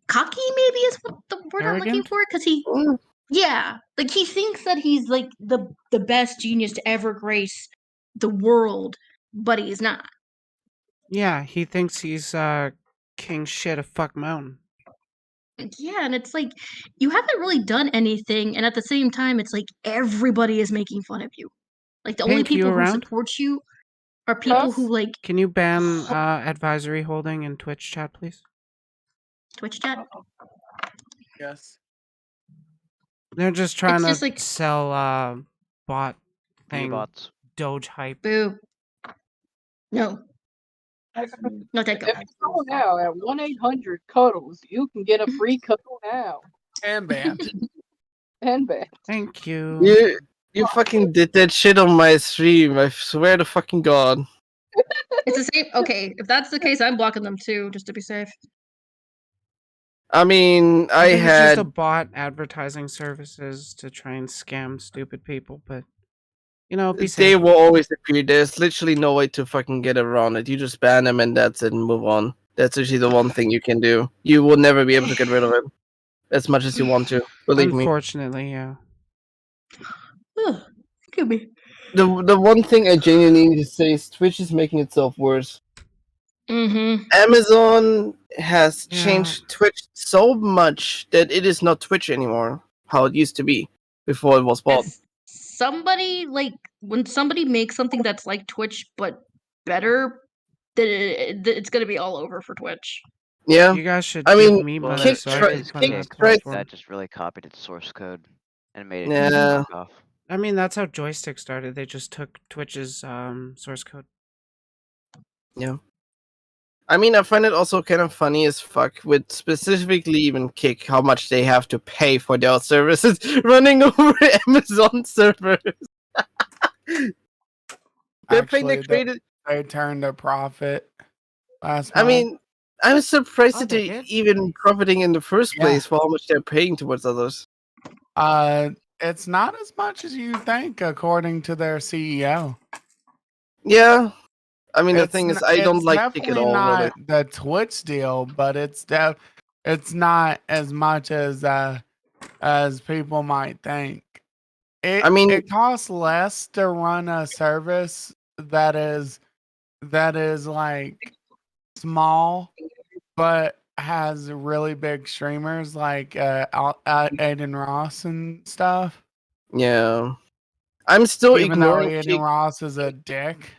H: cocky maybe is what the word I'm looking
A: Arrogant?
H: for, because he.
E: Mm,
H: Yeah, like he thinks that he's like the best genius to ever grace the world, but he's not.
A: Yeah, he thinks he's king shit of fuck mountain.
H: Yeah, and it's like you haven't really done anything, and at the same time, it's like everybody is making fun of you. Like the only
A: Pink, you
H: people who
A: around?
H: support you are people who like
A: Can you ban advisory holding in Twitch chat, please?
H: Twitch chat.
B: Yes.
A: They're just trying
H: just
A: to
H: like-
A: sell bot thing,
I: bots.
A: Doge hype.
H: Boo. No. No, thank
C: If you call now at 1-800-CUDDLES, you can get a free cuddle now.
B: And banned.
C: And back.
A: Thank you.
E: You fucking did that shit on my stream. I swear to fucking god.
H: It's the same. Okay, if that's the case, I'm blocking them too, just to be safe.
E: I mean, I
A: think it's just a
E: had
A: bot advertising services to try and scam stupid people, but you know, be
E: they
A: safe.
E: will always appear. There's literally no way to fucking get around it. You just ban them and that's it and move on. That's actually the one thing you can do. You will never be able to get rid of it as much as you want to. Believe me.
A: Unfortunately, yeah.
H: Ugh, kill me.
E: The one thing I genuinely need to say is Twitch is making itself worse.
H: Mm-hmm.
E: Amazon has
A: Yeah.
E: changed Twitch so much that it is not Twitch anymore, how it used to be before it was bought.
H: As somebody like when somebody makes something that's like Twitch but better, then it's gonna be all over for Twitch.
E: Yeah,
A: You guys should
E: I
A: give
E: mean,
A: me
I: Well,
A: money
E: Kick
A: so I
E: tri-
A: can fund
E: Kick
A: that
E: tried-
A: platform.
I: That just really copied its source code and made it
E: Yeah.
I: just a knockoff.
A: I mean, that's how Joystick started. They just took Twitch's source code.
E: I mean, I find it also kind of funny as fuck with specifically even Kick how much they have to pay for their services running over Amazon servers. They're paying the
B: Actually,
E: creator.
B: they turned a profit last
E: I
B: month.
E: mean, I'm surprised
A: Oh,
E: that
A: they
E: they're
A: did?
E: even profiting in the first
B: Yeah.
E: place for how much they're paying towards others.
B: It's not as much as you think, according to their CEO.
E: Yeah. I mean, the
B: It's
E: thing is,
B: n-
E: I don't
B: it's
E: like Kick at
B: definitely
E: all,
B: not
E: really.
B: the Twitch deal, but it's not as much as people might think.
E: I mean-
B: it costs less to run a service that is like small, but has really big streamers like Aiden Ross and stuff.
E: Yeah. I'm still
B: Even though
E: ignoring
B: Aiden
E: Kick.
B: Ross is a dick.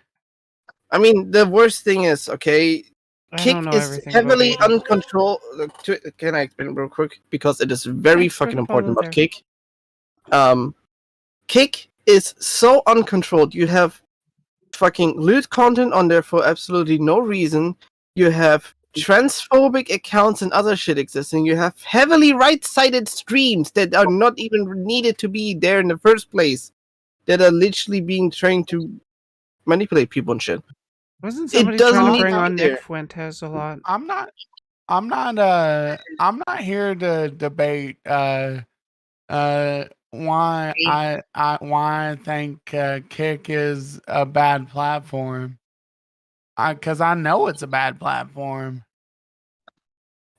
E: I mean, the worst thing is, okay,
A: I
E: Kick
A: don't know
E: is
A: everything about
E: heavily
A: Aiden.
E: uncontrolled. Can I explain real quick? Because it is very
A: Let's
E: fucking
A: follow
E: important about
A: there.
E: Kick. Kick is so uncontrolled. You have fucking lewd content on there for absolutely no reason. You have transphobic accounts and other shit existing. You have heavily right-sided streams that are not even needed to be there in the first place. That are literally being trained to manipulate people and shit.
A: Wasn't
E: It
A: somebody
E: doesn't
A: trying to
E: need
A: bring
E: to be
A: on
E: there.
A: Nick Fuentes a lot?
B: I'm not here to debate why I think Kick is a bad platform. Because I know it's a bad platform.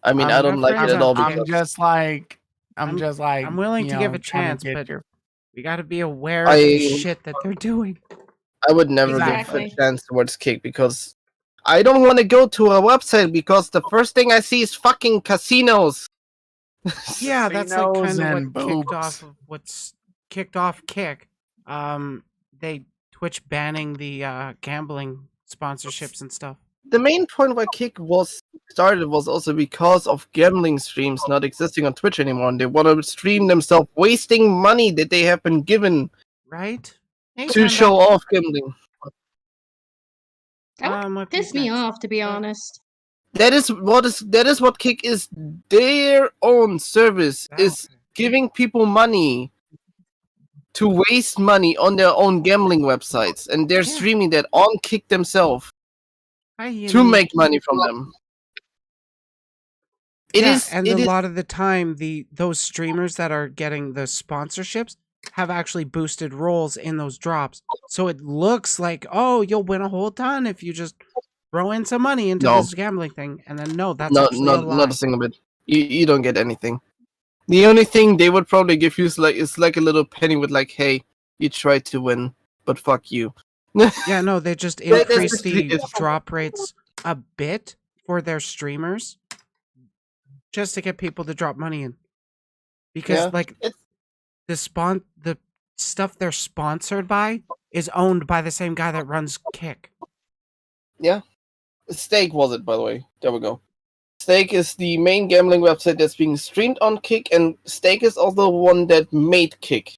E: I mean,
A: I'm
E: I don't
A: not
E: like it
A: friends
E: at
A: on
E: all
A: Kick.
E: because
B: I'm just like
A: I'm willing
B: you
A: to
B: know,
A: give a
B: trying to
A: chance,
B: get
A: but
B: your-
A: we got to be aware of the shit that they're doing.
E: I would never
H: Exactly.
E: give a chance towards Kick because I don't want to go to a website because the first thing I see is fucking casinos.
A: Yeah, that's like
B: Casinos
A: kind of
B: and
A: what kicked
B: boobs.
A: off of what's kicked off Kick. They Twitch banning the gambling sponsorships and stuff.
E: The main point why Kick was started was also because of gambling streams not existing on Twitch anymore, and they want to stream themselves wasting money that they have been given
A: right? Hey,
E: to
A: Panda.
E: show off gambling.
H: That
A: What
H: pissed
A: peeps
H: me
A: next?
H: off, to be honest.
E: That is what Kick is. Their own service is
A: Okay.
E: giving people money to waste money on their own gambling websites, and they're
A: Yeah.
E: streaming that on Kick themselves
A: Hi,
E: to
A: Yumi.
E: make money from them. It
A: Yeah,
E: is.
A: and
E: It
A: a
E: is.
A: lot of the time, those streamers that are getting the sponsorships have actually boosted rolls in those drops. So it looks like, oh, you'll win a whole ton if you just throw in some money into
E: No.
A: this gambling thing. And then no, that's
E: No,
A: actually a lie.
E: not a single bit. You don't get anything. The only thing they would probably give you is like a little penny with like, hey, you tried to win, but fuck you.
A: Yeah, no, they just
E: That's
A: increase
E: literally
A: the
E: it.
A: drop rates a bit for their streamers just to get people to drop money in. Because
E: Yeah,
A: like
E: it's
A: the stuff they're sponsored by is owned by the same guy that runs Kick.
E: yeah. Stake was it, by the way. There we go. Stake is the main gambling website that's being streamed on Kick, and Stake is also one that made Kick.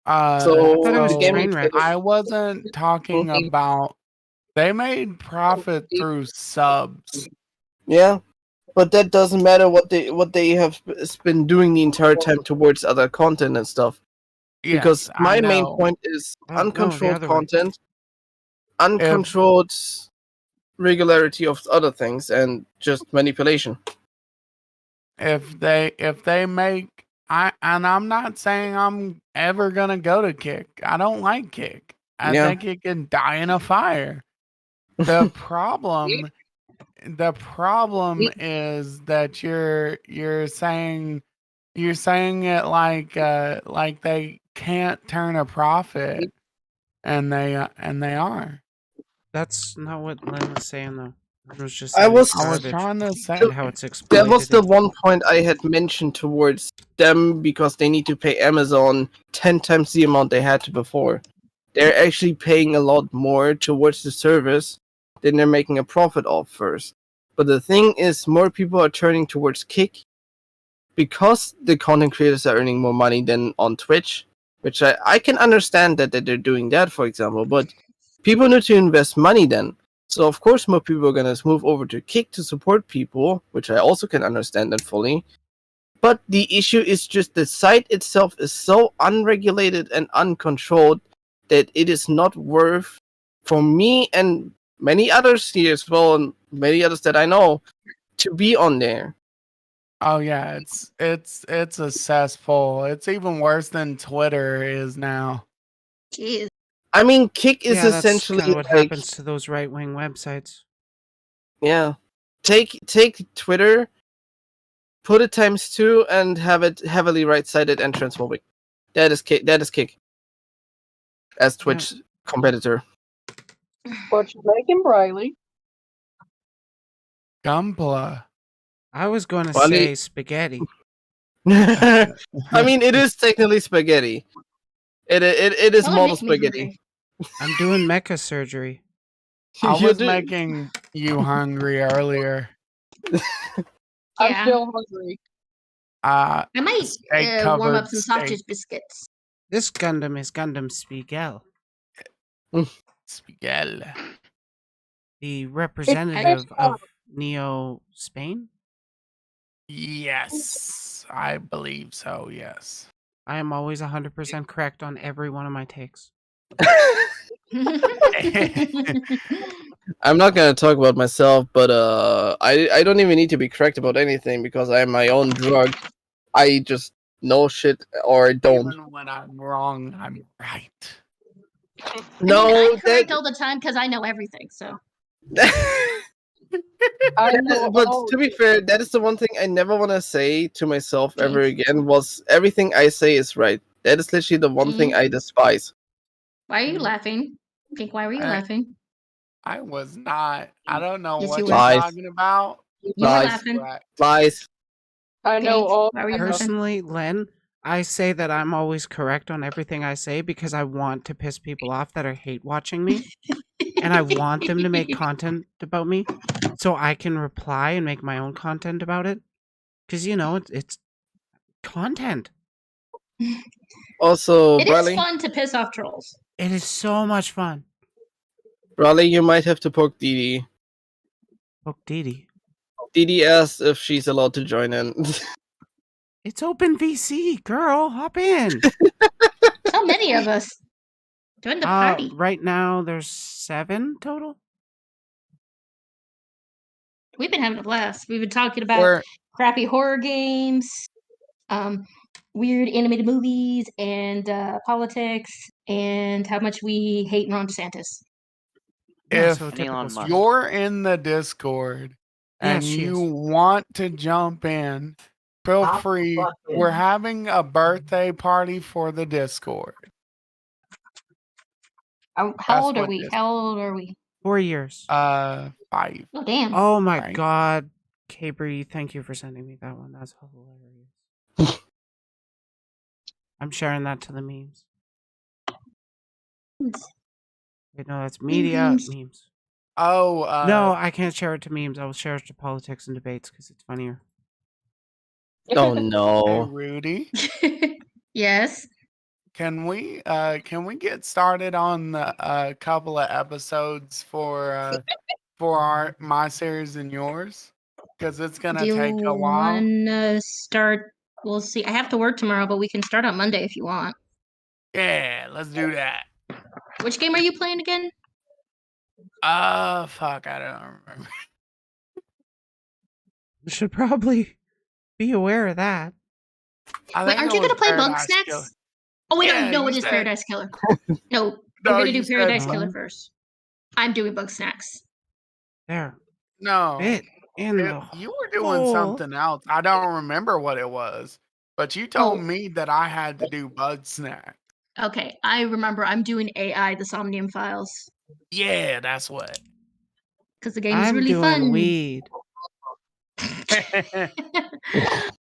E: So
A: I thought it was
E: the gaming
A: Trainwreck.
B: I wasn't talking about. They made profit through subs.
E: Yeah, but that doesn't matter what they have been doing the entire time towards other content and stuff. Because
B: Yes,
E: my
B: I
E: main
B: know.
E: point is
A: Oh, no, the
E: uncontrolled
A: other way.
E: content, uncontrolled regularity of other things, and just manipulation.
B: If they make I'm not saying I'm ever gonna go to Kick. I don't like Kick. I
E: Yeah.
B: think it can die in a fire. The problem is that you're saying it like they can't turn a profit, and they are.
A: That's not what Len was saying though. Len was just
E: I
A: saying
E: was-
A: it's
B: I was
A: garbage
B: trying to say
A: and how it's
E: That
A: exploited.
E: was the one point I had mentioned towards them, because they need to pay Amazon 10 times the amount they had to before. They're actually paying a lot more towards the service than they're making a profit off first. But the thing is, more people are turning towards Kick because the content creators are earning more money than on Twitch, which I can understand that they're doing that, for example, but people need to invest money then. So of course more people are gonna move over to Kick to support people, which I also can understand that fully. But the issue is just the site itself is so unregulated and uncontrolled that it is not worth for me and many others here as well, and many others that I know, to be on there.
B: Oh yeah, it's a cesspool. It's even worse than Twitter is now.
H: Jeez.
E: I mean, Kick is
A: Yeah, that's
E: essentially
A: kind of what
E: like,
A: happens to those right-wing websites.
E: yeah, take Twitter, put it ×2, and have it heavily right-sided and transphobic. That is Kick as Twitch competitor.
C: But you're making Briley.
B: Gunpla.
A: I was going to
E: Funny-
A: say spaghetti.
E: I mean, it is technically spaghetti. It is
H: Y'all are
E: model
H: making me
E: spaghetti.
H: hungry.
A: I'm doing mecha surgery.
B: I
E: You
B: was
E: do-
B: making you hungry earlier.
C: I'm
H: Yeah.
C: still hungry.
H: I might
B: Steak
H: warm up
B: covered
H: some
B: steak.
H: sausage biscuits.
A: This Gundam is Gundam Spiegel,
B: Spaghetti.
A: the representative of Neo Spain.
B: Yes, I believe so. Yes.
A: I am always 100% correct on every one of my takes.
E: I'm not gonna talk about myself, but I don't even need to be correct about anything because I am my own drug. I just know shit or don't.
B: Even when I'm wrong, I'm right.
E: No,
H: I'm correct all the time because I know everything. So
C: I know
E: but
C: all
E: to be fair, that is the one thing I never want to say to myself ever
H: Thanks.
E: again. Was everything I say is right? That is literally the one thing I despise.
H: why are you laughing? Pink, why were you
B: I-
H: laughing?
B: I was not. I don't know
H: Yes,
B: what
H: you
B: you're
H: were.
E: Lies.
B: talking about.
H: You were
E: Lies.
H: laughing.
B: Right.
E: Lies.
C: I know
H: Pink,
C: all.
H: why were you laughing?
A: Personally, Len, I say that I'm always correct on everything I say because I want to piss people off that are hate watching me, and I want them to make content about me so I can reply and make my own content about it. Because, you know, it's content.
E: Also,
H: It is
E: Bradley,
H: fun to piss off trolls.
A: It is so much fun.
E: Bradley, you might have to poke Dee Dee.
A: Poke Dee Dee.
E: Dee Dee asked if she's allowed to join in.
A: It's open VC, girl. Hop in.
H: So many of us. Join the party.
A: Right now, there's 7 total.
H: We've been having a blast. We've been talking about
B: We're
H: crappy horror games, weird animated movies, and politics, and how much we hate Ron DeSantis.
A: Yeah,
B: if
A: so
I: And
A: typical
I: Elon
A: stuff.
I: Musk.
B: you're in the Discord and
A: Yes, she
B: you
A: is.
B: want to jump in, feel free. We're having a birthday party for the Discord.
H: How
B: That's
H: old are
B: what
H: we?
B: this-
H: How old are we?
A: 4 years.
B: 5.
H: Oh, damn.
A: Oh my
B: Right.
A: god. Cabri, thank you for sending me that one. That's hilarious. I'm sharing that to the memes. Wait, no, that's media memes.
B: Oh,
A: No, I can't share it to memes. I will share it to politics and debates because it's funnier.
E: Oh
B: hey,
E: no.
B: Rudy,
H: Yes.
B: can we get started on a couple of episodes for my series and yours? Because it's gonna
H: Do
B: take
H: you
B: a while.
H: want to start? We'll see. I have to work tomorrow, but we can start on Monday if you want.
B: Yeah, let's do that.
H: Which game are you playing again?
B: Fuck, I don't remember.
A: You should probably be aware of that.
B: I
H: Wait,
B: think
H: aren't
B: it
H: you
B: was
H: going to play Bug
B: Paradise
H: Snacks?
B: Killer.
H: Oh, wait,
B: Yeah,
H: no,
B: you
H: it is
B: said-
H: Paradise Killer. No,
B: No,
H: we're going to
B: you
H: do
B: said
H: Paradise
A: Bug.
H: Killer first. I'm doing Bug Snacks.
A: There.
B: No,
A: Fit in the
B: you were doing
A: hole.
B: something else. I don't remember what it was, but you told
H: Oh.
B: me that I had to do Bud Snack.
H: Okay, I remember I'm doing AI, the Somnium Files,
B: Yeah, that's what.
H: because the game is
A: I'm
H: really
A: doing
H: fun.
A: weed.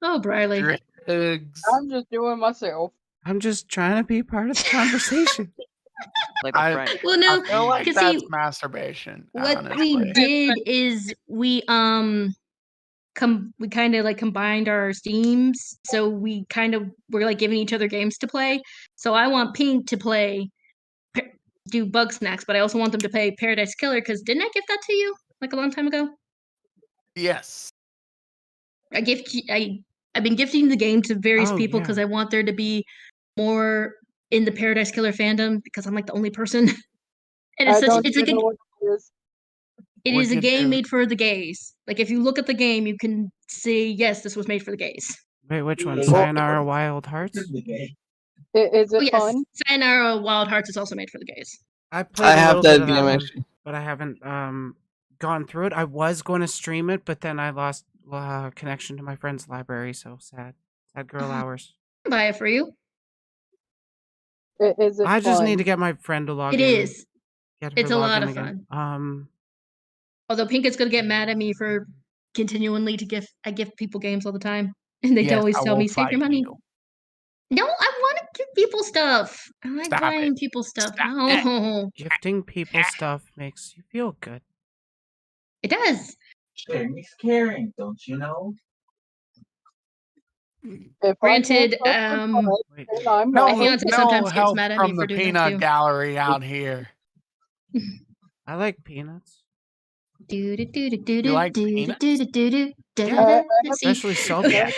H: Oh, Briley.
B: Drugs.
C: I'm just doing myself.
A: I'm just trying to be part of the conversation.
I: Like the
B: I-
I: French.
H: Well, no,
B: I feel like
H: 'cause
B: that's
H: see,
B: masturbation.
H: what
B: honestly.
H: we did is we we kind of like combined our steams, so we kind of were like giving each other games to play. So I want Pink to play do Bug Snacks, but I also want them to play Paradise Killer because didn't I give that to you like a long time ago?
B: Yes.
H: I've been gifting the game to various
A: Oh,
H: people
A: yeah.
H: because I want there to be more in the Paradise Killer fandom because I'm like the only person. And
C: I don't
H: it's like
C: even know what it is.
H: it
B: We
H: is a
B: could
H: game
B: do-
H: made for the gays. Like if you look at the game, you can see yes, this was made for the gays.
A: Wait, which one?
F: Well-
A: Sayonara Wild Hearts?
C: Is
H: Oh
C: it
H: yes,
C: fun?
H: Sayonara Wild Hearts is also made for the gays.
A: I played
E: I
A: a
E: have
A: little
E: that
A: bit of that
E: game
A: one,
E: actually.
A: but I haven't gone through it. I was going to stream it, but then I lost connection to my friend's library. So sad. Sad girl hours.
H: I'll buy it for you.
C: Is it
A: I just need
C: fun?
A: to get my friend to log
H: It
A: in.
H: is.
A: Get her
H: It's
A: to
H: a
A: log
H: lot
A: in
H: of
A: again.
H: Although Pink is gonna get mad at me for continually I gift people games all the time, and they
B: Yes,
H: always
B: I
H: tell
B: will
H: me save your
B: fight
H: money.
B: you.
H: No, I want to give people stuff. I like
B: Stop
H: buying
B: it.
H: people stuff.
B: Stop
H: No,
A: Gifting people stuff makes you feel good.
H: it does.
F: Sharing is caring, don't you know?
C: If
H: Granted,
C: I can't trust the
A: Wait.
C: then I'm
B: No,
H: My
C: not.
H: fiance
B: no
H: sometimes gets
B: help
H: mad at me
B: from
H: for
B: the
H: doing that
B: peanut
H: too.
B: gallery out here.
A: I like peanuts.
H: Do do do do do
B: You
H: do
B: like
H: do
B: peanuts?
H: do do do do da
A: Yeah,
H: da da. See,
A: especially salty.
B: Yeah.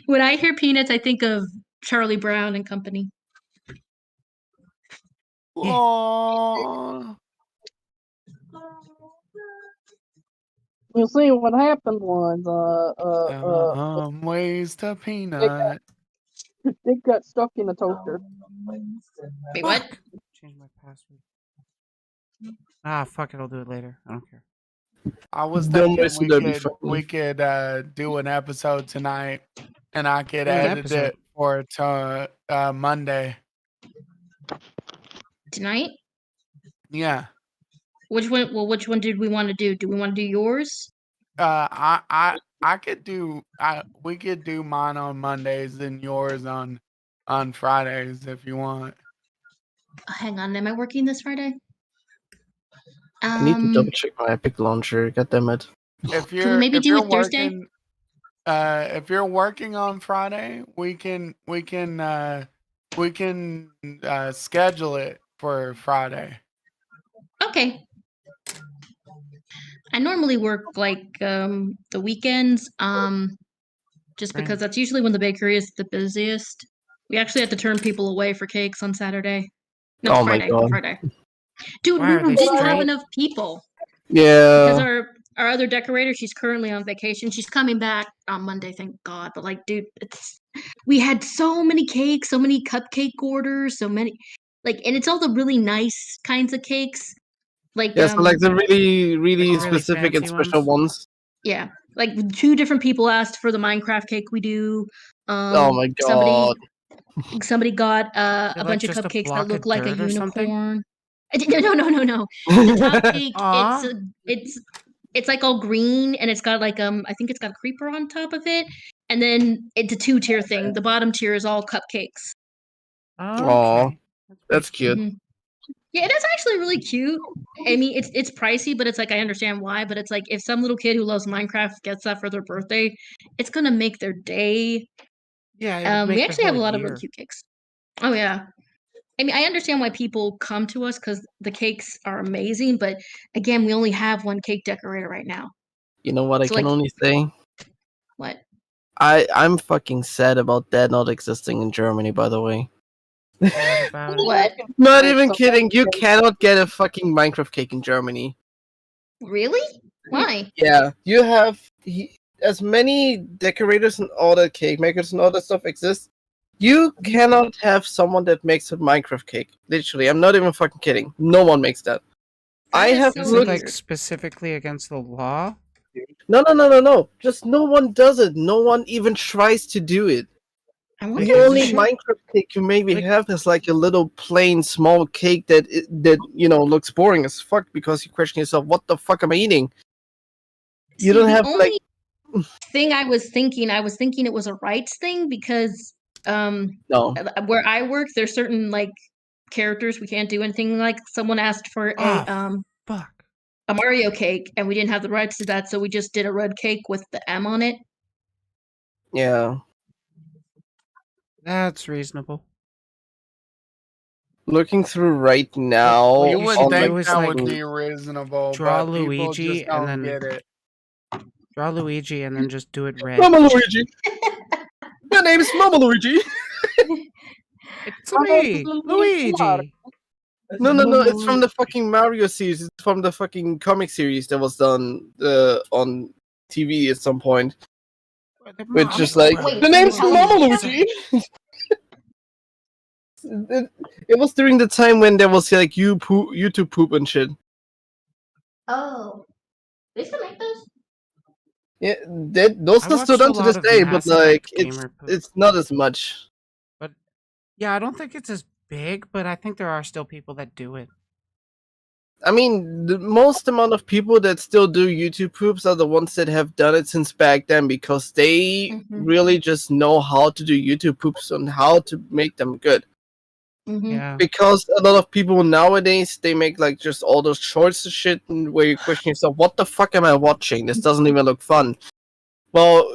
H: when I hear peanuts, I think of Charlie Brown and Company.
A: Yeah.
B: Aw.
C: You see what happened was
B: Some ways to peanut.
C: it got stuck in the toaster.
H: Wait, what?
A: Fuck. Change my password. Ah, fuck it. I'll do it later. I don't care.
B: I was
E: Don't
B: thinking
E: mess with that, be funny.
B: we could do an episode tonight, and I could
A: Do an
B: edit
A: episode.
B: it for Monday.
H: Tonight?
B: Yeah.
H: Which one? Well, which one did we want to do? Do we want to do yours?
B: I could do. We could do mine on Mondays and yours on Fridays if you want.
H: Hang on, am I working this Friday?
E: I need to double check my Epic launcher. God damn it.
B: If
H: we
B: you're
H: maybe
B: if
H: do
B: you're
H: it Thursday?
B: working, if you're working on Friday, we can schedule it for Friday.
H: Okay. I normally work like the weekends, just because
A: Right.
H: that's usually when the bakery is the busiest. We actually had to turn people away for cakes on Saturday. No,
E: Oh my
H: Friday.
E: God.
H: Friday. Dude,
A: Why are they
H: didn't have
A: straight?
H: enough people because
E: Yeah.
H: our other decorator, she's currently on vacation. She's coming back on Monday, thank God. But like, dude, we had so many cakes, so many cupcake orders, so many and it's all the really nice kinds of cakes. Like
E: Yeah, so like the really, really
A: Like the really
E: specific and
A: fancy
E: special
A: ones?
E: ones.
H: yeah, like 2 different people asked for the Minecraft cake we do.
E: Oh my
H: Somebody
E: God.
H: got
A: Is
H: a
A: it like
H: bunch of
A: just a
H: cupcakes that
A: block
H: look
A: of
H: like a
A: dirt or something?
H: unicorn. No. The top cake,
A: Aw.
H: it's like all green and it's got like I think it's got a creeper on top of it, and then it's a 2-tier thing. The bottom tier is all cupcakes.
E: Aw,
A: Okay.
E: that's
A: pretty
E: cute.
H: Yeah, it is actually really cute. I mean, it's pricey, but it's like I understand why. But it's like if some little kid who loves Minecraft gets that for their birthday, it's gonna make their day.
A: Yeah, it would make
H: We
A: their
H: actually have
A: whole
H: a lot of really
A: year.
H: cute cakes. Oh yeah. I mean, I understand why people come to us because the cakes are amazing, but again, we only have one cake decorator right now.
E: You know what I
H: So
E: can
H: like,
E: only say?
H: what?
E: I'm fucking sad about that not existing in Germany, by the way.
A: Sad about it.
H: What?
E: Not even kidding, you cannot get a fucking Minecraft cake in Germany.
H: Really? Why?
E: Yeah, you have as many decorators and all that cake makers and all that stuff exist. You cannot have someone that makes a Minecraft cake. Literally, I'm not even fucking kidding. No one makes that. I
H: is
E: have
H: so
A: Is it
E: looked.
A: like
H: weird.
A: specifically against the law?
E: No. Just no one does it. No one even tries to do it.
H: I
A: Like,
H: wonder.
E: The
A: is
E: only
A: it-
E: Minecraft cake you maybe
A: like-
E: have is like a little plain small cake that looks boring as fuck because you question yourself, what the fuck am I eating? You don't
H: the
E: have
H: only thing I was thinking it was a rights thing because
E: no.
H: where I work, there's certain like characters we can't do anything like. Someone asked for
A: Fuck.
H: a Mario cake, and we didn't have the rights to that, so we just did a red cake with the M on it.
E: Yeah.
A: That's reasonable.
E: Looking through right now
A: what
B: You
A: you
B: would
A: should
E: on
B: think
A: do is,
B: that
A: like,
B: would be reasonable,
A: draw
B: but people
A: Luigi
B: just don't
A: and then-
B: get it.
A: Draw Luigi and then just do it red.
E: Mama Luigi. My name is Mama Luigi.
A: It's me, Luigi.
E: No. It's from the fucking Mario series. It's from the fucking comic series that was done on TV at some point. Which just like
H: Wait,
E: the name's
H: tell me
E: Mama
H: this.
E: Luigi. It was during the time when there was like YouTube poop and shit.
H: Oh, they still make those?
E: Yeah, those
A: I
E: still
A: watched
E: done
A: a
E: to
A: lot
E: this
A: of
E: day, but
A: Mass Effect
E: like
A: gamer poop.
E: it's not as much.
A: But yeah, I don't think it's as big, but I think there are still people that do it.
E: I mean, the most amount of people that still do YouTube poops are the ones that have done it since back then because they really just know how to do YouTube poops and how to make them good.
A: Yeah.
E: Because a lot of people nowadays they make like just all those shorts and shit where you question yourself, what the fuck am I watching? This doesn't even look fun. Well,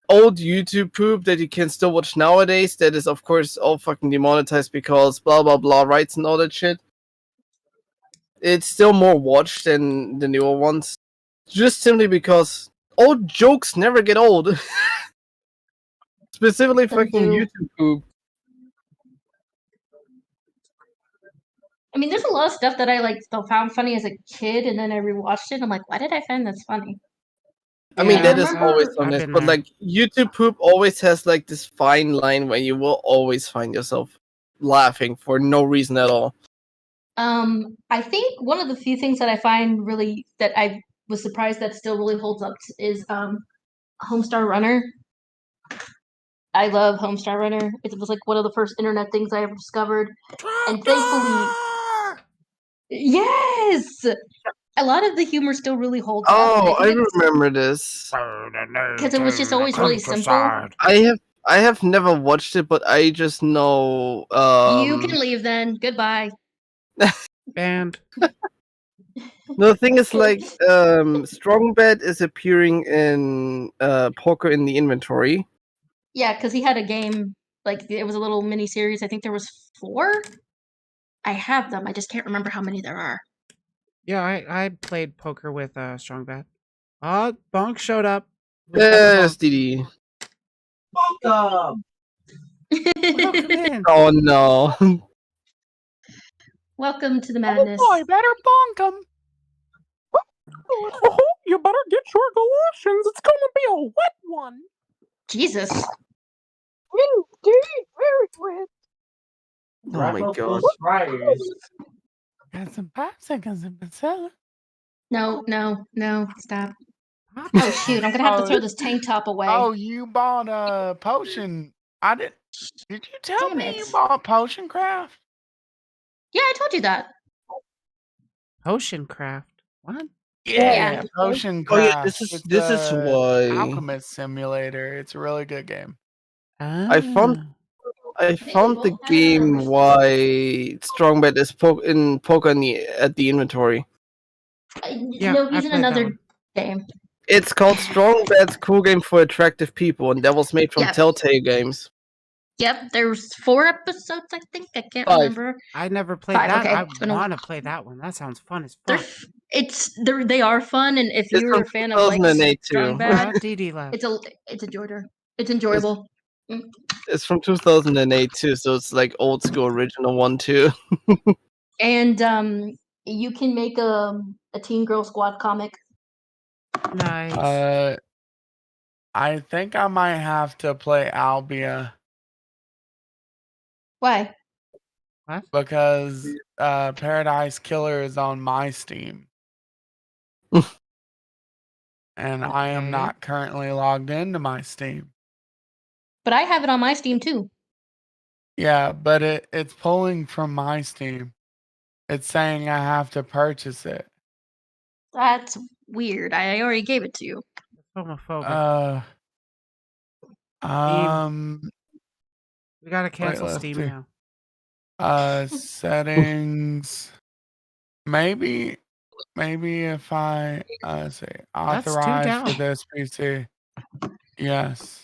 E: old YouTube poop that you can still watch nowadays, that is of course all fucking demonetized because blah blah blah rights and all that shit. It's still more watched than the newer ones. Just simply because old jokes never get old. Specifically fucking YouTube poop.
H: I mean, there's a lot of stuff that I like still found funny as a kid, and then I rewatched it. I'm like, why did I find this funny?
E: I mean,
A: Yeah,
E: that is
H: I've-
E: always
A: I've
E: honest,
A: been
E: but
A: there.
E: like YouTube poop always has like this fine line where you will always find yourself laughing for no reason at all.
H: I think one of the few things that I find really that I was surprised that still really holds up is Homestar Runner. I love Homestar Runner. It was like one of the first internet things I ever discovered, and thankfully, yes, a lot of the humor still really holds up.
E: Oh, I
H: and I think
E: remember this.
H: because it was just always really simple.
E: I have never watched it, but I just know.
H: You can leave then. Goodbye.
A: Banned.
E: The thing is, like, Strong Bad is appearing in Poker in the Inventory.
H: Yeah, because he had a game Like it was a little mini series. I think there was 4. I have them. I just can't remember how many there are.
A: Yeah, I played poker with Strong Bad. Bonk showed up. We've got the
E: Yes,
A: bonk.
E: Didi.
F: Welcome.
A: Welcome in.
E: Oh no.
H: Welcome to the madness.
B: better bonk him.
A: Oh, you better get your galoshes. It's gonna be a wet one.
H: Jesus.
C: Indeed, very wet.
E: Oh
F: Wrap
E: my
F: up
E: god.
F: those fries.
B: Got some popsicles in Priscilla.
H: No, stop. Oh shoot, I'm gonna have to throw this tank top away.
B: Oh, you bought a potion. I didn't. Did you tell
H: Damn
B: me you
H: it.
B: bought potion craft?
H: Yeah, I told you that.
A: Potion craft. What?
H: Yeah.
B: Potion
E: Oh yeah,
B: craft.
E: this is why
B: Alchemist Simulator. It's a really good game.
E: I found the
H: Well,
E: game why Strongbad is in poker at the inventory.
A: Yeah,
H: no,
A: I
H: he's in
A: played that
H: another
A: one.
H: game.
E: It's called Strongbad's Cool Game for Attractive People, and that was made from
H: Yeah.
E: Telltale Games.
H: Yep, there's 4 episodes, I think. I can't
E: 5.
H: remember.
A: I never played
H: 5,
A: that.
H: okay.
A: I
H: It's been a-
A: want to play that one. That sounds fun as
H: They're
A: fuck.
H: they are fun, and if
E: It's
H: you're
E: from
H: a fan of like
E: 2008
H: Strong
E: too.
H: Bad,
A: Dee Dee left.
H: it's enjoyable.
E: It's from 2008 too, so it's like old school original one too.
H: And you can make a Teen Girl Squad comic.
A: Nice.
B: I think I might have to play Albia
H: Why?
A: What?
B: because Paradise Killer is on my Steam. And I am
A: Okay.
B: not currently logged into my Steam.
H: But I have it on my Steam too.
B: Yeah, but it's pulling from my Steam. It's saying I have to purchase it.
H: That's weird. I already gave it to you.
A: Homophobic. We gotta cancel
B: let's
A: Steam
B: see.
A: now.
B: Settings. Maybe if I say
A: That's 2
B: authorize
A: down.
B: for this PC. Yes.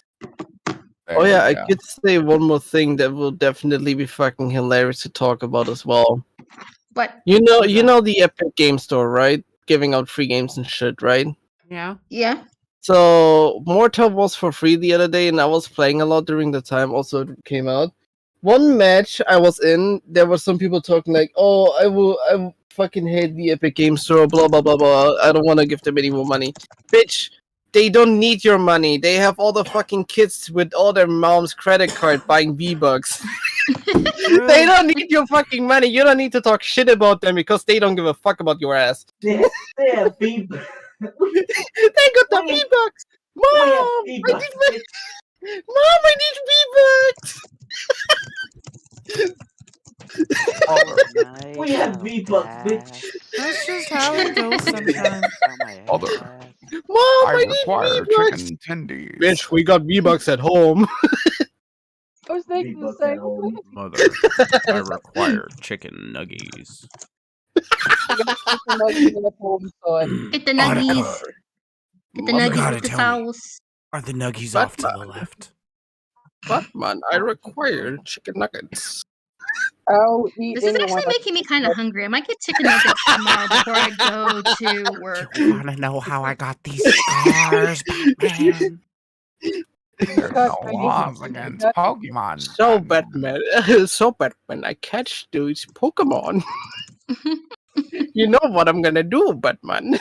E: Oh
B: There
E: yeah,
B: we
E: I
B: go.
E: could say one more thing that will definitely be fucking hilarious to talk about as well.
H: What?
E: You
A: What's that?
E: know the Epic Game Store, right? Giving out free games and shit, right?
A: Yeah.
H: Yeah.
E: So Mortal was for free the other day, and I was playing a lot during the time. Also, it came out. One match I was in, there were some people talking like, "Oh, I fucking hate the Epic Game Store, blah blah blah blah. I don't want to give them any more money, bitch." They don't need your money. They have all the fucking kids with all their mom's credit card buying V-Bucks. They don't need your fucking money. You don't need to talk shit about them because they don't give a fuck about your ass.
F: They have
E: They got the V-Bucks. Mom, I need V-Bucks.
F: We have V-Bucks, bitch.
A: That's just how it goes sometimes.
E: Mom, I
B: require
E: need V-Bucks.
B: chicken tendies.
E: Bitch, we got V-Bucks at home.
C: I was thinking the
F: V-Bucks at
C: same
F: home.
C: thing.
A: Mother, I require chicken nuggies.
H: Get the nuggies. Get the nuggies with the sauce.
A: Are the nuggies
E: What?
A: off to the left?
E: Batman, I require chicken nuggets.
C: I'll eat
H: This is
C: anyone
H: actually making me kind of hungry. I might get chicken nuggets tomorrow before I go to work.
A: You wanna know how I got these scars, Batman?
B: There's no laws against Pokemon.
E: So Batman, I catch these Pokemon. You know what I'm gonna do, Batman?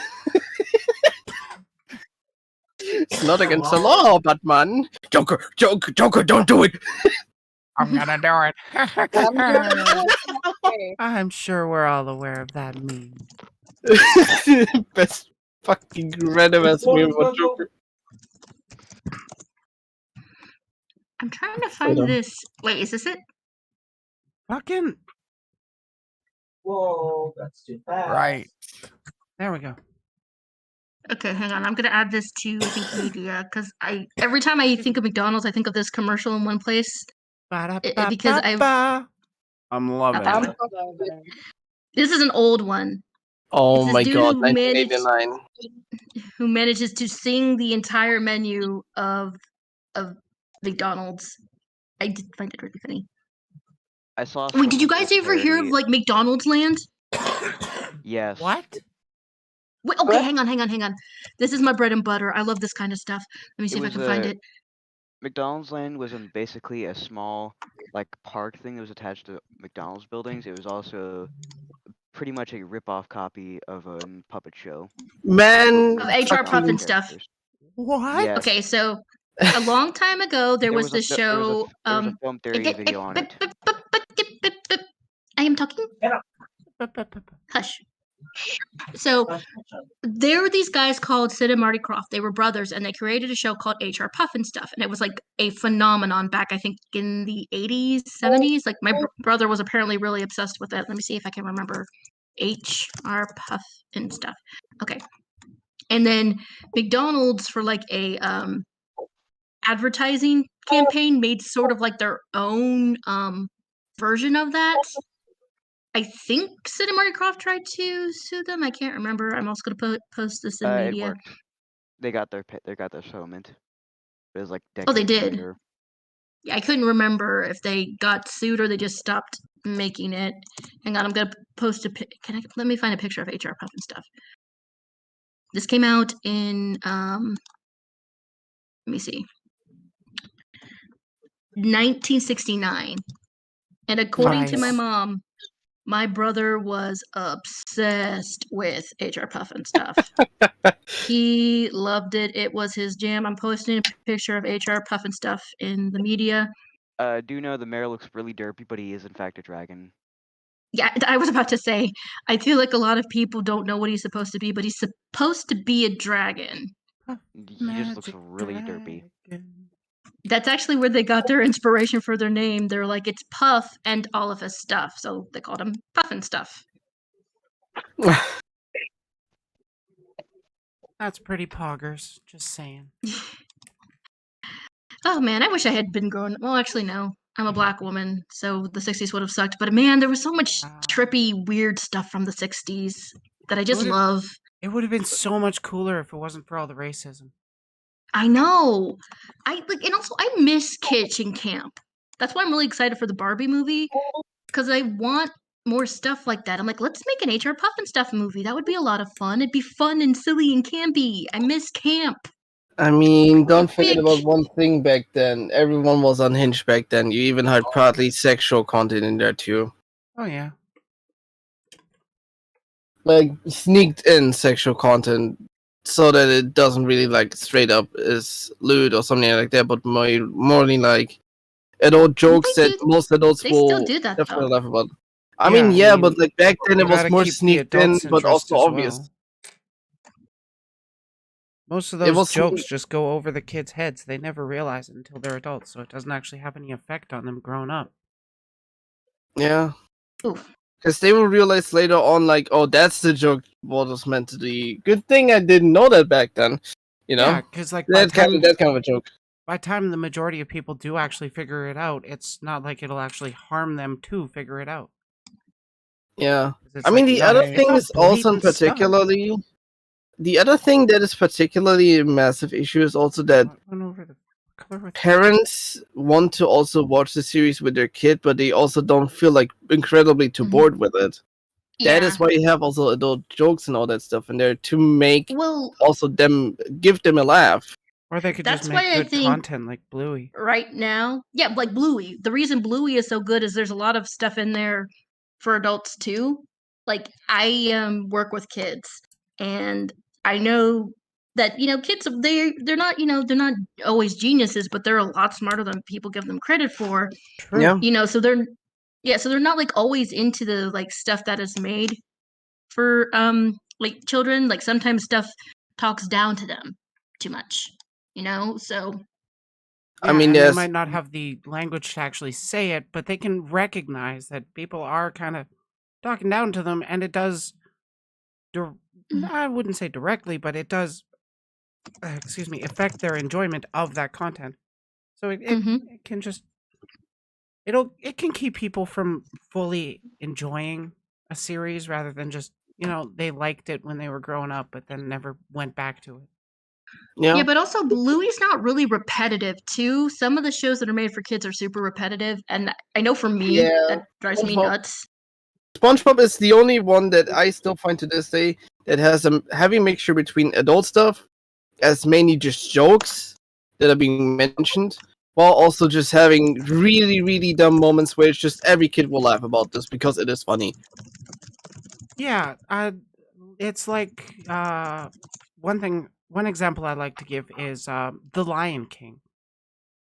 E: It's not against the law, Batman. Joker, don't do it.
B: I'm gonna do it.
A: I'm sure we're all aware of that meme.
E: Best fucking random ass meme about Joker.
H: I'm trying to find this. Wait, is this it?
A: Fucking.
F: Whoa, that's too fast.
B: Right.
A: There we go.
H: Okay, hang on. I'm gonna add this to I think media because every time I think of McDonald's, I think of this commercial in one place. Because
A: I'm loving it.
H: This is an old one.
E: Oh
H: It's
E: my
H: this
E: god,
H: dude
E: 1989.
H: who manages to sing the entire menu of McDonald's. I did find it really funny.
I: I saw.
H: Wait, did you
I: someone do
H: guys
I: a
H: ever hear of
I: parody-
H: like McDonald's Land?
I: Yes.
A: What?
H: Wait, okay, hang on. This is my bread and butter. I love this kind of stuff. Let me see
I: It
H: if I
I: was
H: can find
I: a
H: it.
I: McDonald's Land was basically a small like park thing that was attached to McDonald's buildings. It was also pretty much a rip-off copy of a puppet show.
E: Man,
H: Of HR
E: fucking
H: Puff and stuff.
I: Characters.
A: What?
I: Yes.
H: Okay, so a long time ago there was this show.
I: There was a film theory video on it.
H: I am talking. Hush. So there were these guys called Sid and Marty Krofft. They were brothers, and they created a show called HR Puff and stuff. And it was like a phenomenon back, I think, in the 80s, 70s. Like my brother was apparently really obsessed with it. Let me see if I can remember. HR Puff and stuff. Okay. And then McDonald's for like a advertising campaign made sort of like their own version of that. I think Sid and Marty Krofft tried to sue them. I can't remember. I'm also gonna post this in
I: It
H: media.
I: worked. They got their settlement. It was like
H: Oh, they
I: decades
H: did.
I: later.
H: Yeah, I couldn't remember if they got sued or they just stopped making it. Hang on, I'm gonna post a pic. Let me find a picture of HR Puff and stuff. This came out in let me see, 1969, and according to my
A: Nice.
H: mom, my brother was obsessed with HR Puff and stuff. He loved it. It was his jam. I'm posting a picture of HR Puff and stuff in the media.
I: Do you know the mayor looks really derpy, but he is in fact a dragon.
H: Yeah, I was about to say, I feel like a lot of people don't know what he's supposed to be, but he's supposed to be a dragon.
I: He just looks really derpy.
H: That's actually where they got their inspiration for their name. They're like, it's Puff and all of his stuff, so they called him Puff and Stuff.
A: That's pretty poggers. Just saying.
H: Oh man, I wish I had been grown. Well, actually, no. I'm a black woman, so the 60s would have sucked. But man, there was so much
A: Wow.
H: trippy, weird stuff from the 60s that I just
A: would've-
H: love.
A: It would have been so much cooler if it wasn't for all the racism.
H: I know. And also I miss kitsch and camp. That's why I'm really excited for the Barbie movie, because I want more stuff like that. I'm like, let's make an HR Puff and Stuff movie. That would be a lot of fun. It'd be fun and silly and campy. I miss camp.
E: I mean, don't forget
H: Epic.
E: about one thing back then. Everyone was unhinged back then. You even had partly sexual content in there too.
A: Oh yeah.
E: Like sneaked in sexual content so that it doesn't really like straight up is lewd or something like that, but morely like adult jokes
H: They
E: that
H: do-
E: most adults
H: They
E: will
H: still do that
E: definitely
H: though.
E: laugh about. I mean, but like back then
A: you
E: it was
A: gotta
E: more
A: keep the
E: sneaked in,
A: adults'
E: but
A: interest
E: also
A: as
E: obvious.
A: well. Most of
E: It
A: those
E: was
A: jokes just go over the kids' heads. They never realize it until they're adults, so it doesn't actually have any effect on them growing up.
E: Yeah.
H: Oof.
E: Because they will realize later on, like, oh, that's the joke what was meant to be. Good thing I didn't know that back then. You know?
A: Yeah, because like by
E: That's kind of a joke.
A: the time the majority of people do actually figure it out, it's not like it'll actually harm them to figure it out.
E: Yeah.
A: 'Cause it's
E: I mean,
A: like,
E: the
A: no,
E: other
A: it's
E: thing
A: not
E: is also
A: blatant stuff.
E: particularly... The other thing that is particularly a massive issue is also that
A: What went over the color with
E: parents want to also watch the series with their kid, but they also don't feel like incredibly too
H: Mhm.
E: bored with it. That
H: Yeah.
E: is why you have also adult jokes and all that stuff in there to make
H: Well,
E: also give them a laugh.
A: Or they could
H: That's
A: just make
H: why I
A: good
H: think-
A: content like Bluey.
H: right now, yeah, like Bluey. The reason Bluey is so good is there's a lot of stuff in there for adults too. Like I work with kids, and I know that kids they're not they're not always geniuses, but they're a lot smarter than people give them credit for.
A: True.
E: Yeah.
H: So they're not like always into the like stuff that is made for like children. Like sometimes stuff talks down to them too much. So
E: I mean,
A: and they
E: there's-
A: might not have the language to actually say it, but they can recognize that people are kind of talking down to them, and it does. I wouldn't say directly, but it does. Affect their enjoyment of that content. So it can just it can keep people from fully enjoying a series rather than just they liked it when they were growing up, but then never went back to it.
H: Yeah, but also Bluey's not really repetitive too. Some of the shows that are made for kids are super repetitive, and I know for me
E: Yeah,
H: that drives me
E: SpongeBob-
H: nuts.
E: SpongeBob is the only one that I still find to this day that has a heavy mixture between adult stuff, as mainly just jokes that are being mentioned, while also just having really, really dumb moments where it's just every kid will laugh about this because it is funny.
A: Yeah, it's like one example I like to give is The Lion King,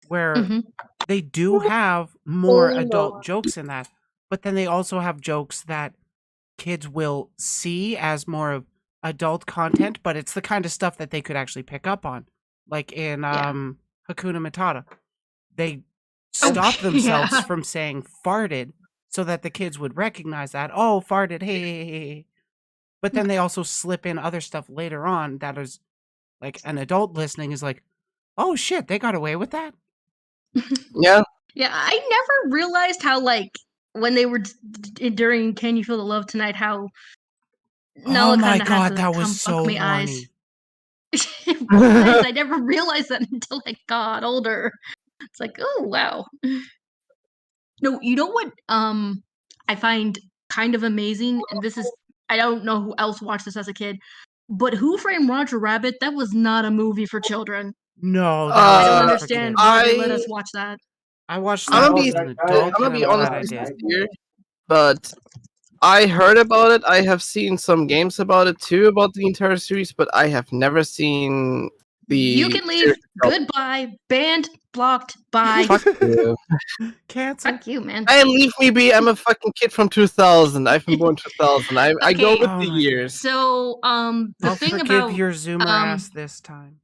A: where
H: Mhm.
A: they do have more adult jokes in that, but then they also have jokes that kids will see as more of adult content, but it's the kind of stuff that they could actually pick up on. Like in
H: Yeah.
A: Hakuna Matata. They
H: Oh,
A: stopped themselves
H: yeah.
A: from saying farted so that the kids would recognize that, oh, farted, hey, hey, hey, hey. But then they also slip in other stuff later on that is like an adult listening is like, oh shit, they got away with that?
E: Yeah.
H: Yeah, I never realized how like when they were during "Can You Feel the Love Tonight" how Nala
A: Oh my
H: kind of had
A: god,
H: the
A: that was
H: "come fuck
A: so
H: me" eyes.
A: horny.
H: It was. I never realized that until I got older. It's like, oh wow. No, you know what? I find kind of amazing, and this is I don't know who else watched this as a kid, but Who Framed Roger Rabbit? That was not a movie for children.
A: No, that
H: I
A: was
H: don't
A: not for
H: understand
A: kids.
H: why they let us watch that.
A: I watched
E: I'm
A: that
E: gonna
A: as
E: be,
A: an adult,
E: I'm gonna
A: and
E: be
A: I'm
E: honest
A: glad I
E: with
A: did.
E: you here, but I heard about it. I have seen some games about it too, about the entire series, but I have never seen the.
H: You can leave. Goodbye. Banned. Blocked. Bye.
E: Fuck you.
A: Cancel.
H: Fuck you, man.
E: Hey, leave me be. I'm a fucking kid from 2000. I've been born 2000. I go
H: Okay.
E: with
A: Oh
E: the
A: my
E: years.
H: So, the
A: I'll
H: thing
A: forgive
H: about
A: your Zoomer ass this time.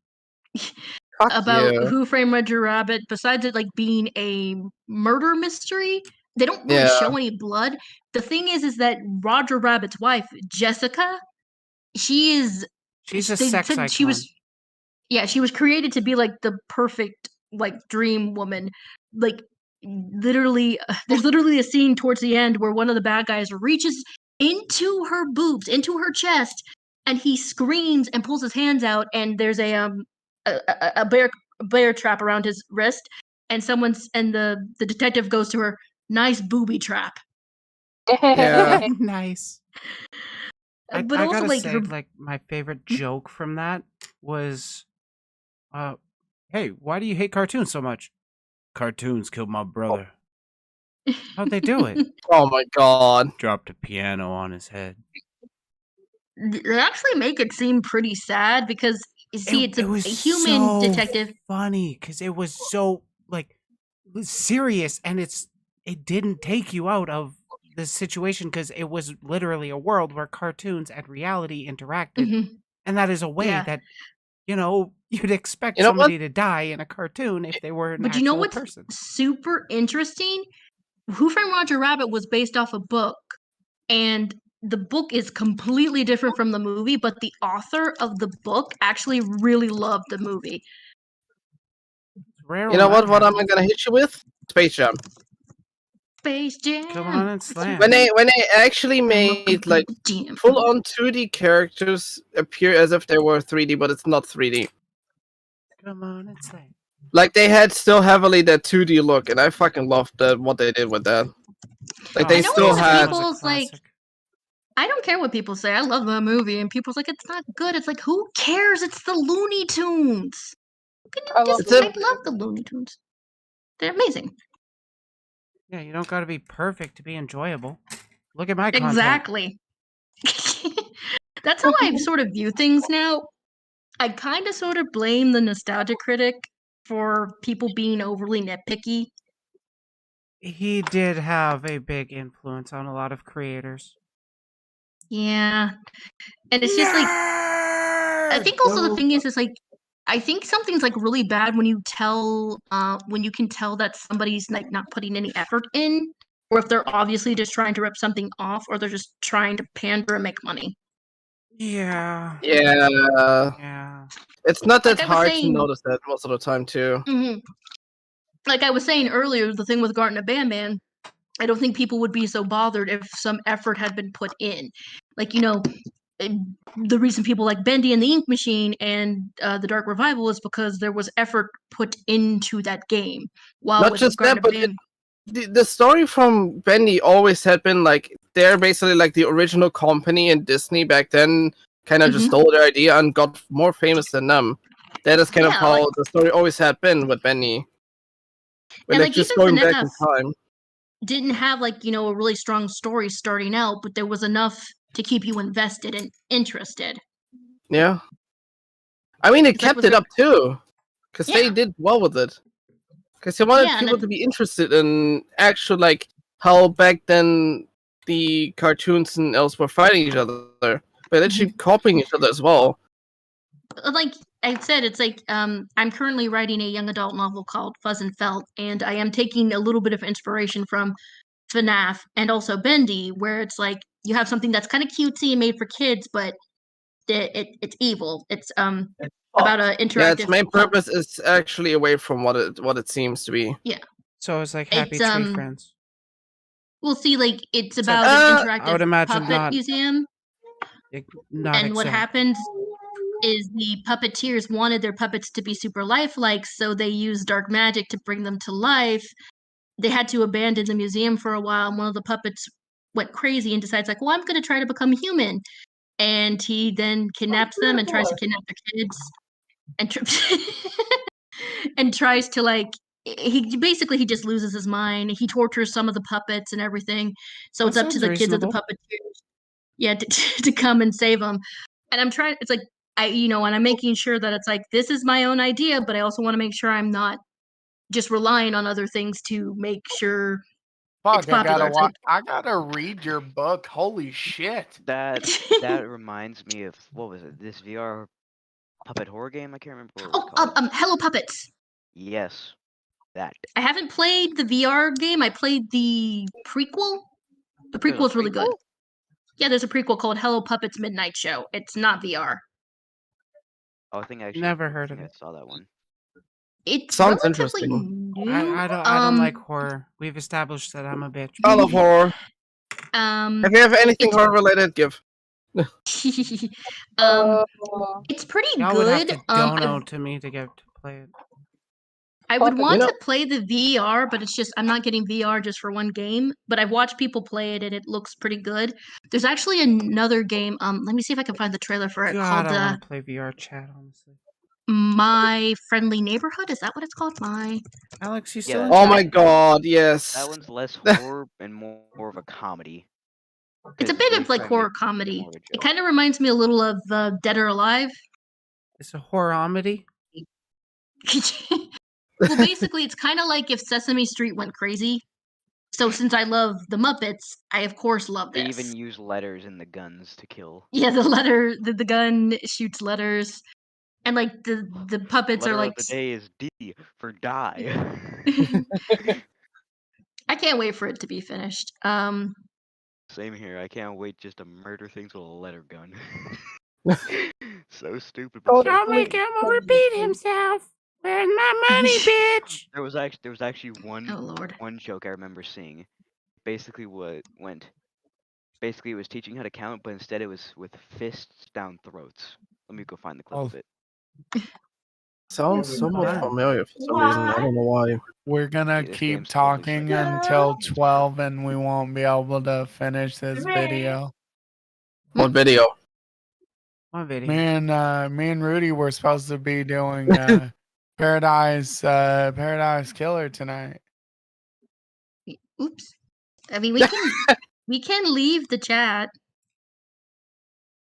E: Fuck you.
H: Who Framed Roger Rabbit, besides it like being a murder mystery, they don't really
E: Yeah.
H: show any blood. The thing is that Roger Rabbit's wife, Jessica, she is.
A: She's a
H: They
A: sex
H: said she
A: icon.
H: was. Yeah, she was created to be like the perfect like dream woman. Like literally, there's literally a scene towards the end where one of the bad guys reaches into her boobs, into her chest, and he screams and pulls his hands out, and there's a bear trap around his wrist, and the detective goes to her, nice booby trap.
E: Yeah.
A: Nice.
H: But
A: I
H: also
A: gotta
H: like
A: say,
H: her.
A: like, my favorite joke from that was, hey, why do you hate cartoons so much? Cartoons killed my brother. How'd they do it?
E: Oh my god.
A: Dropped a piano on his head.
H: They actually make it seem pretty sad because you see, it's
A: It was
H: a human
A: so
H: detective.
A: funny because it was so like it was serious, and it didn't take you out of the situation because it was literally a world where cartoons and reality interacted,
H: Mhm.
A: and that is a way
H: Yeah.
A: that you'd expect
E: You know what?
A: somebody to die in a cartoon if they were an
H: But you know
A: actual
H: what's
A: person.
H: super interesting? Who Framed Roger Rabbit was based off a book, and the book is completely different from the movie, but the author of the book actually really loved the movie.
A: It's rare
E: You know
A: when
E: what?
A: that
E: What am I
A: happens.
E: gonna hit you with? Space Jam.
H: Space Jam.
A: Come on and slam.
E: When they actually made like
H: Jam.
E: full on 2D characters appear as if they were 3D, but it's not 3D.
A: Come on and slam.
E: Like they had still heavily that 2D look, and I fucking loved that what they did with that. Like
A: Oh,
E: they
H: I know
E: still
H: that
E: had.
H: people's like, I don't care what people say. I love that movie, and people's like, it's not good. It's like, who cares? It's the Looney Tunes.
C: I love
H: I
C: the
H: love the Looney Tunes. They're amazing.
A: Yeah, you don't got to be perfect to be enjoyable. Look at my content.
H: Exactly. That's how I sort of view things now. I kind of sort of blame the nostalgia critic for people being overly nitpicky.
A: He did have a big influence on a lot of creators.
H: Yeah. And it's just like, I think also the thing is like, I think something's like really bad when you can tell that somebody's like not putting any effort in, or if they're obviously just trying to rip something off, or they're just trying to pander and make money.
A: Yeah.
E: Yeah.
A: Yeah.
E: It's not that
H: Like I was
E: hard to
H: saying-
E: notice that most of the time too.
H: Mhm. Like I was saying earlier, the thing with Garten of Banban, I don't think people would be so bothered if some effort had been put in. Like, the reason people like Bendy and the Ink Machine and the Dark Revival is because there was effort put into that game. While
E: Not
H: with
E: just that,
H: Garden
E: but the story from Bendy always had been like they're basically like the original company, and Disney back then kind of just stole their idea and got more famous than them. That is kind of how the story always had been with Bendy. But
H: and
E: like just going back in time.
H: Didn't have like, a really strong story starting out, but there was enough to keep you invested and interested.
E: Yeah. I mean, it kept it up too, because they did well with it. Because they wanted people to be interested in actual, like, how back then the cartoons and else were fighting each other, but actually copying each other as well.
H: Like I said, it's like I'm currently writing a young adult novel called Fuzz and Felt, and I am taking a little bit of inspiration from FNAF and also Bendy, where it's like you have something that's kind of cutesy and made for kids, but it's evil. It's about a interactive.
E: Yeah, its main purpose is actually away from what it seems to be.
H: Yeah.
A: So it's like Happy Tree Friends.
H: We'll see. Like it's about an interactive
A: I would imagine
H: puppet
A: not,
H: museum.
A: Not
H: and what happens is the puppeteers wanted their puppets to be super lifelike, so they used dark magic to bring them to life. They had to abandon the museum for a while, and one of the puppets went crazy and decides like, well, I'm going to try to become human. And he then kidnaps them and tries to kidnap their kids and tries to like he just loses his mind. He tortures some of the puppets and everything. So it's up to the kids of the puppeteers, to come and save them. And I'm trying. It's like and I'm making sure that it's like this is my own idea, but I also want to make sure I'm not just relying on other things to make sure it's popular.
B: I gotta read your book. Holy shit!
I: That reminds me of what was it? This VR puppet horror game? I can't remember what it was called.
H: Hello Puppets.
I: Yes, that.
H: I haven't played the VR game. I played the prequel. The prequel is really good. Yeah, there's a prequel called Hello Puppets Midnight Show. It's not VR.
I: Oh, I think I
A: never heard of it.
I: I saw that one.
H: It
E: sounds interesting.
H: New.
A: I don't like horror. We've established that I'm a bitch.
E: I love horror. If you have anything horror related, give.
H: It's pretty
A: Y'all
H: good.
A: would have to dono to me to get to play it.
H: I would want to play the VR, but it's just I'm not getting VR just for one game. But I've watched people play it, and it looks pretty good. There's actually another game. Let me see if I can find the trailer for it.
A: God,
H: called
A: I want to play VR chat, honestly.
H: My Friendly Neighborhood. Is that what it's called?
A: Alex, you still?
E: Oh my god, yes.
I: That one's less horror and more of a comedy.
H: It's a bit of like horror comedy. It kind of reminds me a little of Dead or Alive.
A: It's a horror-omedy?
H: Well, basically, it's kind of like if Sesame Street went crazy. So since I love the Muppets, I of course love this.
I: They even use letters in the guns to kill.
H: Yeah, the gun shoots letters, and like the puppets
I: Letter
H: are like.
I: Of the day is D for die.
H: I can't wait for it to be finished.
I: Same here. I can't wait just to murder things with a letter gun. So stupid.
A: Don't make him repeat himself. Where's my money, bitch?
I: There was actually one joke I remember seeing. Basically, Basically, it was teaching how to count, but instead it was with fists down throats. Let me go find the clip of it.
E: Sounds somewhat familiar for some reason. I don't know why.
B: We're gonna keep talking until 12, and we won't be able to finish this video.
E: What video?
A: What video?
B: Me and Rudy were supposed to be doing Paradise Killer tonight.
H: Oops. I mean, we can leave the chat.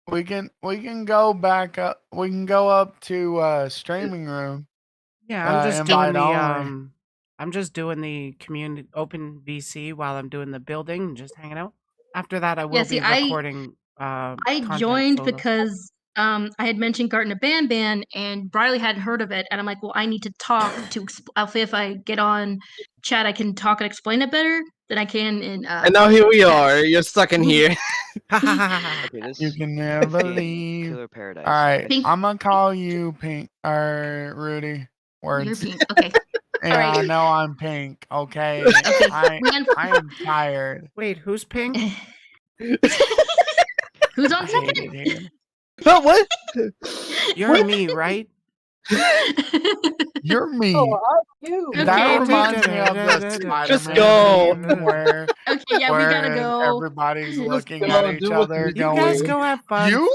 B: We can go back up. We can go up to streaming room.
A: Yeah, I'm just doing the community open VC while I'm doing the building and just hanging out. After that, I will be recording.
H: I joined because I had mentioned Garten of Banban, and Briley hadn't heard of it, and I'm like, well, I need to talk to. I'll see if I get on chat, I can talk and explain it better than I can in.
E: And now here we are. You're stuck in here.
B: You can never leave.
I: Killer Paradise.
B: All right, I'm gonna call you Pink or Rudy. Words.
H: You're Pink. Okay.
B: Yeah,
H: right.
B: I know I'm Pink. Okay. I am tired.
A: Wait, who's Pink?
H: Who's on
B: I hate
H: second?
B: it here.
E: But what?
A: You're me, right?
B: You're me.
C: You.
H: Okay,
B: That
H: we-
B: reminds me of the
E: Just
B: Spider-Man
E: go.
B: meme where
H: Okay, yeah, we gotta go.
B: everybody's
E: Just
B: looking
E: go,
B: at each
E: do what
B: other
E: you
A: You guys
B: going,
A: go have fun.
B: "You?"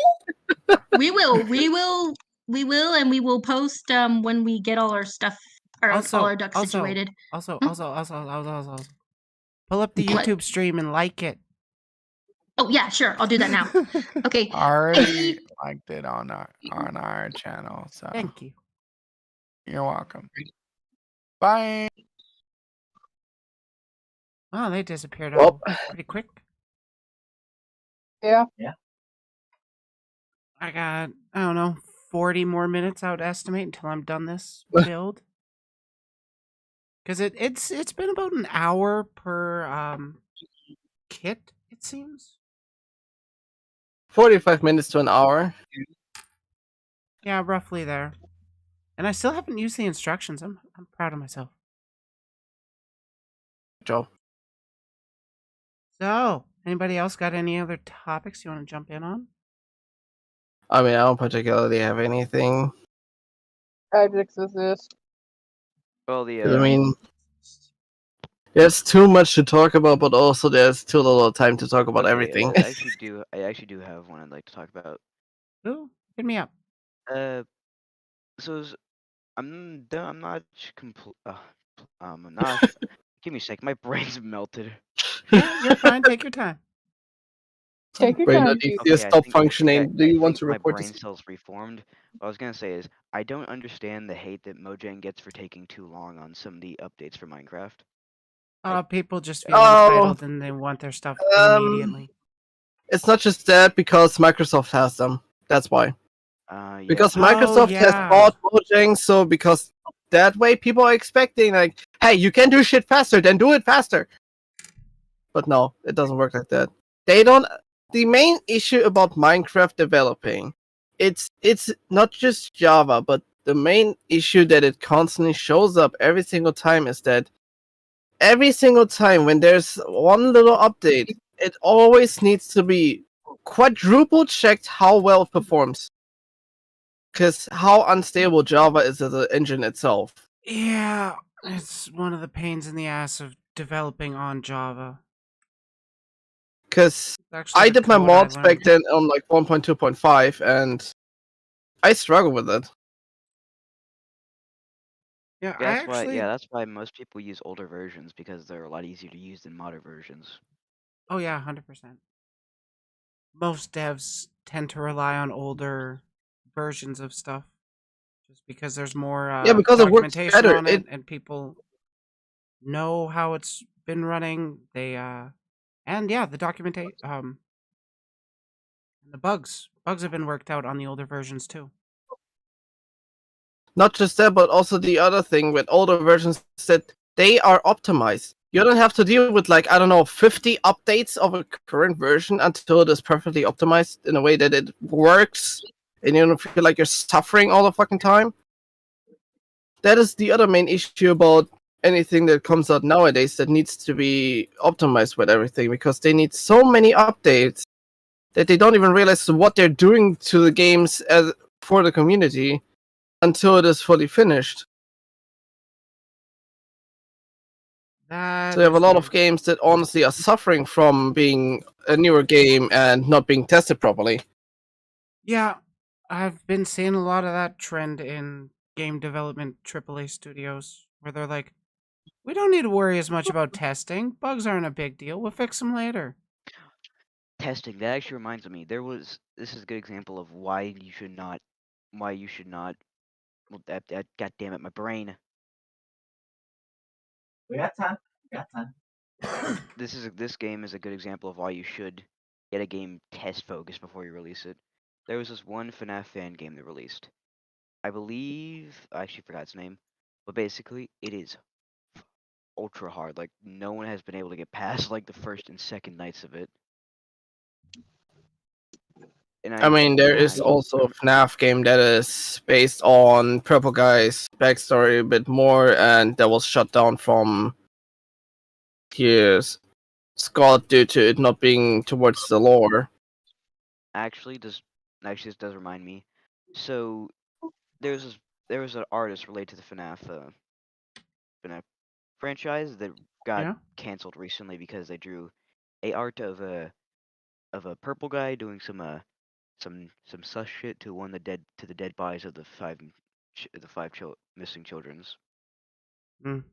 H: We will, and we will post when we get all our stuff, all our ducks situated.
A: Also,
H: Hmm?
A: also. Pull up the
H: What?
A: YouTube stream and like it.
H: Oh yeah, sure, I'll do that now. Okay.
B: I already liked it on our channel, so
A: Thank you.
B: you're welcome. Bye.
A: Oh, they disappeared
E: Well,
A: all pretty quick.
C: Yeah.
A: I got, I don't know, 40 more minutes I would estimate until I'm done this build. Because it's been about an hour per kit, it seems.
E: 45 minutes to an hour.
A: Yeah, roughly there. And I still haven't used the instructions. I'm proud of myself.
E: Joe.
A: So, anybody else got any other topics you want to jump in on?
E: I mean, I don't particularly have anything.
C: Objects exist.
I: Well, the
E: I mean, there's too much to talk about, but also there's too little time to talk about
I: okay,
E: everything.
I: I actually do have one I'd like to talk about.
A: Ooh, hit me up.
I: So I'm not complete. I'm not. Give me a sec. My brain's melted.
A: Yeah, you're fine. Take your time.
C: Take your
E: Brain
C: time,
E: not
C: dude.
E: easier, stop functioning. Do you want
I: think
E: to
I: my
E: report
I: brain
E: this?
I: cells reformed? What I was gonna say is I don't understand the hate that Mojang gets for taking too long on some of the updates for Minecraft.
A: People just feel
E: Oh,
A: entitled and they want their stuff immediately.
E: It's not just that because Microsoft has them. That's why.
I: Yeah.
E: Because
A: Oh,
E: Microsoft has
A: yeah.
E: bought Mojang, so because that way people are expecting like, hey, you can do shit faster, then do it faster. But no, it doesn't work like that. They don't. The main issue about Minecraft developing, it's not just Java, but the main issue that it constantly shows up every single time is that every single time when there's one little update, it always needs to be quadruple checked how well it performs. Because how unstable Java is as an engine itself.
A: Yeah, it's one of the pains in the ass of developing on Java.
E: Because
A: It's actually
E: I
A: the
E: did my
A: code I
E: mods back
A: learned.
E: then on like 1.2.5 and I struggle with it.
A: Yeah,
I: That's why most people use older versions because they're a lot easier to use than modern versions.
A: Oh yeah, 100%. Most devs tend to rely on older versions of stuff, just because there's more
E: Yeah, because it works
A: documentation
E: better.
A: on it, and people know how it's been running. They and yeah, the documentation the bugs have been worked out on the older versions too.
E: Not just that, but also the other thing with older versions is that they are optimized. You don't have to deal with like, I don't know, 50 updates of a current version until it is perfectly optimized in a way that it works and you don't feel like you're suffering all the fucking time. That is the other main issue about anything that comes out nowadays that needs to be optimized with everything, because they need so many updates that they don't even realize what they're doing to the games for the community until it is fully finished. So you have a lot of games that honestly are suffering from being a newer game and not being tested properly.
A: Yeah, I've been seeing a lot of that trend in game development AAA studios, where they're like, we don't need to worry as much about testing. Bugs aren't a big deal. We'll fix them later.
I: Testing, that actually reminds me. This is a good example of why you should not well, that god damn it, my brain.
F: We got time. We got time.
I: This game is a good example of why you should get a game test focused before you release it. There was this one FNAF fan game that released. I believe I actually forgot its name, but basically it is ultra hard. Like no one has been able to get past like the first and second nights of it. And
E: I mean, there is also a FNAF game that is based on Purple Guy's backstory a bit more, and that was shut down from his Scott due to it not being towards the lore.
I: Actually, this does remind me. So there was an artist related to the FNAF franchise that got
A: Yeah.
I: canceled recently because they drew a art of a purple guy doing some sus shit to the dead bodies of the five missing children's.
A: Mm.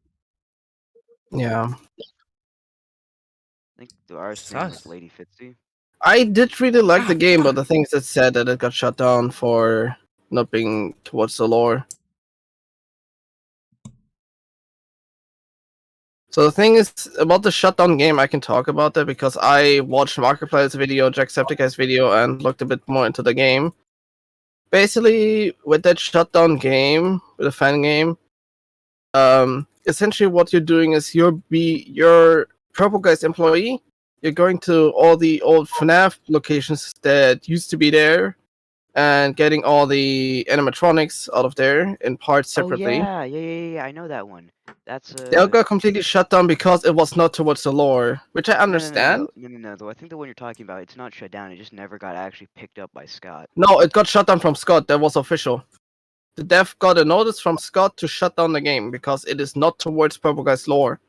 E: Yeah.
I: I think the artist's name was
A: Sus.
I: Lady Fitzy.
E: I did really like the
A: Ah,
E: game, but
A: fuck.
E: the things that said that it got shut down for not being towards the lore. So the thing is about the shutdown game, I can talk about that because I watched Markiplier's video, Jacksepticeye's video, and looked a bit more into the game. Basically, with that shutdown game, with a fan game, essentially what you're doing is your Purple Guys employee. You're going to all the old FNAF locations that used to be there, and getting all the animatronics out of there in parts
I: Oh
E: separately.
I: yeah, I know that one. That's
E: They all got completely shut down because it was not towards the lore, which I understand.
I: no. Though I think the one you're talking about, it's not shut down. It just never got actually picked up by Scott.
E: No, it got shut down from Scott. That was official. The dev got a notice from Scott to shut down the game because it is not towards Purple Guy's lore.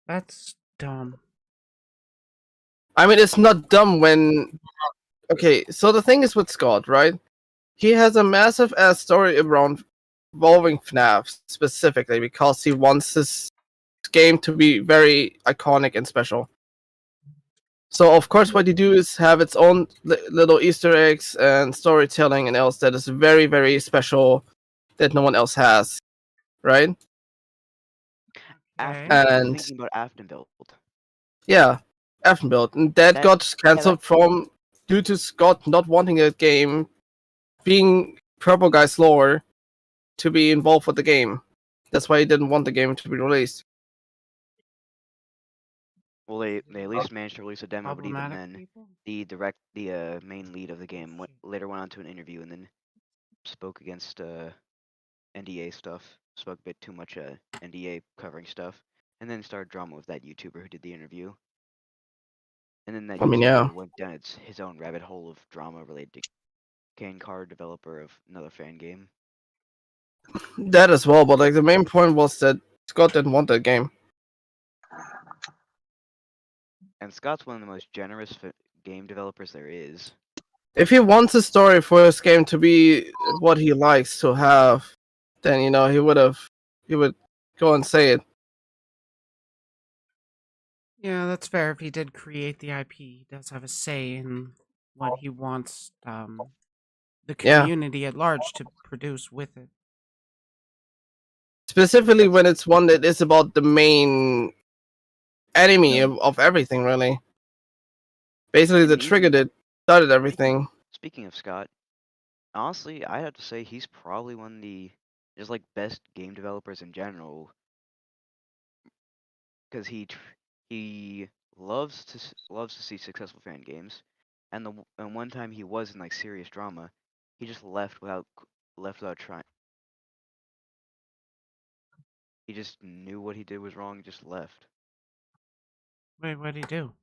A: That's dumb.
E: I mean, it's not dumb when... Okay, so the thing is with Scott, right? He has a massive ass story around involving FNAF specifically because he wants this game to be very iconic and special. So of course what you do is have its own little Easter eggs and storytelling and else that is very, very special that no one else has, right?
A: Okay.
E: And
I: thinking about Aftonville.
E: yeah, Effenbild, and that got cancelled from due to Scott not wanting a game being Purple Guy's lore to be involved with the game. That's why he didn't want the game to be released.
I: Well, they at least managed to release a demo, but even
A: Problematic
I: then,
A: people?
I: the main lead of the game later went on to an interview and then spoke against NDA stuff, spoke a bit too much NDA covering stuff, and then started drama with that YouTuber who did the interview. And then that
E: I mean,
I: YouTuber
E: yeah.
I: went down his own rabbit hole of drama related to Kane Card, developer of another fan game.
E: That as well, but like the main point was that Scott didn't want that game.
I: And Scott's one of the most generous game developers there is.
E: If he wants a story for his game to be what he likes to have, then he would go and say it.
A: Yeah, that's fair. If he did create the IP, he does have a say in what he wants the community at large to produce with it.
E: Specifically when it's one that is about the main enemy of everything, really. Basically, the trigger that started everything.
I: Speaking of Scott, honestly, I have to say he's probably one of the just like best game developers in general, because he loves to see successful fan games, and one time he was in like serious drama, he just left without trying. He just knew what he did was wrong, and just left.
A: Wait, what did he do?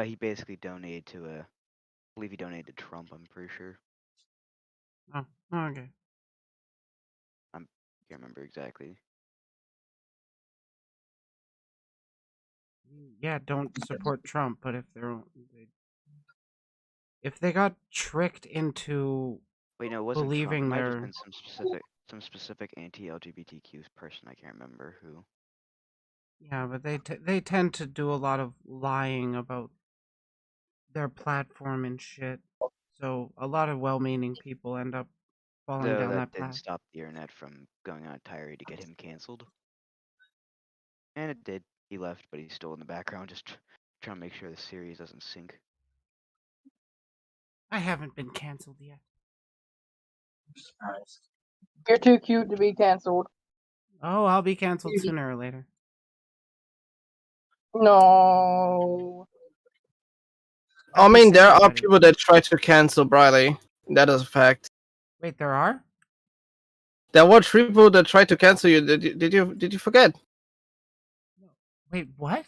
I: He basically donated to I believe he donated to Trump. I'm pretty sure.
A: Oh, okay.
I: I can't remember exactly.
A: Yeah, don't support Trump, but if they got tricked into
I: Wait, no, it wasn't Trump. It
A: believing
I: might have
A: their
I: just been some specific anti-LGBTQ person. I can't remember who.
A: yeah, but they tend to do a lot of lying about their platform and shit. So a lot of well-meaning people end up falling
I: Though
A: down
I: that
A: that
I: didn't
A: path.
I: stop the internet from going on a tirade to get him canceled. And it did. He left, but he's still in the background, just trying to make sure the series doesn't sink.
A: I haven't been canceled yet.
C: You're too cute to be canceled.
A: Oh, I'll be canceled sooner or later.
C: No.
E: I
A: Happy
E: mean, there are
A: everybody.
E: people that try to cancel Briley. That is a fact.
A: Wait, there are?
E: There were people that tried to cancel you. Did you forget?
A: Wait, what?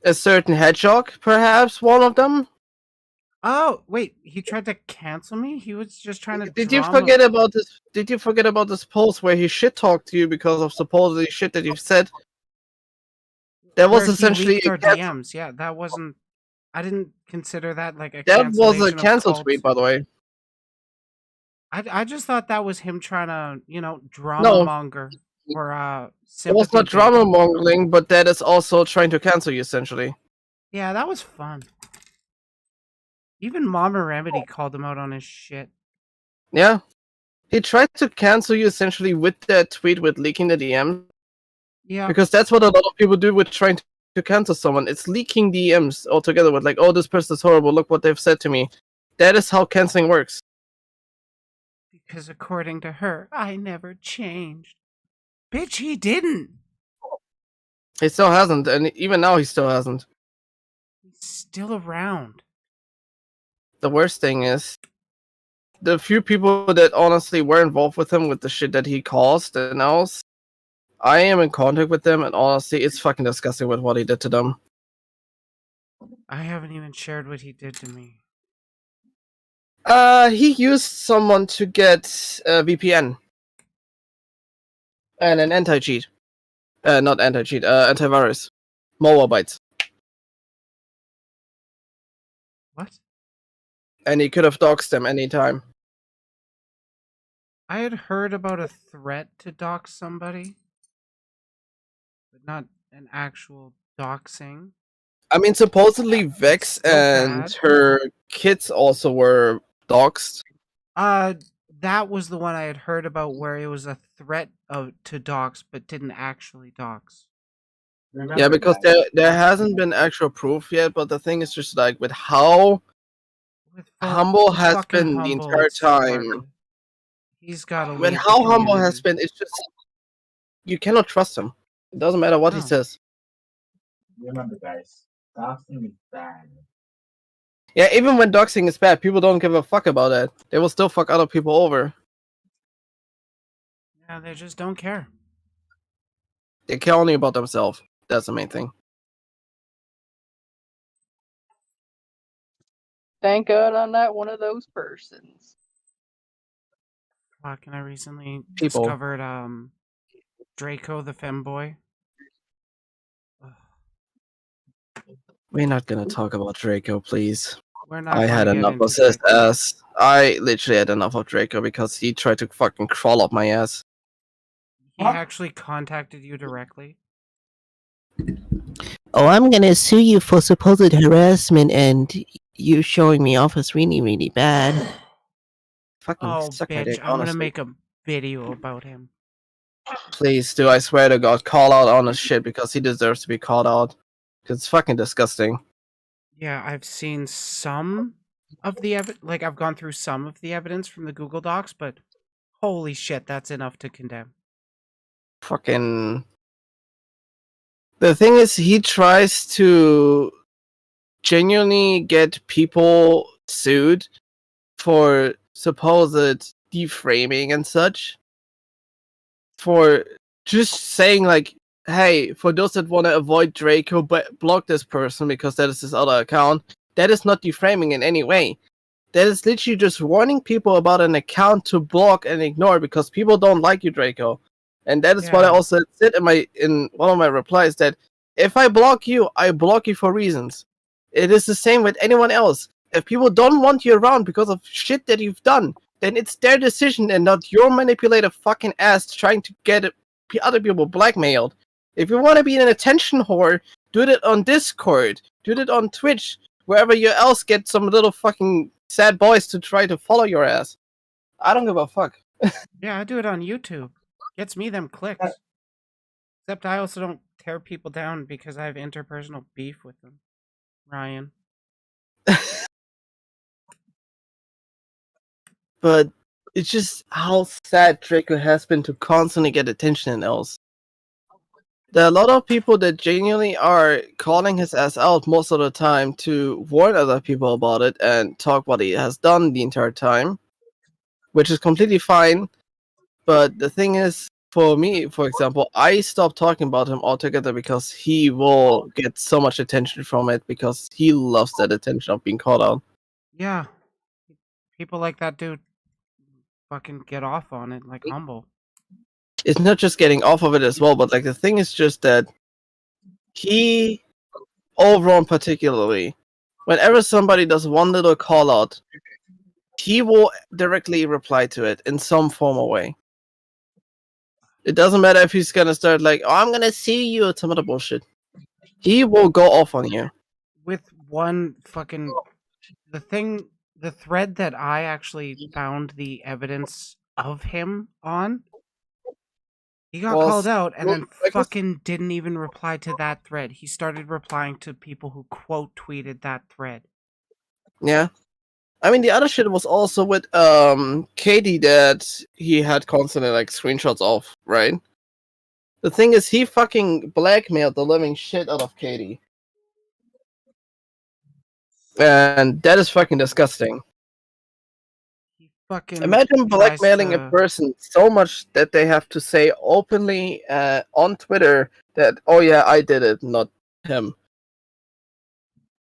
E: a certain hedgehog, perhaps one of them.
A: Oh, wait, he tried to cancel me? He was just trying to
E: Did you
A: drama.
E: forget about this? Did you forget about this post where he shit talked to you because of supposedly shit that you've said? That was
A: Where he
E: essentially
A: leaked
E: a
A: our
E: cancel.
A: DMs. Yeah, that wasn't. I didn't consider that like a
E: That was a
A: cancellation of
E: cancel
A: cults.
E: tweet, by the way.
A: I just thought that was him trying to, drama
E: No.
A: monger or
E: It
A: sympathy
E: was not
A: bait.
E: drama mongering, but that is also trying to cancel you essentially.
A: Yeah, that was fun. Even Mama Remedy called him out on his shit.
E: Yeah. He tried to cancel you essentially with that tweet with leaking the DM.
A: Yeah.
E: Because that's what a lot of people do with trying to cancel someone. It's leaking DMs altogether with like, oh, this person's horrible, look what they've said to me. That is how canceling works.
A: Because according to her, I never changed. Bitch, he didn't.
E: He still hasn't, and even now he still hasn't.
A: He's still around.
E: The worst thing is, the few people that honestly were involved with him with the shit that he caused and else, I am in contact with them, and honestly, it's fucking disgusting with what he did to them.
A: I haven't even shared what he did to me.
E: He used someone to get a VPN. And an anti-cheat. Not anti-cheat, antivirus. Malwarebytes.
A: What?
E: And he could have doxed them anytime.
A: I had heard about a threat to dox somebody, but not an actual doxing.
E: I mean, supposedly Vex
A: Still
E: and
A: bad.
E: her kids also were doxed.
A: That was the one I had heard about where it was a threat to dox, but didn't actually dox.
E: Yeah, because there hasn't been actual proof yet, but the thing is just like with how humble has
A: fucking
E: been the
A: humble
E: entire
A: it's hard.
E: time.
A: He's got to
E: With
A: leave
E: how
A: the
E: humble has
A: community.
E: been, it's just you cannot trust him. It doesn't matter what he
A: No.
E: says.
F: Remember, guys, doxing is bad.
E: Yeah, even when doxing is bad, people don't give a fuck about that. They will still fuck other people over.
A: Yeah, they just don't care.
E: They care only about themselves. That's the main thing.
C: Thank God I'm not one of those persons.
A: Fuck, and I recently
E: People.
A: discovered Draco the femboy.
E: We're not gonna talk about Draco, please.
A: We're not
E: I
A: gonna
E: had
A: get
E: enough
A: into
E: of his
A: Draco.
E: ass. I literally had enough of Draco because he tried to fucking crawl up my ass.
A: He actually contacted you directly?
J: Oh, I'm gonna sue you for supposed harassment, and you showing me off is really, really bad.
E: Fucking
A: Oh,
E: suck my
A: bitch,
E: dick,
A: I'm gonna
E: honestly.
A: make a video about him.
E: Please do, I swear to God, call out on his shit because he deserves to be called out. Cause it's fucking disgusting.
A: Yeah, I've seen some of the like I've gone through some of the evidence from the Google Docs, but holy shit, that's enough to condemn.
E: Fucking. The thing is, he tries to genuinely get people sued for supposed deframing and such. For just saying, like, hey, for those that want to avoid Draco, but block this person because that is his other account, that is not deframing in any way. That is literally just warning people about an account to block and ignore because people don't like you, Draco. And that is what I
A: Yeah.
E: also said in one of my replies, that if I block you for reasons. It is the same with anyone else. If people don't want you around because of shit that you've done, then it's their decision and not your manipulative fucking ass trying to get other people blackmailed. If you want to be an attention whore, do it on Discord, do it on Twitch, wherever you else get some little fucking sad boys to try to follow your ass. I don't give a fuck.
A: Yeah, I do it on YouTube. Gets me them clicks. Except I also don't tear people down because I have interpersonal beef with them. Ryan.
E: But it's just how sad Draco has been to constantly get attention and else. There are a lot of people that genuinely are calling his ass out most of the time to warn other people about it and talk what he has done the entire time, which is completely fine. But the thing is, for me, for example, I stopped talking about him altogether because he will get so much attention from it because he loves that attention of being called out.
A: Yeah. People like that dude fucking get off on it, like Humble.
E: It's not just getting off of it as well, but like the thing is just that he, overall particularly, whenever somebody does one little call out, he will directly reply to it in some form or way. It doesn't matter if he's gonna start like, "Oh, I'm gonna see you," or some other bullshit. He will go off on you.
A: With one fucking the thread that I actually found the evidence of him on, he got called out and then fucking didn't even reply to that thread. He started replying to people who quote tweeted that thread.
E: Yeah. I mean, the other shit was also with Katie that he had constantly like screenshots of, right? The thing is, he fucking blackmailed the living shit out of Katie. And that is fucking disgusting.
A: He fucking
E: Imagine
A: tries
E: blackmailing a
A: to-
E: person so much that they have to say openly on Twitter that, "Oh yeah, I did it, not him."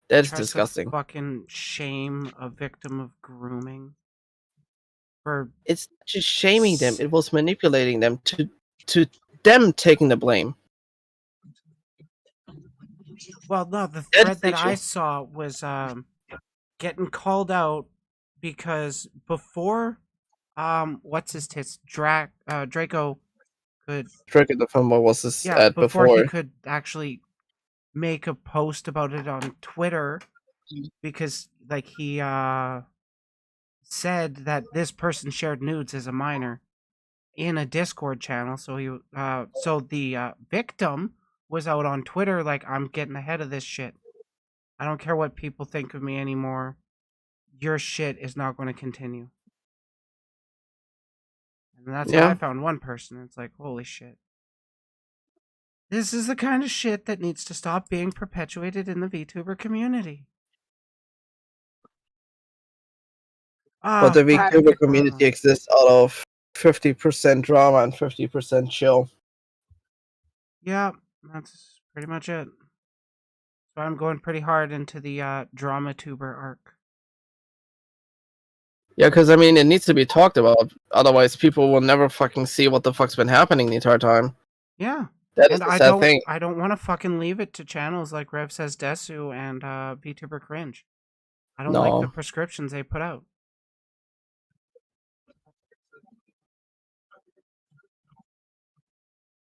E: That's
A: tries to
E: disgusting.
A: fucking shame a victim of grooming. For
E: It's just shaming them. It was manipulating them to them taking the blame.
A: Well, no, the
E: That
A: thread
E: is the
A: that I
E: issue.
A: saw was getting called out because before what's his tits Draco could
E: Draco the Fumble was this
A: before
E: before.
A: he could actually make a post about it on Twitter, because like he said that this person shared nudes as a minor in a Discord channel. So the victim was out on Twitter like, I'm getting ahead of this shit. I don't care what people think of me anymore. Your shit is not going to continue. And that's how I found one person. It's like, holy shit. This is the kind of shit that needs to stop being perpetuated in the VTuber community.
E: But the VTuber community exists out of 50% drama and 50% chill.
A: Yeah, that's pretty much it. So I'm going pretty hard into the drama tuber arc.
E: Yeah, because I mean, it needs to be talked about. Otherwise, people will never fucking see what the fuck's been happening the entire time.
A: Yeah.
E: That is the sad thing.
A: I don't want to fucking leave it to channels like Rev Says Desu and VTuber Cringe. I don't like the
E: No.
A: prescriptions they put out.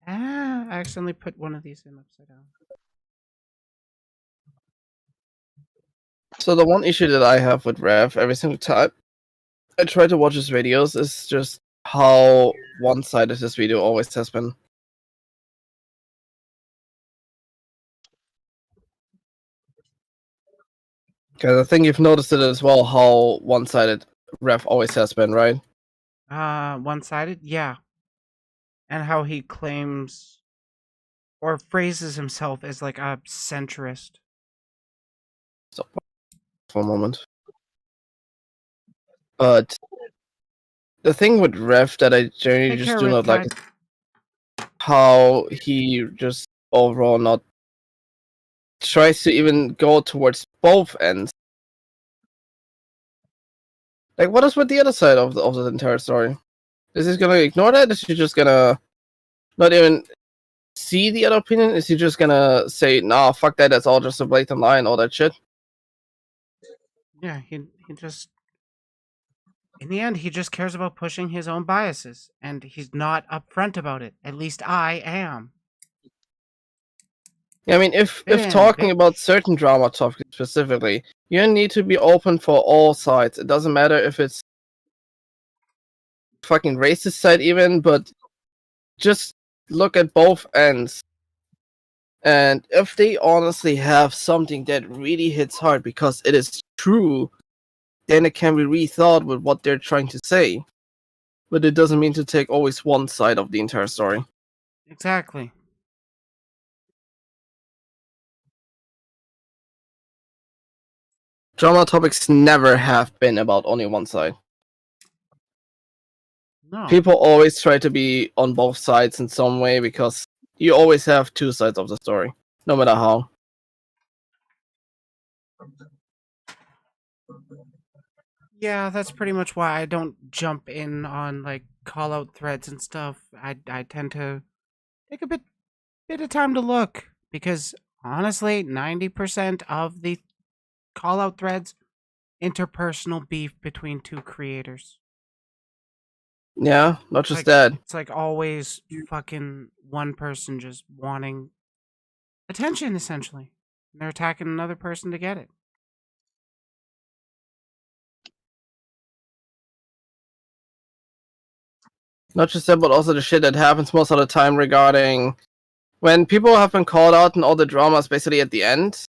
A: I accidentally put one of these in upside down.
E: So the one issue that I have with Rev every single time I try to watch his videos is just how one-sided his video always has been. Because I think you've noticed it as well, how one-sided Rev always has been, right?
A: One-sided? Yeah. And how he claims or phrases himself as like a centrist.
E: So, for a moment. But the thing with Rev that I generally just do not like is how he just overall not tries to even go towards both ends. Like, what is with the other side of the entire story? Is he gonna ignore that? Is he just gonna not even see the other opinion? Is he just gonna say, "Nah, fuck that. That's all just a blatant lie and all that shit"?
A: Yeah, he just in the end he just cares about pushing his own biases, and he's not upfront about it. At least I am.
E: Yeah, I mean, if talking about certain drama topics specifically, you need to be open for all sides. It doesn't matter if it's fucking racist side even, but just look at both ends. And if they honestly have something that really hits hard because it is true, then it can be rethought with what they're trying to say. But it doesn't mean to take always one side of the entire story.
A: Exactly.
E: Drama topics never have been about only one side.
A: No.
E: People always try to be on both sides in some way because you always have two sides of the story, no matter how.
A: Yeah, that's pretty much why I don't jump in on like call out threads and stuff. I tend to take a bit of time to look because honestly, 90% of the call out threads interpersonal beef between two creators.
E: Yeah, not just
A: Like,
E: that.
A: it's like always fucking one person just wanting attention essentially. And they're attacking another person to get it.
E: Not just that, but also the shit that happens most of the time regarding when people have been called out and all the drama is basically at the end,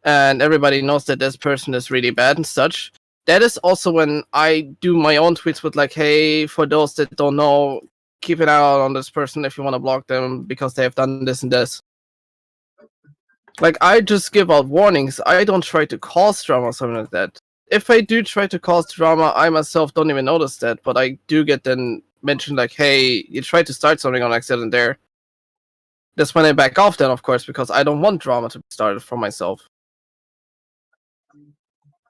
E: and everybody knows that this person is really bad and such. That is also when I do my own tweets with like, hey, for those that don't know, keep an eye out on this person if you want to block them because they have done this and this. Like, I just give out warnings. I don't try to cause drama or something like that. If I do try to cause drama, I myself don't even notice that, but I do get then mentioned like, hey, you tried to start something on accident there. That's when I back off then, of course, because I don't want drama to be started for myself.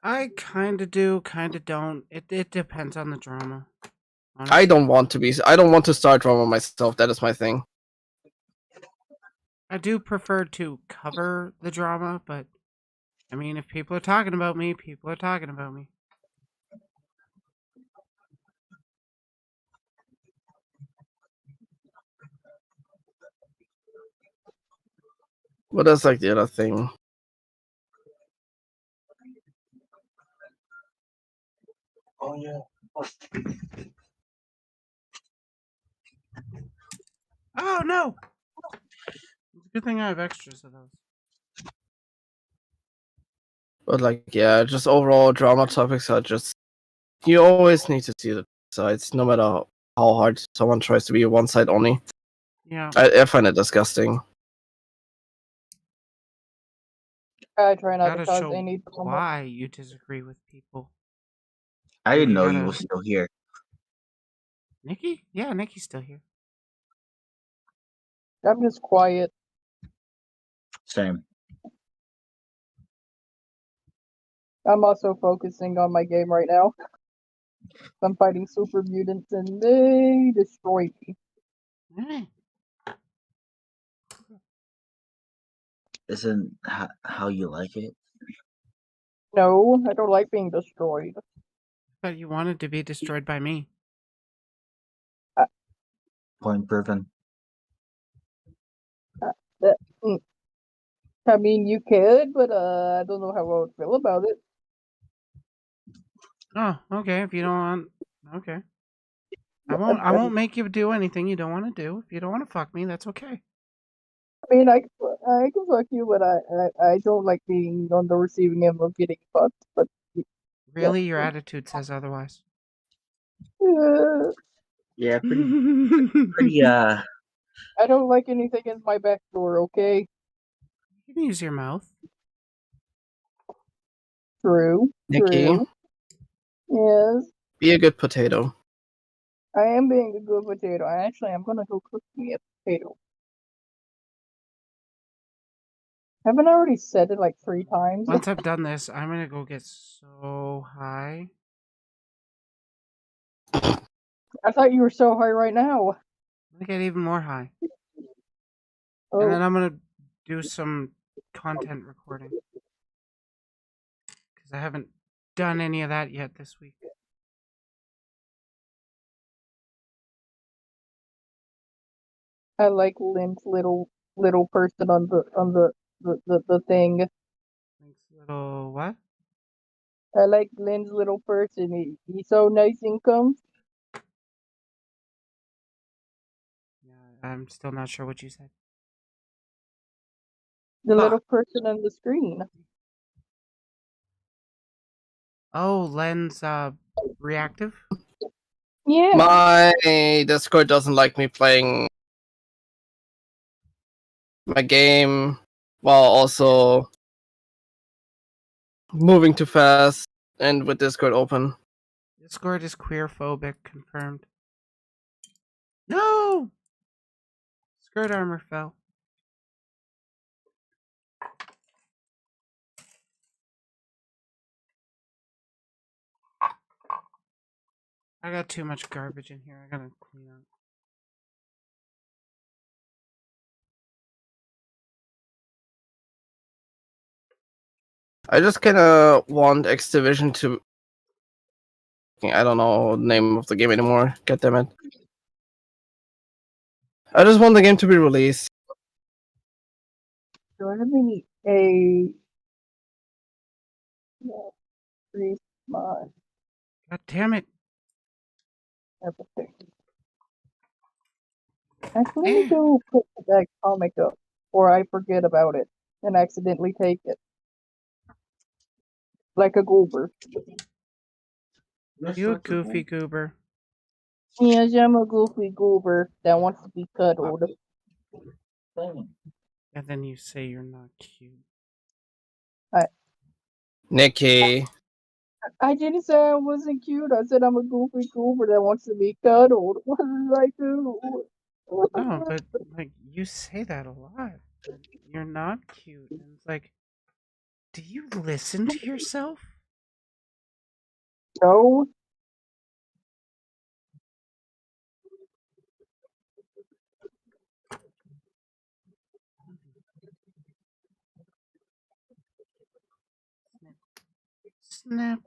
A: I kind of do, kind of don't. It depends on the drama. Honestly.
E: I don't want to start drama myself. That is my thing.
A: I do prefer to cover the drama, but I mean, if people are talking about me, people are talking about me.
E: What is like the other thing?
F: Oh yeah.
A: Oh no! It's a good thing I have extras of those.
E: But like, yeah, just overall drama topics are just, you always need to see the sides, no matter how hard someone tries to be one side only.
A: Yeah.
E: I find it disgusting.
C: I try not to
A: Gotta
C: cause
A: show
C: any drama.
A: why you disagree with people.
K: I didn't know you
A: gotta-
K: were still here.
A: Nikki? Yeah, Nikki's still here.
C: I'm just quiet.
K: Same.
C: I'm also focusing on my game right now. I'm fighting super mutants and they destroy me.
A: Mm.
K: Isn't how you like it?
C: No, I don't like being destroyed.
A: But you wanted to be destroyed by me.
K: Point proven.
C: I mean, you could, but I don't know how I would feel about it.
A: Oh, okay. If you don't want, okay. I won't make you do anything you don't want to do. If you don't want to fuck me, that's okay.
C: I mean, I can fuck you, but I don't like being on the receiving end of getting fucked. But
A: Really, your attitude says otherwise.
K: Yeah, pretty.
C: I don't like anything in my back door. Okay.
A: You can use your mouth.
C: True.
E: Nikki,
C: True. Yes,
E: be a good potato.
C: I am being a good potato. I'm gonna go cook me a potato. Haven't I already said it like 3 times?
A: Once I've done this, I'm gonna go get so high.
C: I thought you were so high right now.
A: I'm gonna get even more high.
C: Oh,
A: And then I'm gonna do some content recording. Because I haven't done any of that yet this week.
C: I like Lynn's little person on the thing.
A: Little what?
C: I like Lynn's little person. He's so nice and comfy.
A: Yeah, I'm still not sure what you said.
C: The little person on the screen.
A: Oh, Len's reactive?
C: Yeah.
E: My Discord doesn't like me playing my game while also moving too fast and with Discord open.
A: Discord is queer phobic, confirmed. No! Skirt armor fell. I got too much garbage in here. I gotta clean up.
E: I just kind of want X Division to. I don't know the name of the game anymore. God damn it. I just want the game to be released.
C: Do I have any a increase my
A: God damn it.
C: everything? Actually, let me go put that comic up, or I forget about it and accidentally take it. Like a goober.
A: You a goofy goober.
C: Yes, I'm a goofy goober that wants to be cuddled.
A: And then you say you're not cute.
E: Nikki.
C: I didn't say I wasn't cute. I said I'm a goofy goober that wants to be cuddled. What did I do?
A: No, but like you say that a lot. But you're not cute. And it's like, do you listen to yourself?
C: No.
A: Snap.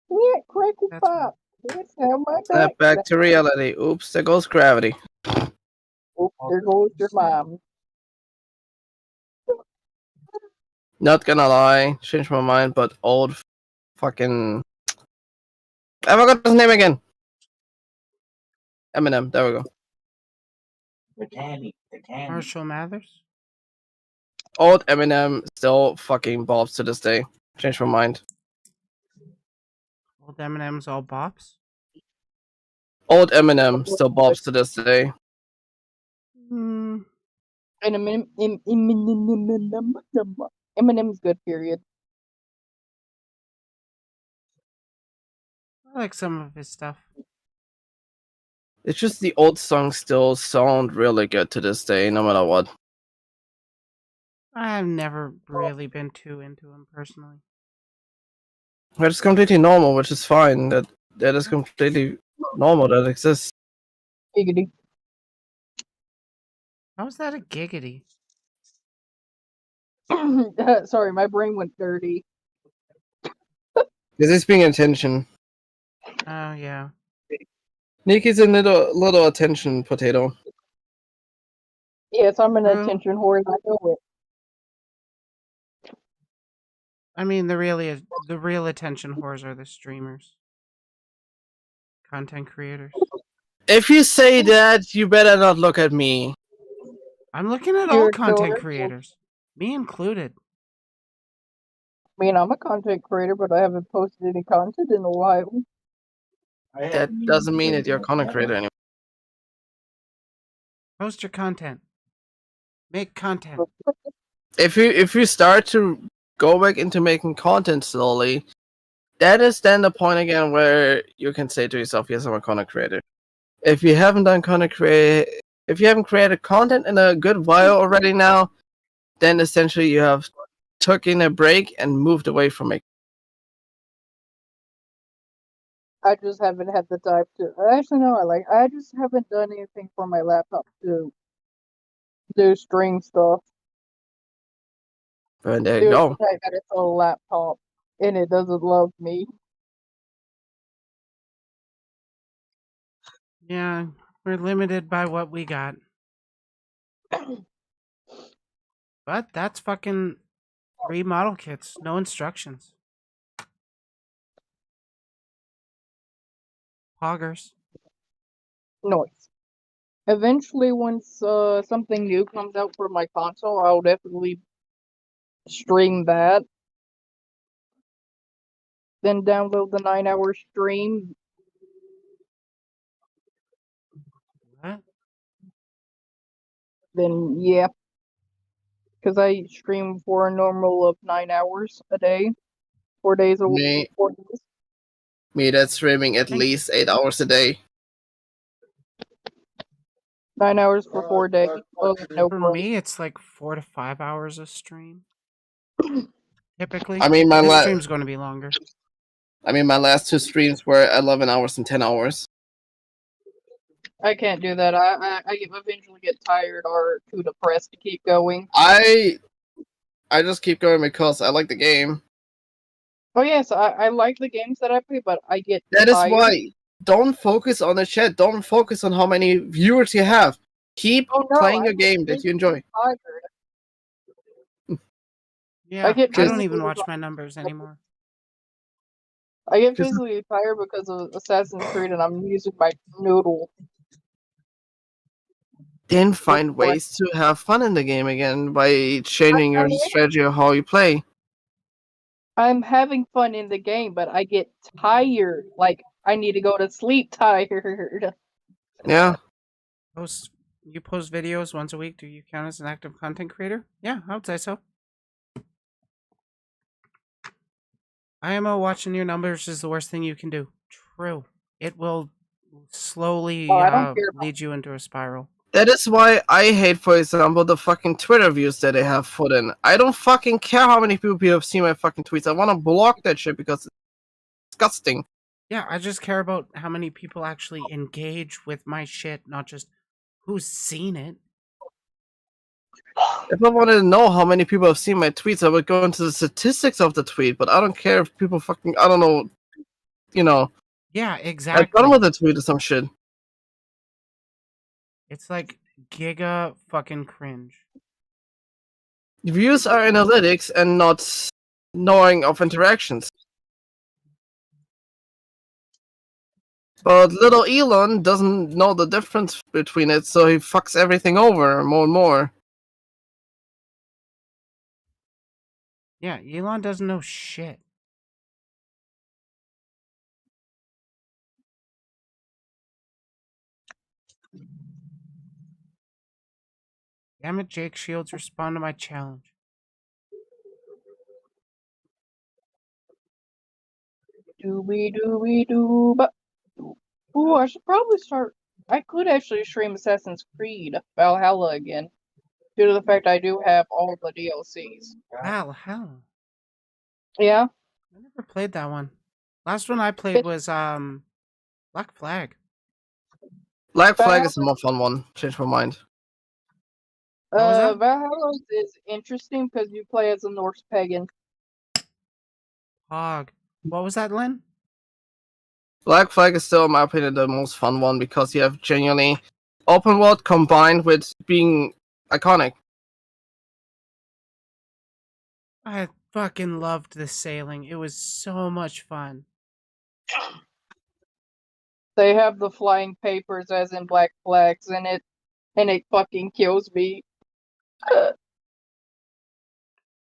C: Yeah, crackle
A: That's
C: pop. Let's have my
E: Snap
C: back.
E: back to reality. Oops, there goes gravity.
C: Oops, there goes your mom.
E: Not gonna lie, changed my mind, but old fucking. I forgot his name again. Eminem, there we go.
K: The candy.
A: Marshall Mathers?
E: Old Eminem still fucking bobs to this day. Changed my mind.
A: Old Eminem's all bops?
E: Old Eminem still bobs to this day.
A: Hmm.
C: And Eminem's good, period.
A: I like some of his stuff.
E: It's just the old songs still sound really good to this day, no matter what.
A: I've never really been too into him personally.
E: It's completely normal, which is fine. That is completely normal. That exists.
C: Giggity.
A: How's that a giggity?
C: Sorry, my brain went dirty.
E: This is being attention.
A: Oh yeah.
E: Nikki's a little attention potato.
C: Yes, I'm an
A: True.
C: attention whore and I know it.
A: I mean, the real attention whores are the streamers, content creators.
E: If you say that, you better not look at me.
A: I'm looking at all content creators, me included.
C: I mean, I'm a content creator, but I haven't posted any content in a while.
E: That doesn't mean that you're a content creator anymore.
A: Post your content. Make content.
E: If you start to go back into making content slowly, that is then the point again where you can say to yourself, "Yes, I'm a content creator." If you haven't if you haven't created content in a good while already now, then essentially you have taken a break and moved away from it.
C: I just haven't had the time to. Actually, no, I just haven't done anything for my laptop to do stream stuff.
E: And there
C: Due
E: you
C: to
E: go.
C: the fact that it's a laptop and it doesn't love me.
A: Yeah, we're limited by what we got. But that's fucking 3 model kits, no instructions. Poggers.
C: Noise. Eventually, once something new comes out for my console, I'll definitely stream that. Then download the 9-hour stream.
A: What?
C: Then yeah, because I stream for a normal of 9 hours a day, 4 days a week.
E: Me, that's streaming at least 8 hours a day.
C: 9 hours for 4 days. Oh, no
A: For
C: break.
A: me, it's like 4 to 5 hours a stream. Typically.
E: I mean,
A: this stream's going to be longer.
E: my last 2 streams were 11 hours and 10 hours.
C: I can't do that. I eventually get tired or too depressed to keep going.
E: I just keep going because I like the game.
C: Oh yes, I like the games that I play, but I get
E: That is
C: tired.
E: why. Don't focus on the chat. Don't focus on how many viewers you have. Keep playing your game that you enjoy.
C: Tired.
A: Yeah, I don't even watch my numbers anymore.
C: I get physically tired because of Assassin's Creed, and I'm using my noodle.
E: Then find ways to have fun in the game again by changing your strategy of how you play.
C: I'm having fun in the game, but I get tired. Like, I need to go to sleep tired.
E: Yeah.
A: You post videos once a week. Do you count as an active content creator? Yeah, I would say so. IMO, watching your numbers is the worst thing you can do. True. It will slowly lead you into a spiral.
E: That is why I hate, for example, the fucking Twitter views that they have put in. I don't fucking care how many people have seen my fucking tweets. I want to block that shit because it's disgusting.
A: Yeah, I just care about how many people actually engage with my shit, not just who's seen it.
E: If I wanted to know how many people have seen my tweets, I would go into the statistics of the tweet, but I don't care if people fucking, I don't know, you know.
A: Yeah, exactly.
E: I done with the tweet or some shit.
A: It's like giga fucking cringe.
E: Views are analytics and not knowing of interactions. But little Elon doesn't know the difference between it, so he fucks everything over more and more.
A: Yeah, Elon doesn't know shit. Damn it, Jake Shields, respond to my challenge.
C: Dooby. But ooh, I should probably start. I could actually stream Assassin's Creed Valhalla again, due to the fact I do have all the DLCs.
A: Valhalla.
C: Yeah.
A: I never played that one. Last one I played was Black Flag.
E: Black Flag is a more fun one. Change my mind.
C: Valhalla is interesting because you play as a Norse pagan.
A: Hog. What was that, Lynn?
E: Black Flag is still, in my opinion, the most fun one because you have genuinely open world combined with being iconic.
A: I fucking loved the sailing. It was so much fun.
C: They have the flying papers as in Black Flags in it, and it fucking kills me.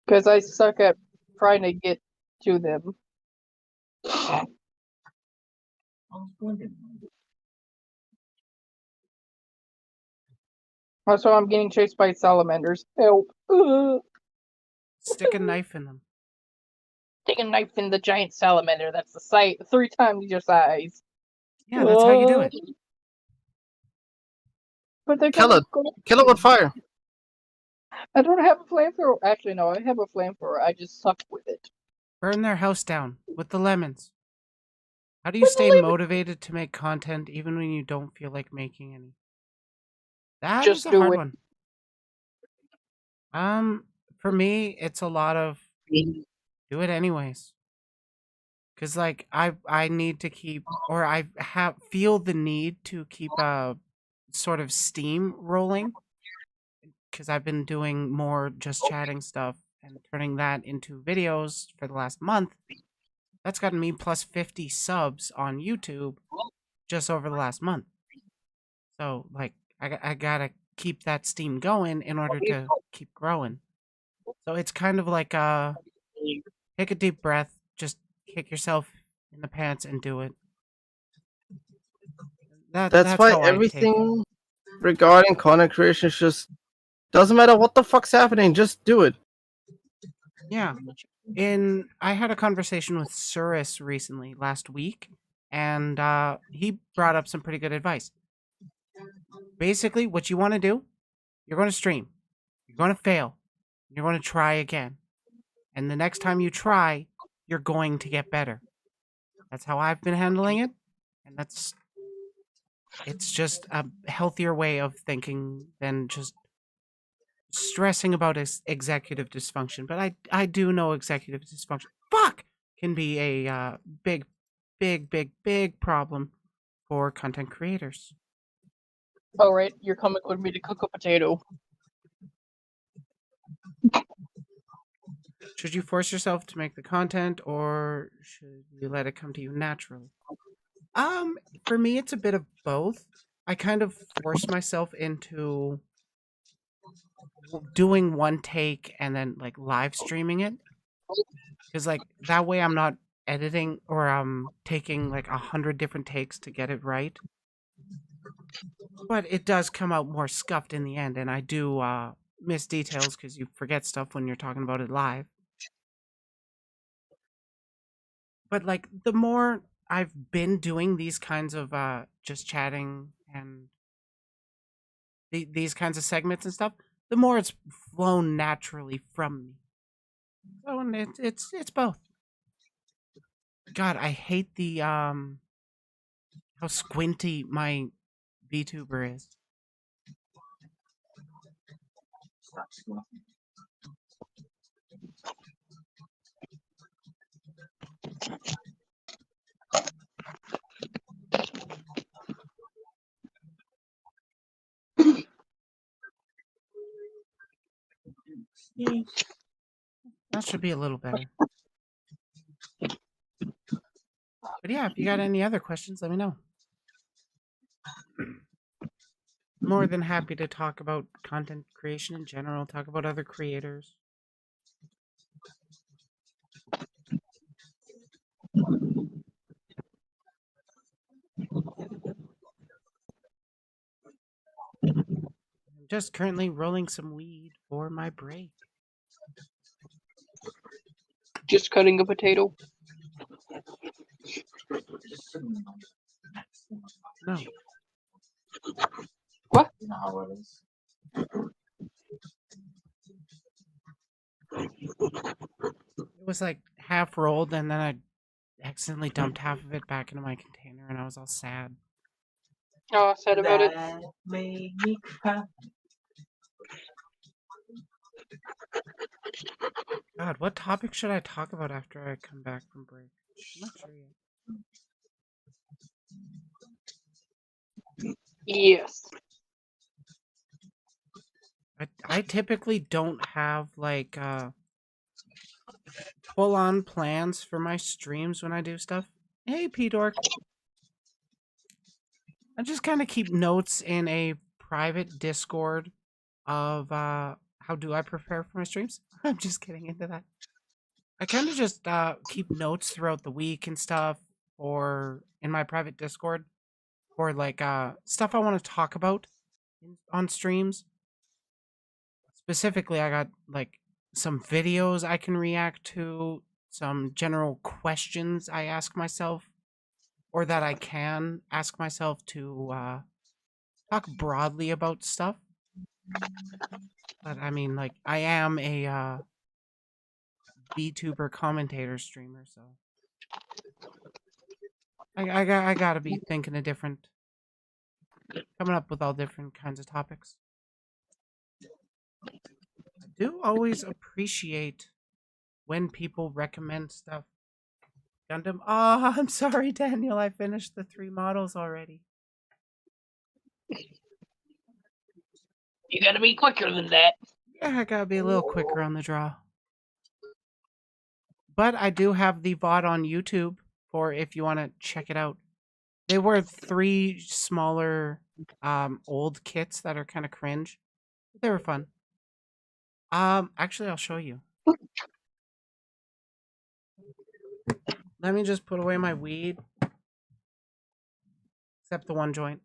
C: Because I suck at trying to get to them. Also, I'm getting chased by salamanders. Help.
A: Stick a knife in them.
C: Stick a knife in the giant salamander. That's the size 3 times your size.
A: Yeah, that's how you do it.
C: But they're
E: Kill it. Kill it with fire.
C: I don't have a flamethrower. Actually, no, I have a flamethrower. I just suck with it.
A: Burn their house down with the lemons. How do you stay motivated to make content even when you don't feel like making any? That is a hard one. For me, it's a lot of do it anyways. Cause like I need to keep, or I feel the need to keep a sort of steam rolling. Cause I've been doing more just chatting stuff and turning that into videos for the last month. That's gotten me plus 50 subs on YouTube just over the last month. So like I gotta keep that steam going in order to keep growing. So it's kind of like take a deep breath, just kick yourself in the pants and do it.
E: That's why everything regarding content creation is just doesn't matter what the fuck's happening, just do it.
A: Yeah. I had a conversation with Surus recently, last week, and he brought up some pretty good advice. basically what you want to do, you're going to stream. You're going to fail. You're going to try again. And the next time you try, you're going to get better. That's how I've been handling it. And it's just a healthier way of thinking than just stressing about executive dysfunction. But I do know executive dysfunction. Fuck! Can be a big problem for content creators.
C: All right, you're coming with me to cook a potato.
A: Should you force yourself to make the content, or should you let it come to you naturally? For me, it's a bit of both. I kind of force myself into doing one take and then like live streaming it, because like that way I'm not editing or taking like 100 different takes to get it right. But it does come out more scuffed in the end, and I do miss details because you forget stuff when you're talking about it live. But like the more I've been doing these kinds of just chatting and these kinds of segments and stuff, the more it's flown naturally from me. So and it's both. God, I hate the how squinty my VTuber is. That should be a little better. But yeah, if you got any other questions, let me know. More than happy to talk about content creation in general, talk about other creators. I'm just currently rolling some weed for my break.
C: Just cutting a potato.
A: No.
C: What?
K: You know how it is.
A: It was like half rolled, and then I accidentally dumped half of it back into my container, and I was all sad.
C: Oh, sad about it.
K: That made me cry.
A: God, what topic should I talk about after I come back from break? I'm not sure yet.
C: Yes.
A: I typically don't have like full on plans for my streams when I do stuff. Hey P-Dork. I just kind of keep notes in a private Discord of how do I prepare for my streams. I'm just getting into that. I kind of just keep notes throughout the week and stuff, or in my private Discord, or like stuff I want to talk about on streams. Specifically, I got like some videos I can react to, some general questions I ask myself, or that I can ask myself to talk broadly about stuff. But I mean, like, I am a VTuber commentator streamer, so I gotta be thinking of different, coming up with all different kinds of topics. I do always appreciate when people recommend stuff. Gundam. Oh, I'm sorry, Daniel. I finished the 3 models already.
C: You gotta be quicker than that.
A: Yeah, I gotta be a little quicker on the draw. But I do have the VOD on YouTube for if you want to check it out. They were 3 smaller old kits that are kind of cringe. They were fun. Actually, I'll show you. Let me just put away my weed. Except the one joint.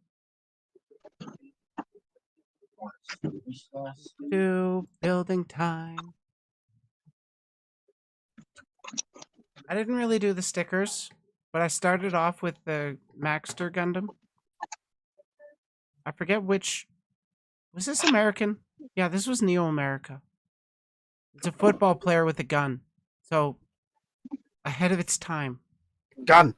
A: Do building time. I didn't really do the stickers, but I started off with the Maxter Gundam. I forget which. Was this American? Yeah, this was Neo America. It's a football player with a gun. So, ahead of its time.
E: Gun.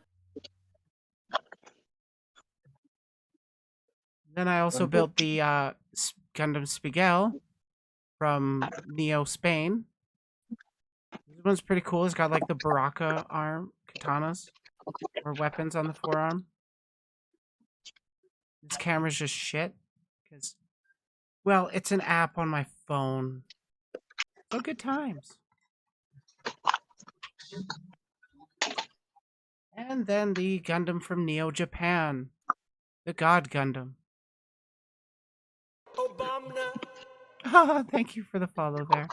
A: Then I also built the Gundam Spiegel from Neo Spain. This one's pretty cool. It's got like the Baraka arm katanas or weapons on the forearm. This camera's just shit because, well, it's an app on my phone. So good times. And then the Gundam from Neo Japan, the God Gundam. Obama. Thank you for the follow there.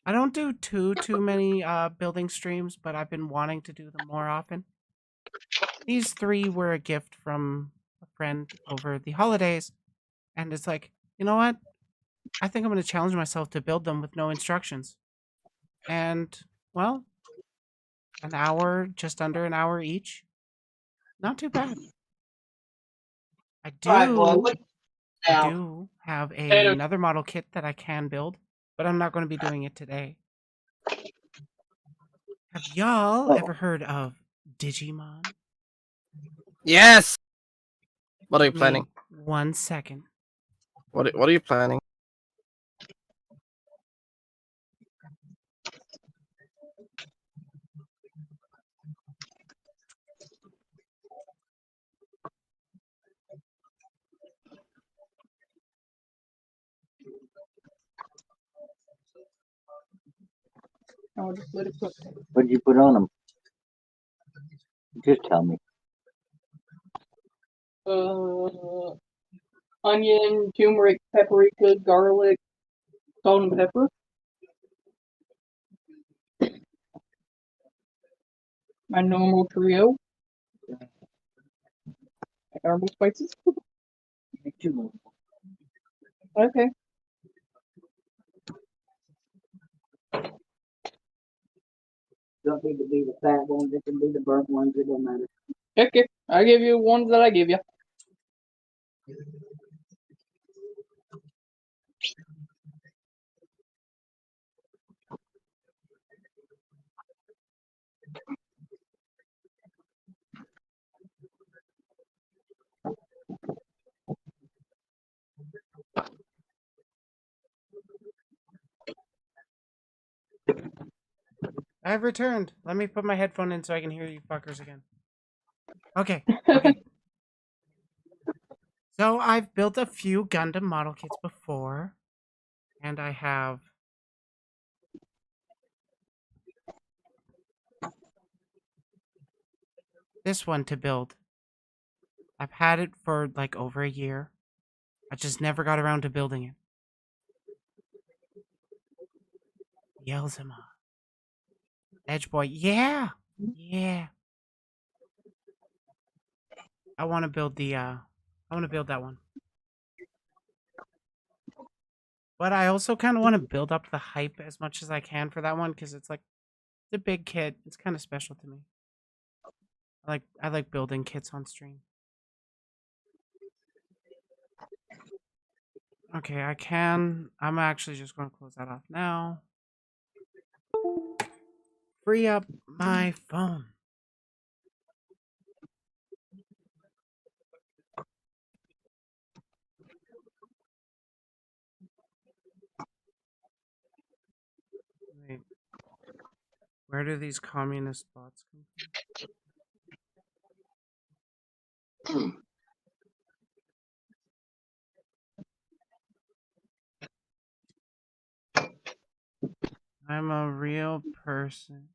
A: I don't do too many building streams, but I've been wanting to do them more often. These 3 were a gift from a friend over the holidays, and it's like, you know what? I think I'm going to challenge myself to build them with no instructions. And, well, an hour, just under an hour each. Not too bad. I do have another model kit that I can build, but I'm not going to be doing it today. Have y'all ever heard of Digimon?
E: Yes. What are you
A: Give me
E: planning?
A: 1 second.
E: What are you planning?
C: I'll just let it cook.
L: What'd you put on them? Just tell me.
C: Onion, turmeric, paprika, garlic, salt and pepper. My normal trio. Herbal spices. Okay.
L: Don't need to be the fat ones, it can be the burnt ones, it don't matter.
C: Okay. I give you ones that I give you.
A: I've returned. Let me put my headphone in so I can hear you fuckers again. Okay. So I've built a few Gundam model kits before, and I have this one to build. I've had it for like over a year. I just never got around to building it. Yelzima. Edge Boy. Yeah. Yeah. I want to build that one. But I also kind of want to build up the hype as much as I can for that one because it's like it's a big kit. It's kind of special to me. I like building kits on stream. Okay, I'm actually just going to close that off now. Free up my phone. Wait. Where do these communist bots come from? I'm a real person.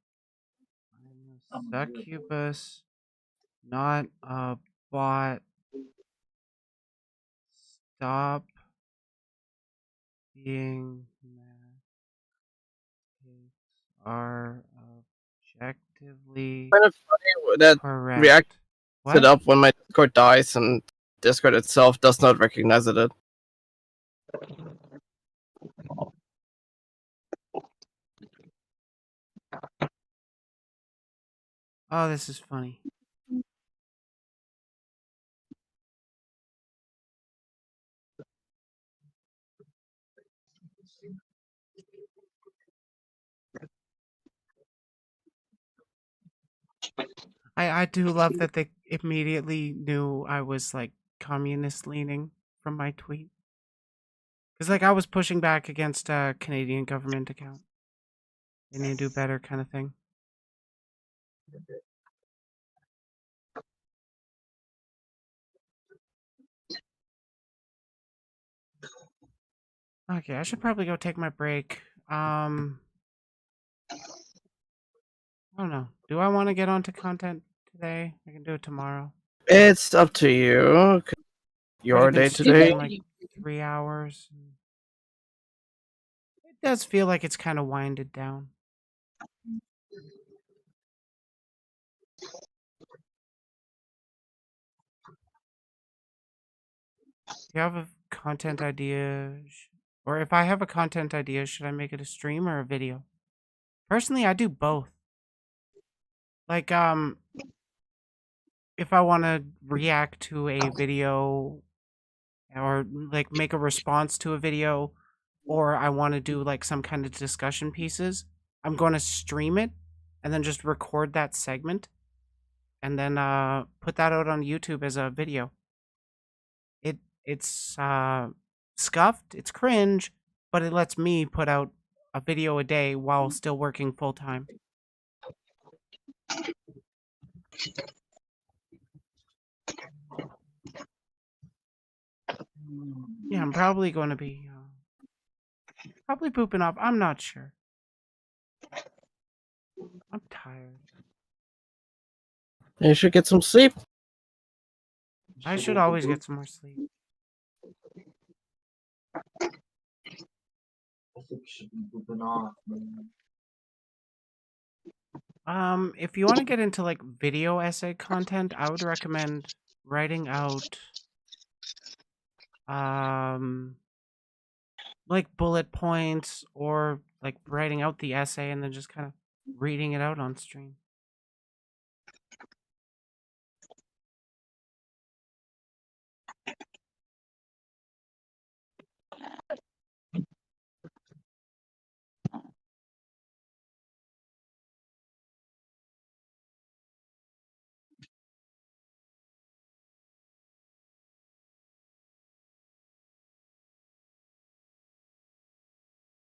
A: I'm a succubus, not a bot. Stop being mad. Are objectively
E: Kind of funny that
A: correct.
E: React
A: What?
E: it up when my Discord dies and Discord itself does not recognize it.
A: Oh, this is funny. I do love that they immediately knew I was like communist leaning from my tweet. Because like I was pushing back against a Canadian government account. They need to do better kind of thing. Okay, I should probably go take my break. I don't know. Do I want to get onto content today? I can do it tomorrow.
E: It's up to you. Your
A: Already been
E: day today.
A: streaming like 3 hours. It does feel like it's kind of winded down. Do you have a content idea? Or if I have a content idea, should I make it a stream or a video? Personally, I do both. Like, if I want to react to a video or like make a response to a video, or I want to do like some kind of discussion pieces, I'm going to stream it and then just record that segment and then put that out on YouTube as a video. It's scuffed, it's cringe, but it lets me put out a video a day while still working full time. Yeah, I'm probably going to be probably pooping off. I'm not sure. I'm tired.
E: You should get some sleep.
A: I should always get some more sleep.
K: I think you should be moving off, man.
A: If you want to get into like video essay content, I would recommend writing out like bullet points or like writing out the essay and then just kind of reading it out on stream.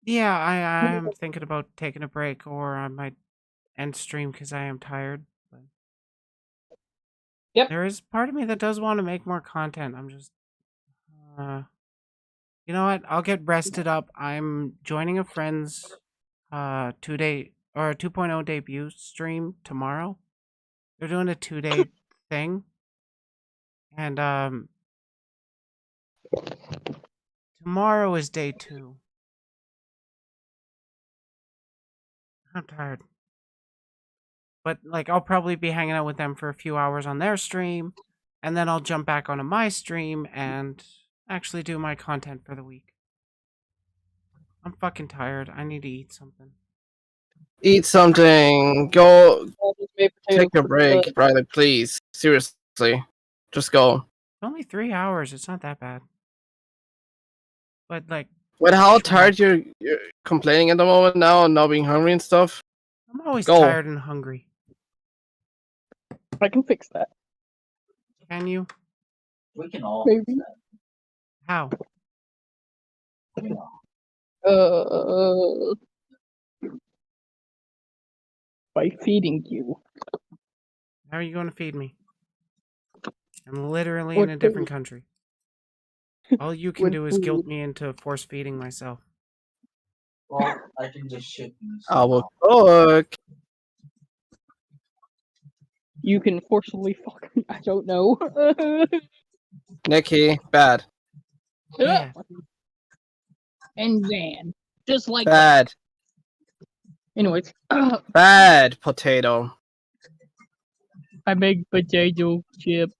A: Yeah, I am thinking about taking a break, or I might end stream because I am tired. But
C: Yep.
A: there is part of me that does want to make more content. I'm just, you know what? I'll get rested up. I'm joining a friend's 2-day or 2.0 debut stream tomorrow. They're doing a 2-day thing, and tomorrow is day 2. I'm tired. But like I'll probably be hanging out with them for a few hours on their stream, and then I'll jump back onto my stream and actually do my content for the week. I'm fucking tired. I need to eat something.
E: Eat something. Go
C: I'll just make
E: take
C: potato
E: a break,
C: fritters.
E: brother, please. Seriously. Just go.
A: Only 3 hours. It's not that bad. But like,
E: With how
A: short.
E: tired you're complaining at the moment now and not being hungry and stuff.
A: I'm always
E: Go.
A: tired and hungry.
C: I can fix that.
A: Can you?
K: We can all
C: Maybe.
K: fix that.
A: How?
K: You know.
C: By feeding you.
A: How are you going to feed me? I'm literally
C: With
A: in a different
C: food.
A: country. All you can
C: With
A: do is guilt
C: food.
A: me into force feeding myself.
K: Well, I can just ship you.
E: I will
K: somehow.
E: cook.
C: You can forcibly fuck me. I don't know.
E: Nikki, bad.
A: Yeah.
C: And then, just like
E: Bad.
C: that. Anyways,
E: Bad potato.
C: I make potato chip.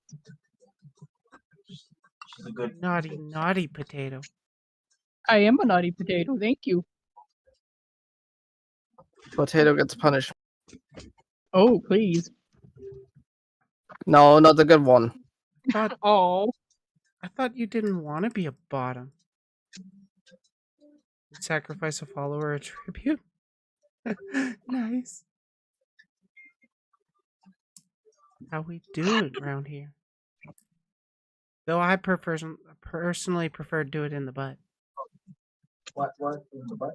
K: She's a good
A: Naughty, naughty potato.
C: I am a naughty potato. Thank you.
E: Potato gets punished.
C: Oh, please.
E: No, not the good one.
C: Oh.
A: I thought you didn't want to be a bottom. Sacrifice a follower a tribute. Nice. how we do it around here. Though I personally prefer to do it in the butt.
K: What in the butt?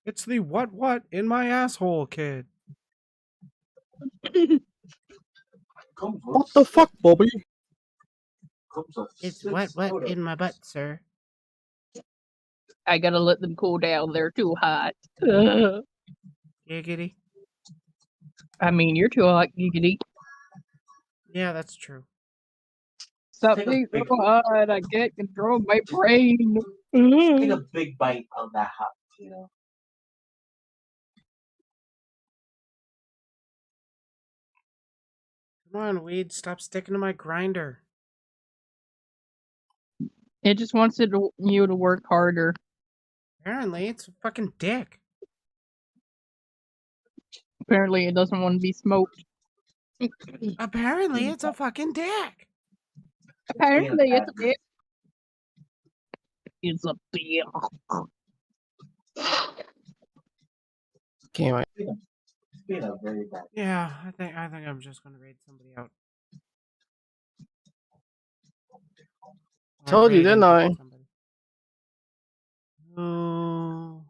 A: It's the what in my asshole, kid.
E: What the fuck, Bobby?
A: It's what in my butt, sir.
C: I gotta let them cool down. They're too hot.
A: Giggity.
C: I mean, you're too hot, giggity.
A: Yeah, that's true.
C: Stop being so hot. I can't control my brain.
K: Take a big bite of that hot potato.
A: Come on, weed, stop sticking to my grinder.
C: It just wants you to work harder.
A: Apparently, it's a fucking dick.
C: Apparently, it doesn't want to be smoked.
A: Apparently, it's a fucking dick.
C: Apparently, it's a dick. It's a dick.
E: Okay,
K: Very bad.
A: Yeah, I think I'm just gonna raid somebody out. Or
E: told you,
A: raid
E: didn't
A: into
E: I?
A: somebody. Oh.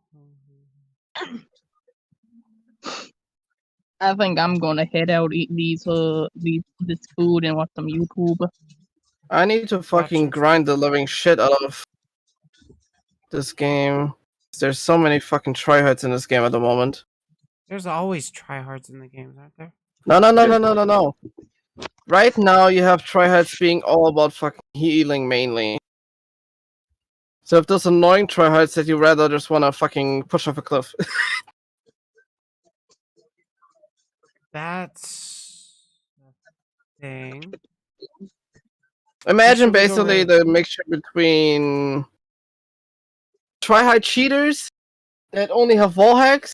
C: I think I'm gonna head out, eat this food, and watch some YouTube.
E: I need to fucking grind the living shit out of this game. There's so many fucking tryhards in this game at the moment.
A: There's always tryhards in the games, aren't there?
E: No. Right now, you have tryhards being all about fucking healing mainly. So if those annoying tryhards that you rather just wanna fucking push off a cliff.
A: That's the thing.
E: Imagine
A: Should we go
E: basically
A: raid?
E: the mixture between tryhard cheaters that only have wall hacks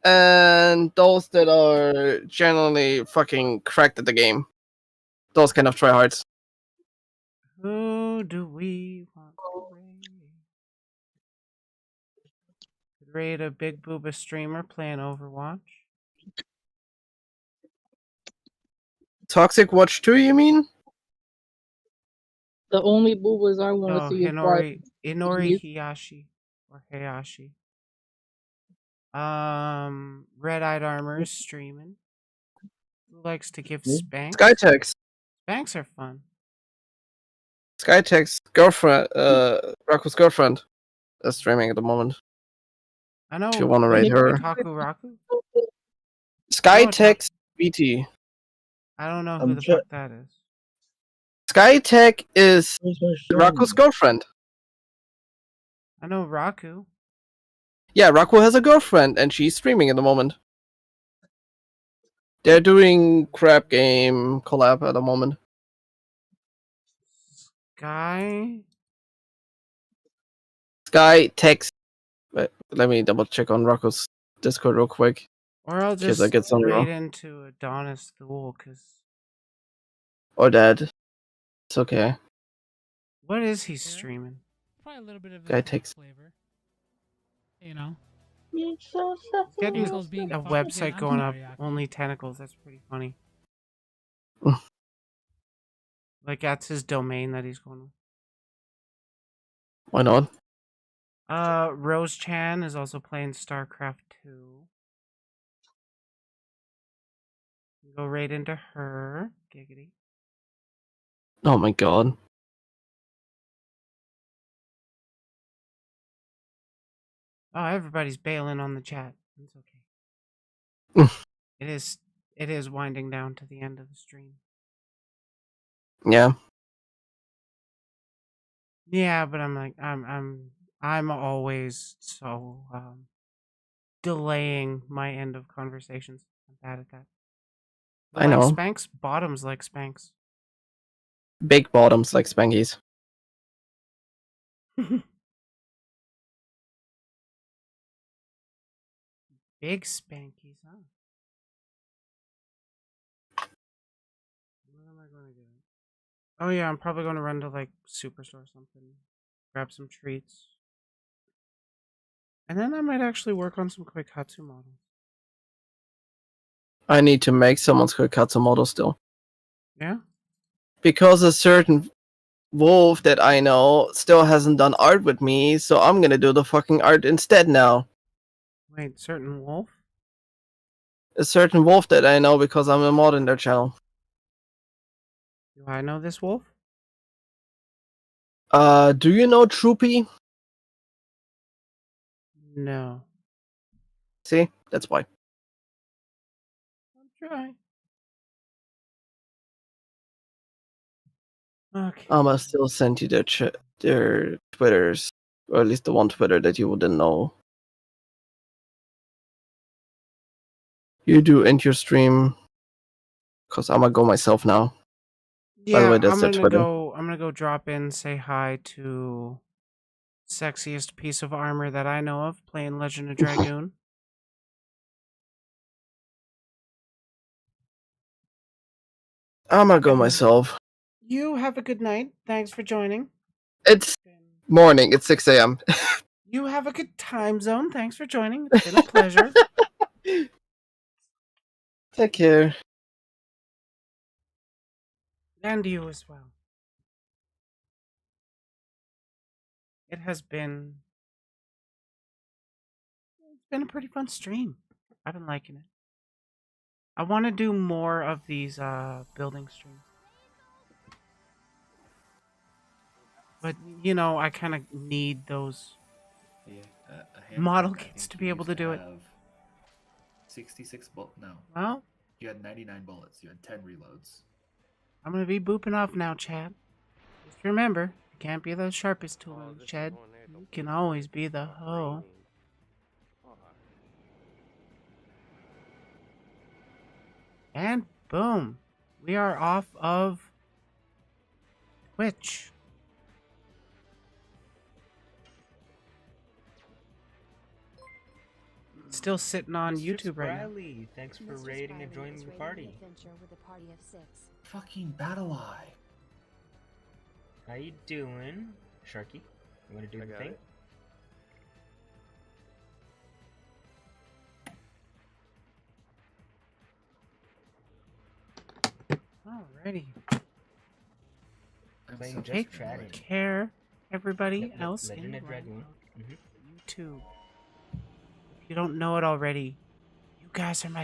E: and those that are generally fucking cracked at the game. Those kind of tryhards.
A: Who do we want to raid? Could raid a big booba streamer playing Overwatch.
E: Toxic Watch 2, you mean?
C: The only boobas I want to
A: No,
C: see is
A: Inori Hayashi or Hayashi. Red-Eyed Armor is streaming. Who likes to give spanks?
E: Skytex.
A: Spanks are fun.
E: Skytex girlfriend, Raku's girlfriend, is streaming at the moment.
A: I know.
E: If you want to raid her.
A: Otaku Raku?
E: Skytex VT.
A: I don't know who the fuck that is.
E: Skytech is Raku's girlfriend.
A: I know Raku.
E: Yeah, Raku has a girlfriend, and she's streaming at the moment. They're doing crap game collab at the moment. Skytex. Let me double check on Raku's Discord real quick.
A: Or I'll just
E: I get something
A: raid
E: wrong.
A: into Adonis Thule, because...
E: Or Dad. It's okay.
A: What is he streaming?
M: Probably a little bit of
E: Skytex.
M: flavor. You know?
A: Getting
M: Tentacles being
A: a
M: the
A: website
M: I'm
A: going up,
M: sorry, Aki.
A: only tentacles, that's pretty funny. Like, that's his domain that he's going with.
E: Why not?
A: Rose Chan is also playing StarCraft 2. Go right into her. Giggity.
E: Oh my god.
A: Oh, everybody's bailing on the chat. It's okay. It is winding down to the end of the stream.
E: Yeah.
A: Yeah, but I'm like I'm always so delaying my end of conversations. I'm bad at that.
E: I know.
A: Spanks, bottoms like Spanks.
E: Big bottoms like Spankies.
A: Big Spankies, huh? What am I going to do? Oh yeah, I'm probably going to run to like Superstore or something. Grab some treats. And then I might actually work on some quick Hatsu models.
E: I need to make someone's Katsumoto still.
A: Yeah?
E: Because a certain wolf that I know still hasn't done art with me, so I'm gonna do the fucking art instead now.
A: Wait, certain wolf?
E: A certain wolf that I know because I'm a mod in their channel.
A: Do I know this wolf?
E: Do you know Troopy?
A: No.
E: See? That's why.
A: I'll try. Okay.
E: I'ma still send you their Twitters. Or at least the one Twitter that you wouldn't know. You do end your stream. Cause I'ma go myself now.
A: Yeah,
E: By the way, that's their
A: I'm
E: Twitter.
A: gonna go drop in, say hi to sexiest piece of armor that I know of, playing Legend of Dragoon.
E: I'ma go myself.
A: You have a good night. Thanks for joining.
E: It's morning. It's 6 a.m.
A: You have a good time zone. Thanks for joining. It's been a pleasure.
E: Take care.
A: And you as well. It's been a pretty fun stream. I've been liking it. I want to do more of these building streams. But, you know, I kind of need those model kits to be able to do it.
N: 66 bullets. No.
A: Well,
N: You had 99 bullets. You had 10 reloads.
A: I'm going to be booping off now, Chad. Just remember, you can't be the sharpest tool in the shed. You can always be the hoe. And boom, we are off of Twitch. Still sitting on YouTube right now.
O: Thanks for raiding and joining the party.
N: Fucking Battle Eye.
O: How you doing, Sharky? You want to do the thing?
A: Alrighty.
O: Playing
A: So
O: just
A: take
O: chatting.
A: care, everybody
O: Yep,
A: else
O: Legend
A: in
O: of Dragoon.
A: YouTube. If you don't know it already, you guys are my